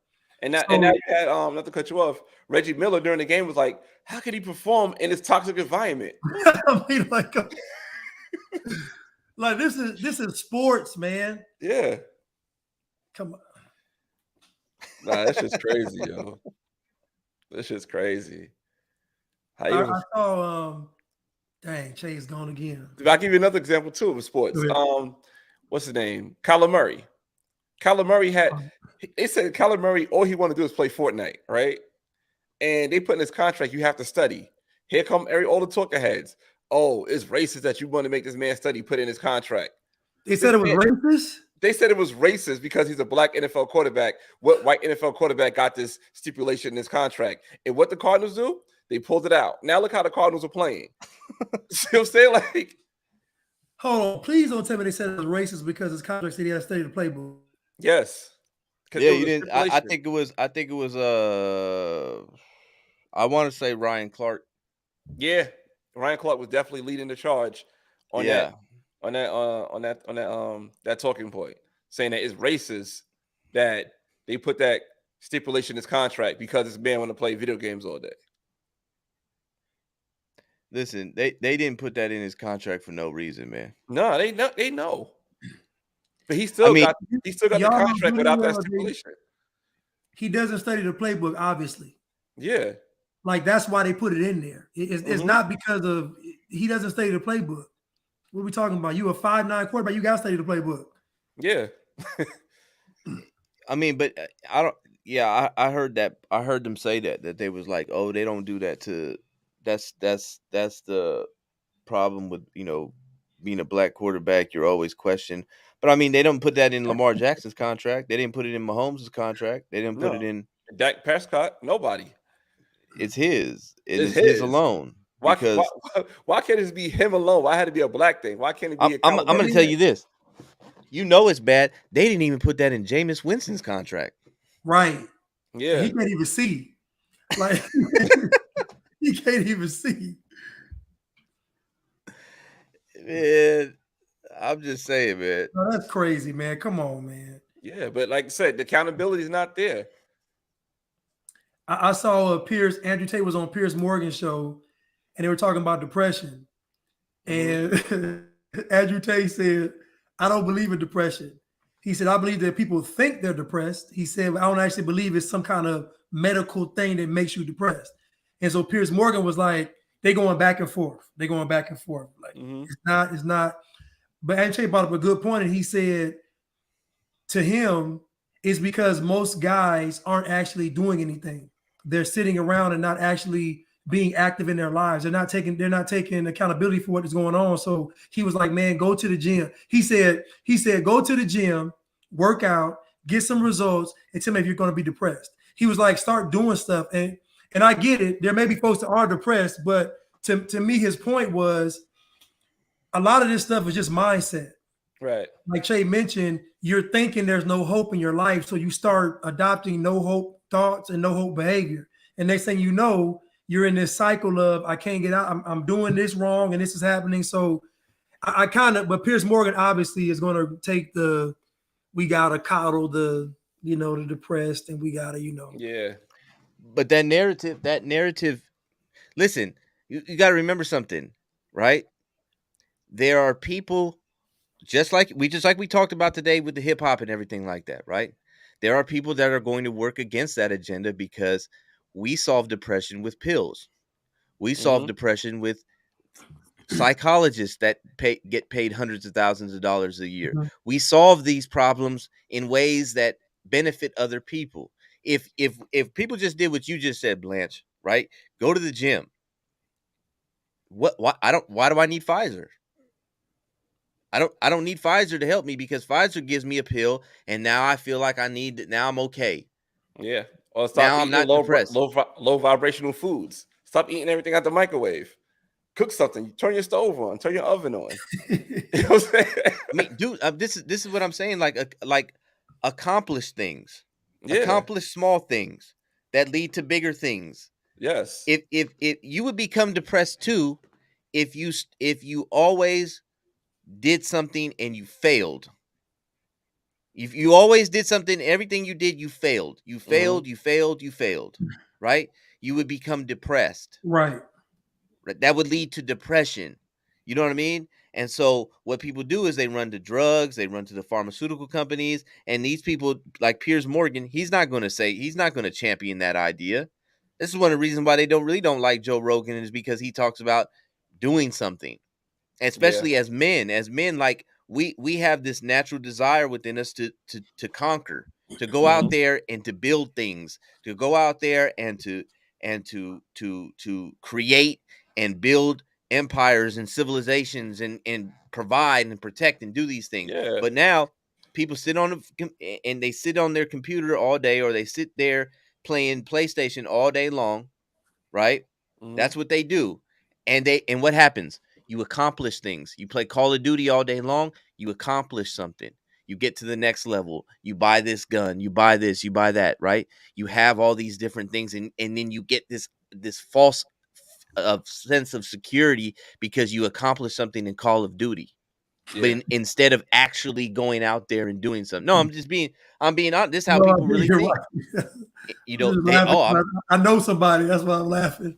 And now you had, not to cut you off, Reggie Miller during the game was like, how could he perform in this toxic environment? I mean, like this is sports, man. Yeah. Come on. Nah, that's just crazy, yo. This shit's crazy. I saw dang, Che's gone again. I'll give you another example too of sports. What's his name? Kyler Murray. Kyler Murray they said Kyler Murray, all he wanted to do is play Fortnite, right? And they put in his contract, you have to study. Here come all the talker heads. Oh, it's racist that you want to make this man study, put in his contract. They said it was racist? They said it was racist because he's a black NFL quarterback. What white NFL quarterback got this stipulation in his contract? And what the Cardinals do? They pulled it out. Now look how the Cardinals are playing. See what I'm saying? Like, hold on. Please don't tell me they said it was racist because his contract said he had to study the playbook. Yes. Yeah, you didn't. I think it was. I want to say Ryan Clark. Yeah, Ryan Clark was definitely leading the charge on that talking point, saying that it's racist that they put that stipulation in his contract because this man want to play video games all day. Listen, they didn't put that in his contract for no reason, man. No, they know. But he still got the contract without that stipulation. He doesn't study the playbook, obviously. Yeah. Like, that's why they put it in there. It's not because of he doesn't study the playbook. What are we talking about? You a 5'9" quarterback, you got to study the playbook. Yeah. I mean, but I don't. Yeah, I heard that. I heard them say that they was like, oh, they don't do that to. That's the problem with being a black quarterback. You're always questioned. But I mean, they don't put that in Lamar Jackson's contract. They didn't put it in Mahomes' contract. They didn't put it in Dak Prescott. Nobody. It's his. It's his alone. Why can't it be him alone? Why had to be a black thing? Why can't it be? I'm going to tell you this. It's bad. They didn't even put that in Jameis Winston's contract. Right. Yeah. He can't even see. Like he can't even see. Man, I'm just saying, man. No, that's crazy, man. Come on, man. Yeah, but like I said, the accountability is not there. I saw Andrew Tate was on Piers Morgan's show, and they were talking about depression. And Andrew Tate said, I don't believe in depression. He said, I believe that people think they're depressed. He said, I don't actually believe it's some kind of medical thing that makes you depressed. And so Piers Morgan was like, they going back and forth. Like, it's not. But Andrew Tate brought up a good point, and he said to him, it's because most guys aren't actually doing anything. They're sitting around and not actually being active in their lives. They're not taking accountability for what is going on. So he was like, man, go to the gym. He said, go to the gym, work out, get some results, and tell me if you're going to be depressed. He was like, start doing stuff. And I get it. There may be folks that are depressed, but to me, his point was a lot of this stuff is just mindset. Right. Like Che mentioned, you're thinking there's no hope in your life. So you start adopting no hope thoughts and no hope behavior. And next thing you know, you're in this cycle of, I can't get out. I'm doing this wrong and this is happening. So but Piers Morgan obviously is going to take we got to coddle the depressed, and we got to, Yeah. But that narrative, listen, you got to remember something, right? There are people just like we talked about today with the hip hop and everything like that, right? There are people that are going to work against that agenda because we solve depression with pills. We solve depression with psychologists that get paid hundreds of thousands of dollars a year. We solve these problems in ways that benefit other people. If people just did what you just said, Blanch, right? Go to the gym. Why do I need Pfizer? I don't need Pfizer to help me because Pfizer gives me a pill, and now I feel like now I'm okay. Yeah. Or stop Now I'm eating not depressed. low vibrational foods. Stop eating everything out the microwave. Cook something. Turn your stove on. Turn your oven on. You know what I'm saying? I mean, dude, this is what I'm saying. Like accomplish things, Yeah. accomplish small things that lead to bigger things. Yes. If you would become depressed too, if you always did something and you failed. If you always did something, everything you did, you failed. You failed, you failed, you failed. Right? You would become depressed. Right. That would lead to depression. You know what I mean? And so what people do is they run to drugs, they run to the pharmaceutical companies, and these people like Piers Morgan, he's not going to champion that idea. This is one of the reasons why they don't like Joe Rogan is because he talks about doing something. Especially as men, like we have this natural desire within us to conquer, to go out there and to build things, to go out there and to create and build empires and civilizations and provide and protect and do these things. Yeah. But now people sit on and they sit on their computer all day, or they sit there playing PlayStation all day long, right? That's what they do. And what happens? You accomplish things. You play Call of Duty all day long, you accomplish something. You get to the next level. You buy this gun, you buy this, you buy that, right? You have all these different things, and then you get this false sense of security because you accomplished something in Call of Duty. Yeah. But instead of actually going out there and doing something. No, I'm being honest. This is how people really think. Right. You know, I know somebody. That's why I'm laughing.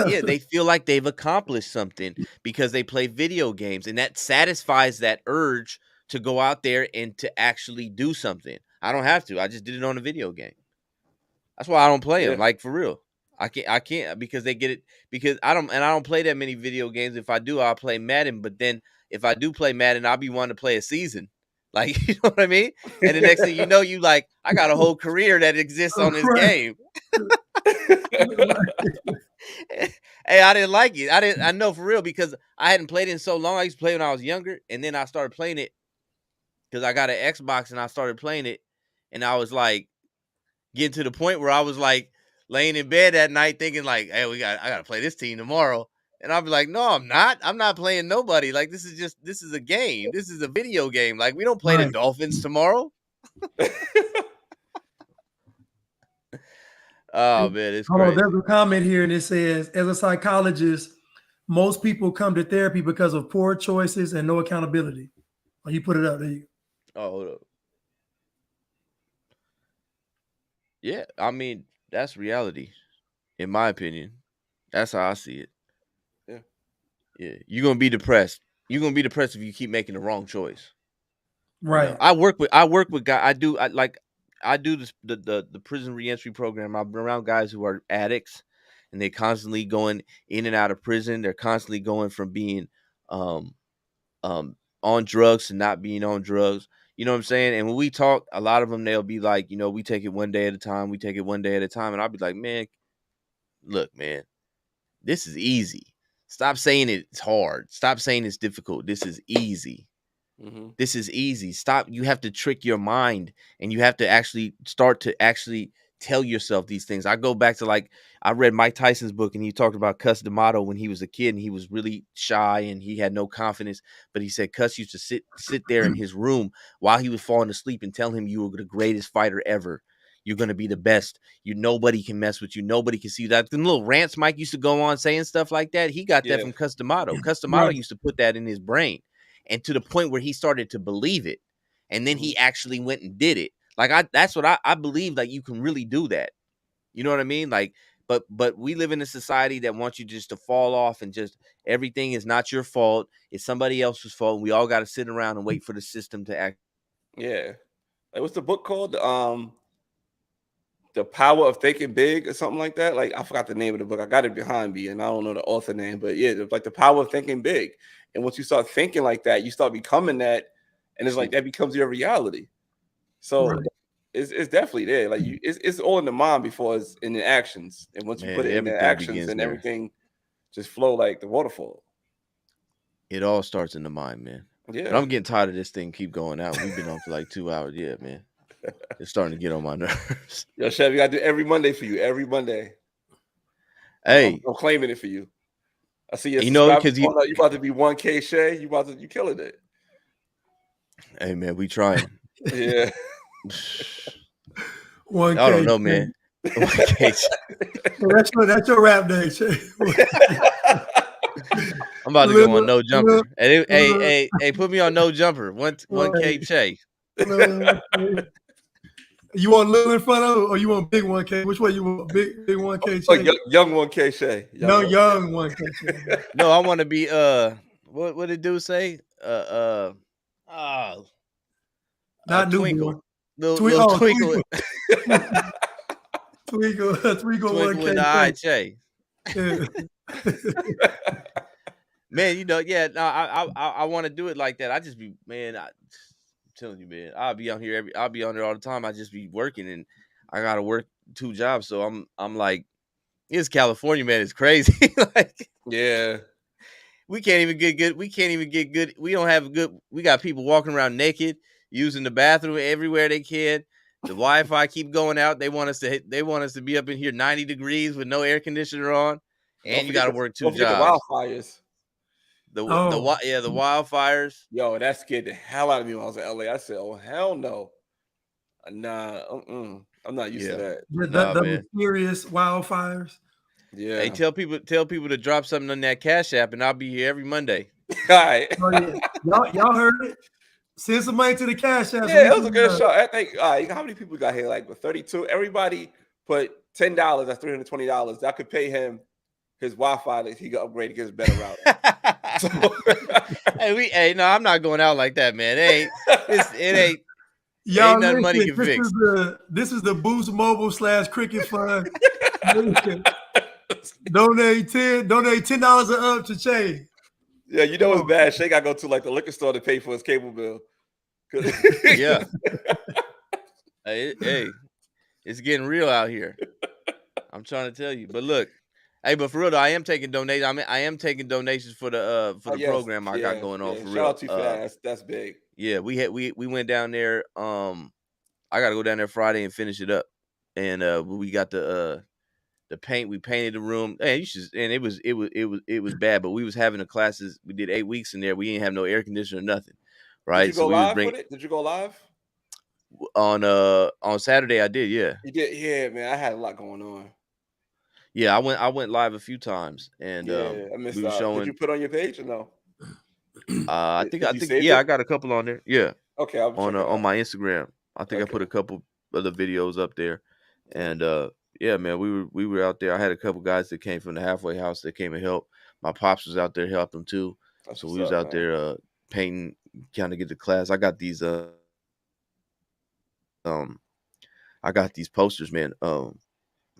Yeah, they feel like they've accomplished something because they play video games, and that satisfies that urge to go out there and to actually do something. I don't have to. I just did it on a video game. That's why I don't play them. Like, for real. I can't because they get it because I don't play that many video games. If I do, I'll play Madden, but then if I do play Madden, I'll be wanting to play a season. Like, you know what I mean? And the next thing you know, you like, I got a whole career that exists on this game. Hey, I didn't like it. I know for real because I hadn't played it in so long. I used to play when I was younger, and then I started playing it because I got an Xbox and I started playing it, and I was like getting to the point where I was like laying in bed at night thinking like, hey, I gotta play this team tomorrow. And I'll be like, no, I'm not. I'm not playing nobody. Like, this is a game. This is a video game. Like, we don't play the Dolphins tomorrow. Oh man, it's crazy. There's a comment here and it says, as a psychologist, most people come to therapy because of poor choices and no accountability. Oh, you put it up there. Oh, hold up. Yeah, I mean, that's reality, in my opinion. That's how I see it. Yeah. You're gonna be depressed. You're gonna be depressed if you keep making the wrong choice. Right. You know, I work with guys. I do this the prison reentry program. I'm around guys who are addicts, and they're constantly going in and out of prison. They're constantly going from being on drugs to not being on drugs. You know what I'm saying? And when we talk, a lot of them, they'll be like, you know, we take it one day at a time. We take it one day at a time. And I'll be like, man, look, man, this is easy. Stop saying it's hard. Stop saying it's difficult. This is easy. This is easy. Stop. You have to trick your mind, and you have to actually start to actually tell yourself these things. I go back to, like, I read Mike Tyson's book, and he talked about Cus D'Amato when he was a kid, and he was really shy and he had no confidence. But he said Cus used to sit there in his room while he was falling asleep and tell him, you were the greatest fighter ever. You're gonna be the best. Nobody can mess with you. Nobody can see you. That the little rants Mike used to go on saying stuff like that. He got that from Cus D'Amato. Cus D'Amato used to put that in his brain. And to the point where he started to believe it. And then he actually went and did it. Like, that's what I believe, like, you can really do that. You know what I mean? Like, but we live in a society that wants you just to fall off and just everything is not your fault. It's somebody else's fault. And we all got to sit around and wait for the system to act. Yeah. Like, what's the book called? The Power of Thinking Big or something like that. Like, I forgot the name of the book. I got it behind me and I don't know the author name, but yeah, like The Power of Thinking Big. And once you start thinking like that, you start becoming that, and it's like that becomes your reality. So it's definitely there. Like, it's all in the mind before it's in the actions. And once you put it in the actions, and everything just flow like the waterfall. It all starts in the mind, man. Yeah. But I'm getting tired of this thing keep going out. We've been on for like 2 hours. Yeah, man. It's starting to get on my nerves. Yo, Chef, we gotta do every Monday for you. Every Monday. Hey, I'm claiming it for you. I see your you know, subscribers. because you about to be 1K, Shay. You killing it. hey man, we trying. Yeah. 1K. I don't know, man. 1K. That's your rap day, Shay. I'm about to go on no jumper. Hey, put me on no jumper. 1K Che. You want little in front of it, or you want big 1K? Which way you want? Big 1K Shay? Young 1K Shay. Young 1K Shay. No, I want to be what did dude say? Not Twinkle. Little Twinkle. Twinkle 1K in the eye, Che. Yeah. Man, you know, yeah, no, I want to do it like that. I just be, man, I'm telling you, man, I'll be on there all the time. I just be working, and I gotta work 2 jobs. So I'm like, it's California, man. It's crazy. Like, yeah, we can't even get good. We don't have good. We got people walking around naked, using the bathroom everywhere they can. The Wi-Fi keep going out. They want us to be up in here 90 degrees with no air conditioner on, and you got to work 2 jobs. The wildfires. The wildfires. Yo, that scared the hell out of me when I was in LA. I said, "Oh hell no, nah, I'm not used to that." The mysterious wildfires. Yeah. Hey, tell people to drop something on that Cash App, and I'll be here every Monday. All right. Y'all heard it. Send some money to the Cash App. Yeah, it was a good show. I think. How many people got here? Like 32. Everybody put $10. That's $320. That could pay him his Wi-Fi that he got upgraded to get his better route. No, I'm not going out like that, man. It ain't. Y'all, ain't nothing money can fix. This is the Boost Mobile / Cricket Fund. Donate $10 and up to Che. Yeah, you know what's bad? Shay got to go to like the liquor store to pay for his cable bill. Yeah. Hey, it's getting real out here. I'm trying to tell you. But look, hey, but for real though, I am taking donations. I am taking donations for the program I got going on for real. Shout out to you for that. That's big. Yeah, we went down there. I got to go down there Friday and finish it up, and we got the paint. We painted the room. And it was bad, but we was having the classes. We did 8 weeks in there. We didn't have no air conditioner or nothing. Right? Did you go live with it? Did you go live? On Saturday I did, yeah. You did, yeah, man. I had a lot going on. Yeah, I went live a few times, and I missed we were out. showing. Did you put on your page or no? I think I got a couple on there. Yeah. Okay, on my Instagram. I think Okay. I put a couple other videos up there, and yeah, man, we were out there. I had a couple guys that came from the halfway house that came and helped. My pops was out there helping too, so we was out there painting, kind of get the class. I got these posters, man.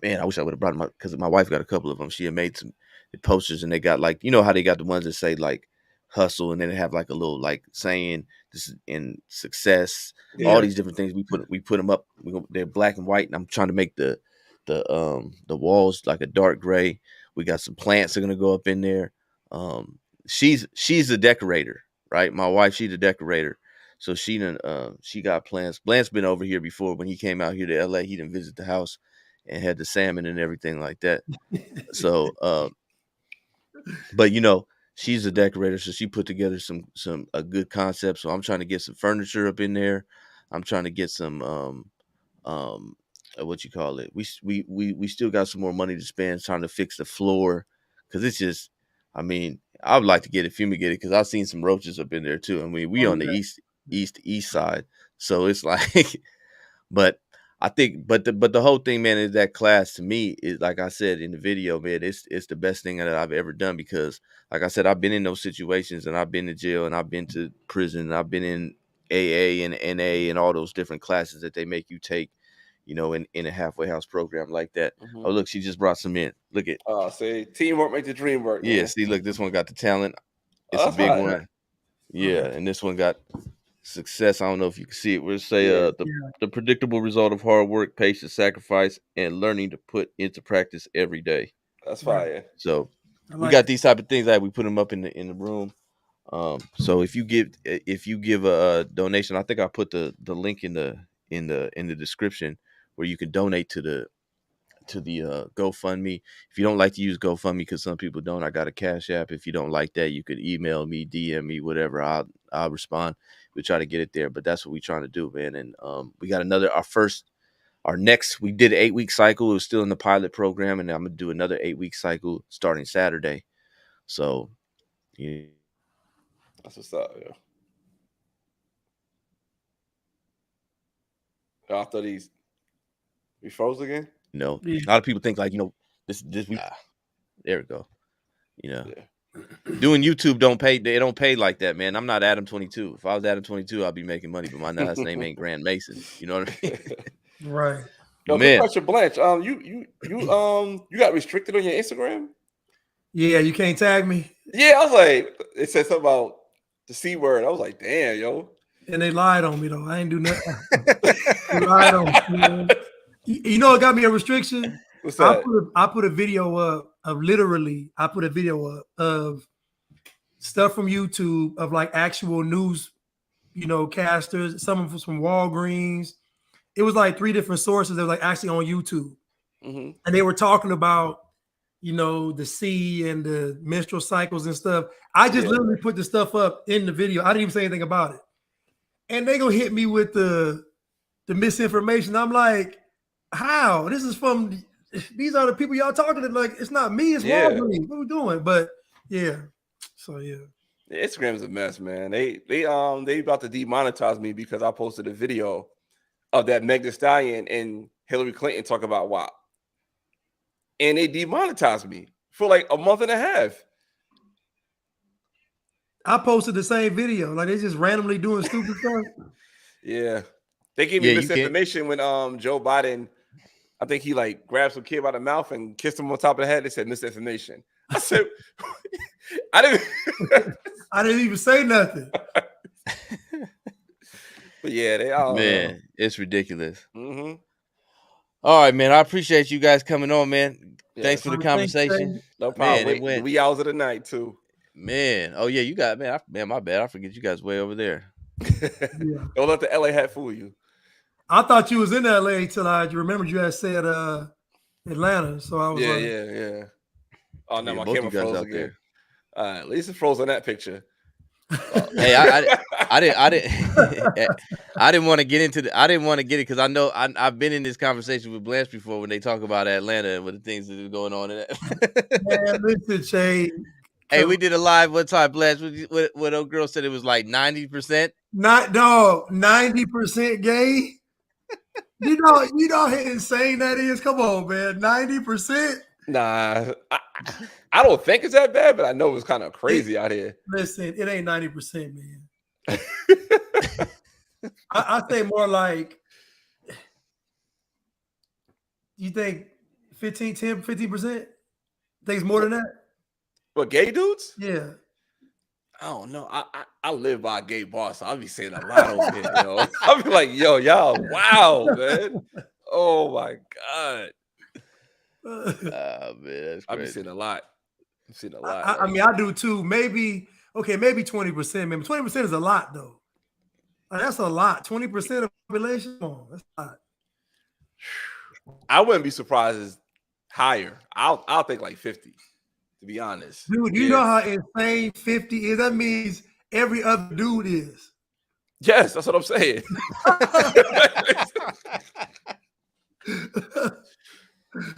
Man, I wish I would have brought them because my wife got a couple of them. She had made some posters, and they got like, you know how they got the ones that say like hustle, and then they have like a little like saying this is in success, all these different things. We put them up. They're black and white, and I'm trying to make the walls like a dark gray. We got some plants that are gonna go up in there. She's a decorator, right? My wife, she's a decorator. So she got plans. Blanch been over here before when he came out here to LA. He didn't visit the house and had the salmon and everything like that. So, but you know, she's a decorator, so she put together a good concept. So I'm trying to get some furniture up in there. I'm trying to get some what you call it? We still got some more money to spend trying to fix the floor because it's just, I mean, I would like to get it fumigated because I've seen some roaches up in there too. I mean, we on the east side, so it's like, but I think, but the whole thing, man, is that class to me is, like I said in the video, man, it's the best thing that I've ever done because, like I said, I've been in those situations and I've been to jail and I've been to prison and I've been in AA and NA and all those different classes that they make you take, you know, in a halfway house program like that. Mm-hmm. Oh, look, she just brought some in. Look at. Oh, see, teamwork makes the dream work. Yeah, see, look, this one got the talent. It's a big one. Right. Yeah, and this one got success. I don't know if you can see it. We'll say the predictable result of hard work, patience, sacrifice, and learning to put into practice every day. That's fire. So we got these type of things that we put them up in the room. So if you give a donation, I think I put the link in the description where you can donate to the GoFundMe. If you don't like to use GoFundMe, because some people don't, I got a Cash App. If you don't like that, you could email me, DM me, whatever. I'll respond. We try to get it there, but that's what we're trying to do, man. And we got we did an 8-week cycle. It was still in the pilot program, and I'm gonna do another 8-week cycle starting Saturday. So yeah. That's what's up, yeah. I thought we froze again. A lot of people think like, this there we go. Doing YouTube they don't pay like that, man. I'm not Adam 22. If I was Adam 22, I'd be making money, but my last name ain't Grant Mason. You know what I mean? Right. No, good question, Blanch. You got restricted on your Instagram? Yeah, you can't tag me. Yeah, I was like, it said something about the C word. I was like, damn, yo. And they lied on me though. I ain't do nothing. They lied on me. Man. You know what got me a restriction? What's that? I put a video up of stuff from YouTube of like actual news, casters. Some of them from Walgreens. It was like 3 different sources that were like actually on YouTube, and they were talking about the C and the menstrual cycles and stuff. I just literally put the stuff up in the video. I didn't even say anything about it, and they gonna hit me with the misinformation. I'm like, how? These are the people y'all talking to. Like, it's not me, it's Walgreens. What are we doing? But yeah. So yeah. Instagram's a mess, man. They about to demonetize me because I posted a video of that Meg Thee Stallion and Hillary Clinton talk about WAP. And they demonetized me for like a month and a half. I posted the same video. Like, they just randomly doing stupid stuff. Yeah. They gave me misinformation when Joe Biden, I think he like grabbed some kid by the mouth and kissed him on top of the head. They said misinformation. I said, I didn't even say nothing. But yeah, man, it's ridiculous. All right, man. I appreciate you guys coming on, man. Thanks for the conversation. No problem. Man, the wee hours of the night too. Man, oh yeah, you got my bad. I forget you guys way over there. Don't let the LA hat fool you. I thought you was in LA till I remembered you had said Atlanta. So I was yeah. Oh no, my camera froze again. There. At least it froze on that picture. Hey, I didn't want to get into I didn't want to get it because I know I've been in this conversation with Blanch before when they talk about Atlanta and what the things that are going on in it. Man, listen, Shay. Hey, we did a live one time, Blanch. What old girl said it was like 90%. 90% gay. You know how insane that is. Come on, man. 90%. Nah, I don't think it's that bad, but I know it's kind of crazy out here. Listen, it ain't 90%, man. I say more like, you think 15%? Think it's more than that? What, gay dudes? Yeah. I don't know. I live by a gay bar, so I'll be saying a lot over here, yo. I'll be like, yo, y'all, wow, man. Oh my God. Man, that's crazy. I've been seeing a lot. I've seen a lot. I mean, I do too. Maybe 20%. Maybe 20% is a lot, though. Like, that's a lot. 20% of population. That's a lot. I wouldn't be surprised it's higher. I'll think like 50, to be honest. Dude, you know how insane 50 is? That means every other dude is. Yes, that's what I'm saying.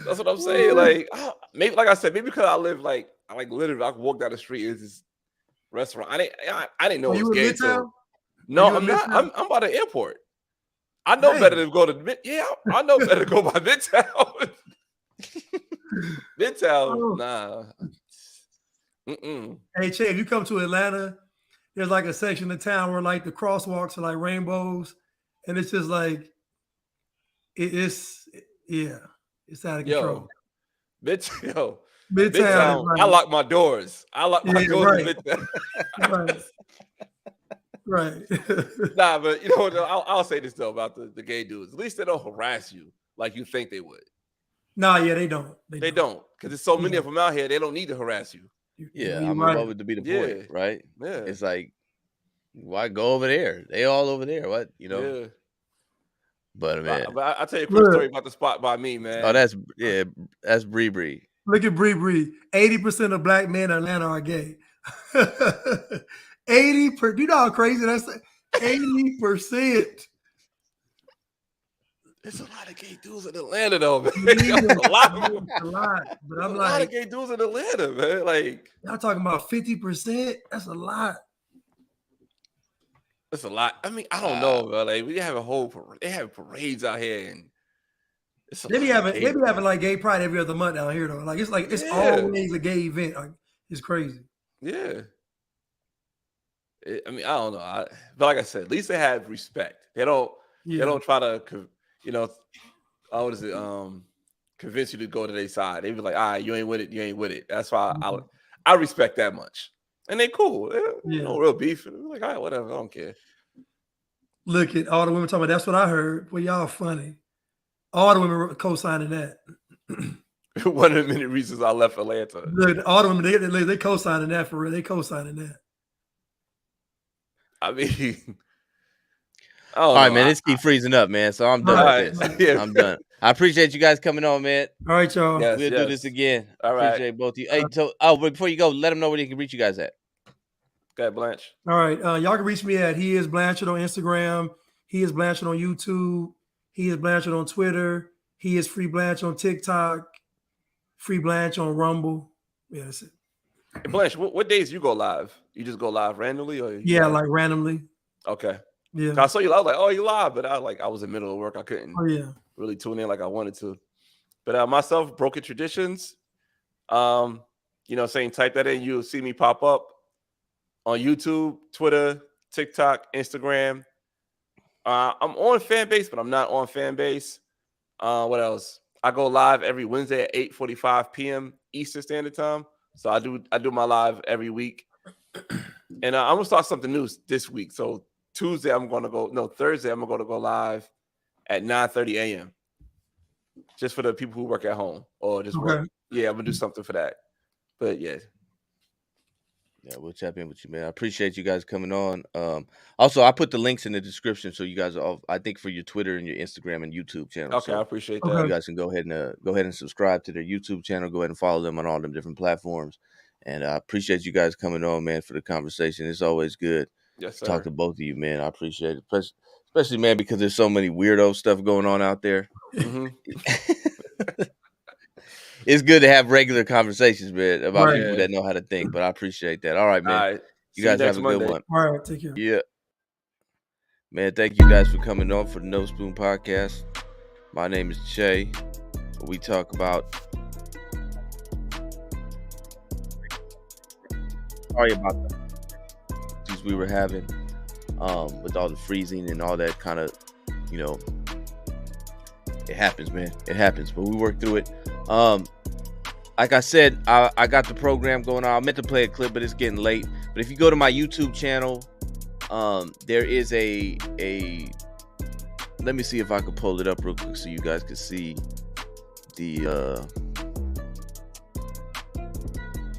That's what I'm saying. Like, maybe, like I said, maybe because I live like literally, I can walk down the street. It's this restaurant. I didn't know it was gay. So, no, I'm not. I'm by the airport. I know better than go to I know better to go by Midtown. Midtown, nah. Hey, Che, if you come to Atlanta, there's like a section of town where like the crosswalks are like rainbows, and it's just like it's out of control. Midtown. I lock my doors. I lock my doors in Midtown. Right. Nah, but you know, I'll say this though about the gay dudes. At least they don't harass you like you think they would. Nah, yeah, they don't. They don't, because there's so many of them out here. They don't need to harass you. Yeah, You I mean, right. what would be the point, right? Yeah. It's like, why go over there? They all over there. What, you know? Yeah. But man, But I'll tell you a quick Look. story about the spot by me, man. oh, that's Bree Bree. Look at Bree Bree. 80% of black men in Atlanta are gay. 80%. You know how crazy that's? 80%. There's a lot of gay dudes in Atlanta, though, man. a lot. But I'm a like, lot of gay dudes in Atlanta, man. Like, y'all talking about 50%? That's a lot. that's a lot. I mean, I don't know, man. Like, we have they have parades out here, and it's a They be lot of having like gay pride every other month down here though. Like it's always a gay event. Like, it's crazy. Yeah. I mean, I don't know. But like I said, at least they have respect. They don't try to, what is it? Convince you to go to their side. They be like, all right, you ain't with it, you ain't with it. That's why I respect that much. And they cool. No real beef. They're like, all right, whatever. I don't care. Look at all the women talking about that's what I heard. Well, y'all funny. All the women co-signing that. One of the many reasons I left Atlanta. Look, all the women, they co-signing that for real. They co-signing that. I mean, all right, man. Let's keep freezing up, man. So I'm done with this. Yeah. I'm done. I appreciate you guys coming on, man. All right, y'all. We'll do this again. All right. Appreciate both of you. Hey, but before you go, let them know where they can reach you guys at. Go ahead, Blanch. All right. Y'all can reach me at He Is Blanchard on Instagram. He Is Blanchard on YouTube. He Is Blanchard on Twitter. He Is Free Blanch on TikTok. Free Blanch on Rumble. Yeah, that's it. Hey, Blanch, what days you go live? You just go live randomly, or like randomly. Okay. Yeah. I saw you. I was like, oh, you live, but I was in the middle of work. I couldn't. Really tune in like I wanted to. But myself, Broken Traditions. Saying type that in, you'll see me pop up on YouTube, Twitter, TikTok, Instagram. I'm on Fanbase, but I'm not on Fanbase. What else? I go live every Wednesday at 8:45 p.m. Eastern Standard Time. So I do my live every week. And I'm gonna start something new this week. So Thursday I'm gonna go live at 9:30 a.m. just for the people who work at home or just work. Yeah, I'm gonna do something for that. But yeah, we'll tap in with you, man. I appreciate you guys coming on. Also, I put the links in the description so you guys are, I think, for your Twitter and your Instagram and YouTube channel. Okay, so I appreciate that. You guys can go ahead and subscribe to their YouTube channel. Go ahead and follow them on all them different platforms. And I appreciate you guys coming on, man, for the conversation. It's always good to talk to both of you, man. I appreciate it, especially, man, because there's so many weirdo stuff going on out there. Mm-hmm. It's good to have regular conversations, man, about people that know how to think. But I appreciate that. All right, man. All right. You guys have a good one. All right, take care. Yeah. Man, thank you guys for coming on for the No Spoon Podcast. My name is Che. We talk about... Sorry about the issues we were having with all the freezing and all that kind of, it happens, man. It happens, but we work through it. Like I said, I got the program going on. I meant to play a clip, but it's getting late. But if you go to my YouTube channel, there is a let me see if I can pull it up real quick so you guys can see the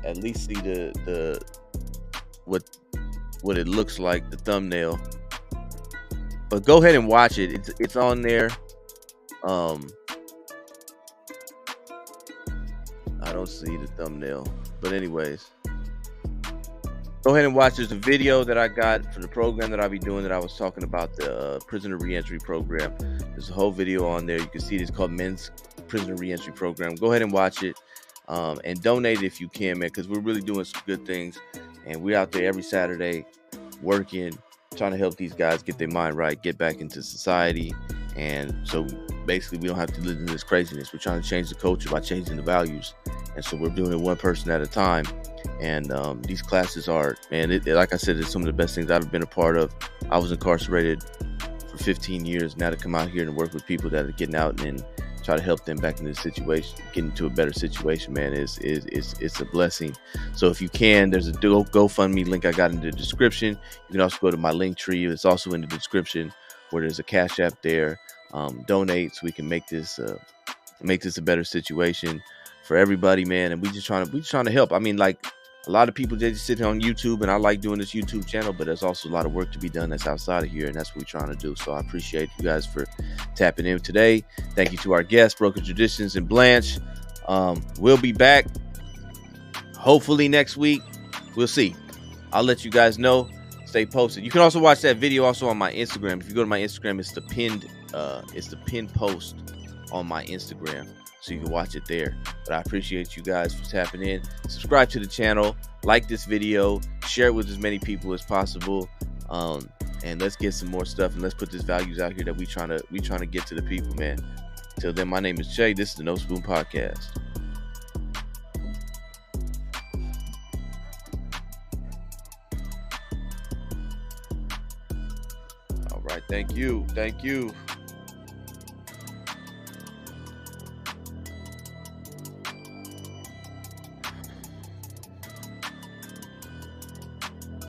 at least see the what it looks like, the thumbnail. But go ahead and watch it. It's on there. I don't see the thumbnail, but anyways, go ahead and watch. There's a video that I got for the program that I'll be doing that I was talking about, the prisoner reentry program. There's a whole video on there. You can see it. It's called Men's Prisoner Reentry Program. Go ahead and watch it, and donate if you can, man, because we're really doing some good things, and we're out there every Saturday working, trying to help these guys get their mind right, get back into society. And so basically we don't have to live in this craziness. We're trying to change the culture by changing the values. And so we're doing it one person at a time. And these classes are, man, like I said, it's some of the best things I've been a part of. I was incarcerated for 15 years. Now to come out here and work with people that are getting out and try to help them back into the situation, get into a better situation, man, it's a blessing. So if you can, there's a GoFundMe link I got in the description. You can also go to my link tree. It's also in the description where there's a Cash App there. Donate so we can make this a better situation for everybody, man. And we just trying to help. I mean, like, a lot of people just sit here on YouTube, and I like doing this YouTube channel, but there's also a lot of work to be done that's outside of here, and that's what we're trying to do. So I appreciate you guys for tapping in today. Thank you to our guests, Broken Traditions and Blanch. We'll be back hopefully next week. We'll see. I'll let you guys know. Stay posted. You can also watch that video also on my Instagram. If you go to my Instagram, it's the pinned post on my Instagram, so you can watch it there. But I appreciate you guys for tapping in. Subscribe to the channel, like this video, share it with as many people as possible, and let's get some more stuff, and let's put these values out here that we trying to get to the people, man. Till then, my name is Jay. This is the No Spoon Podcast. All right, thank you.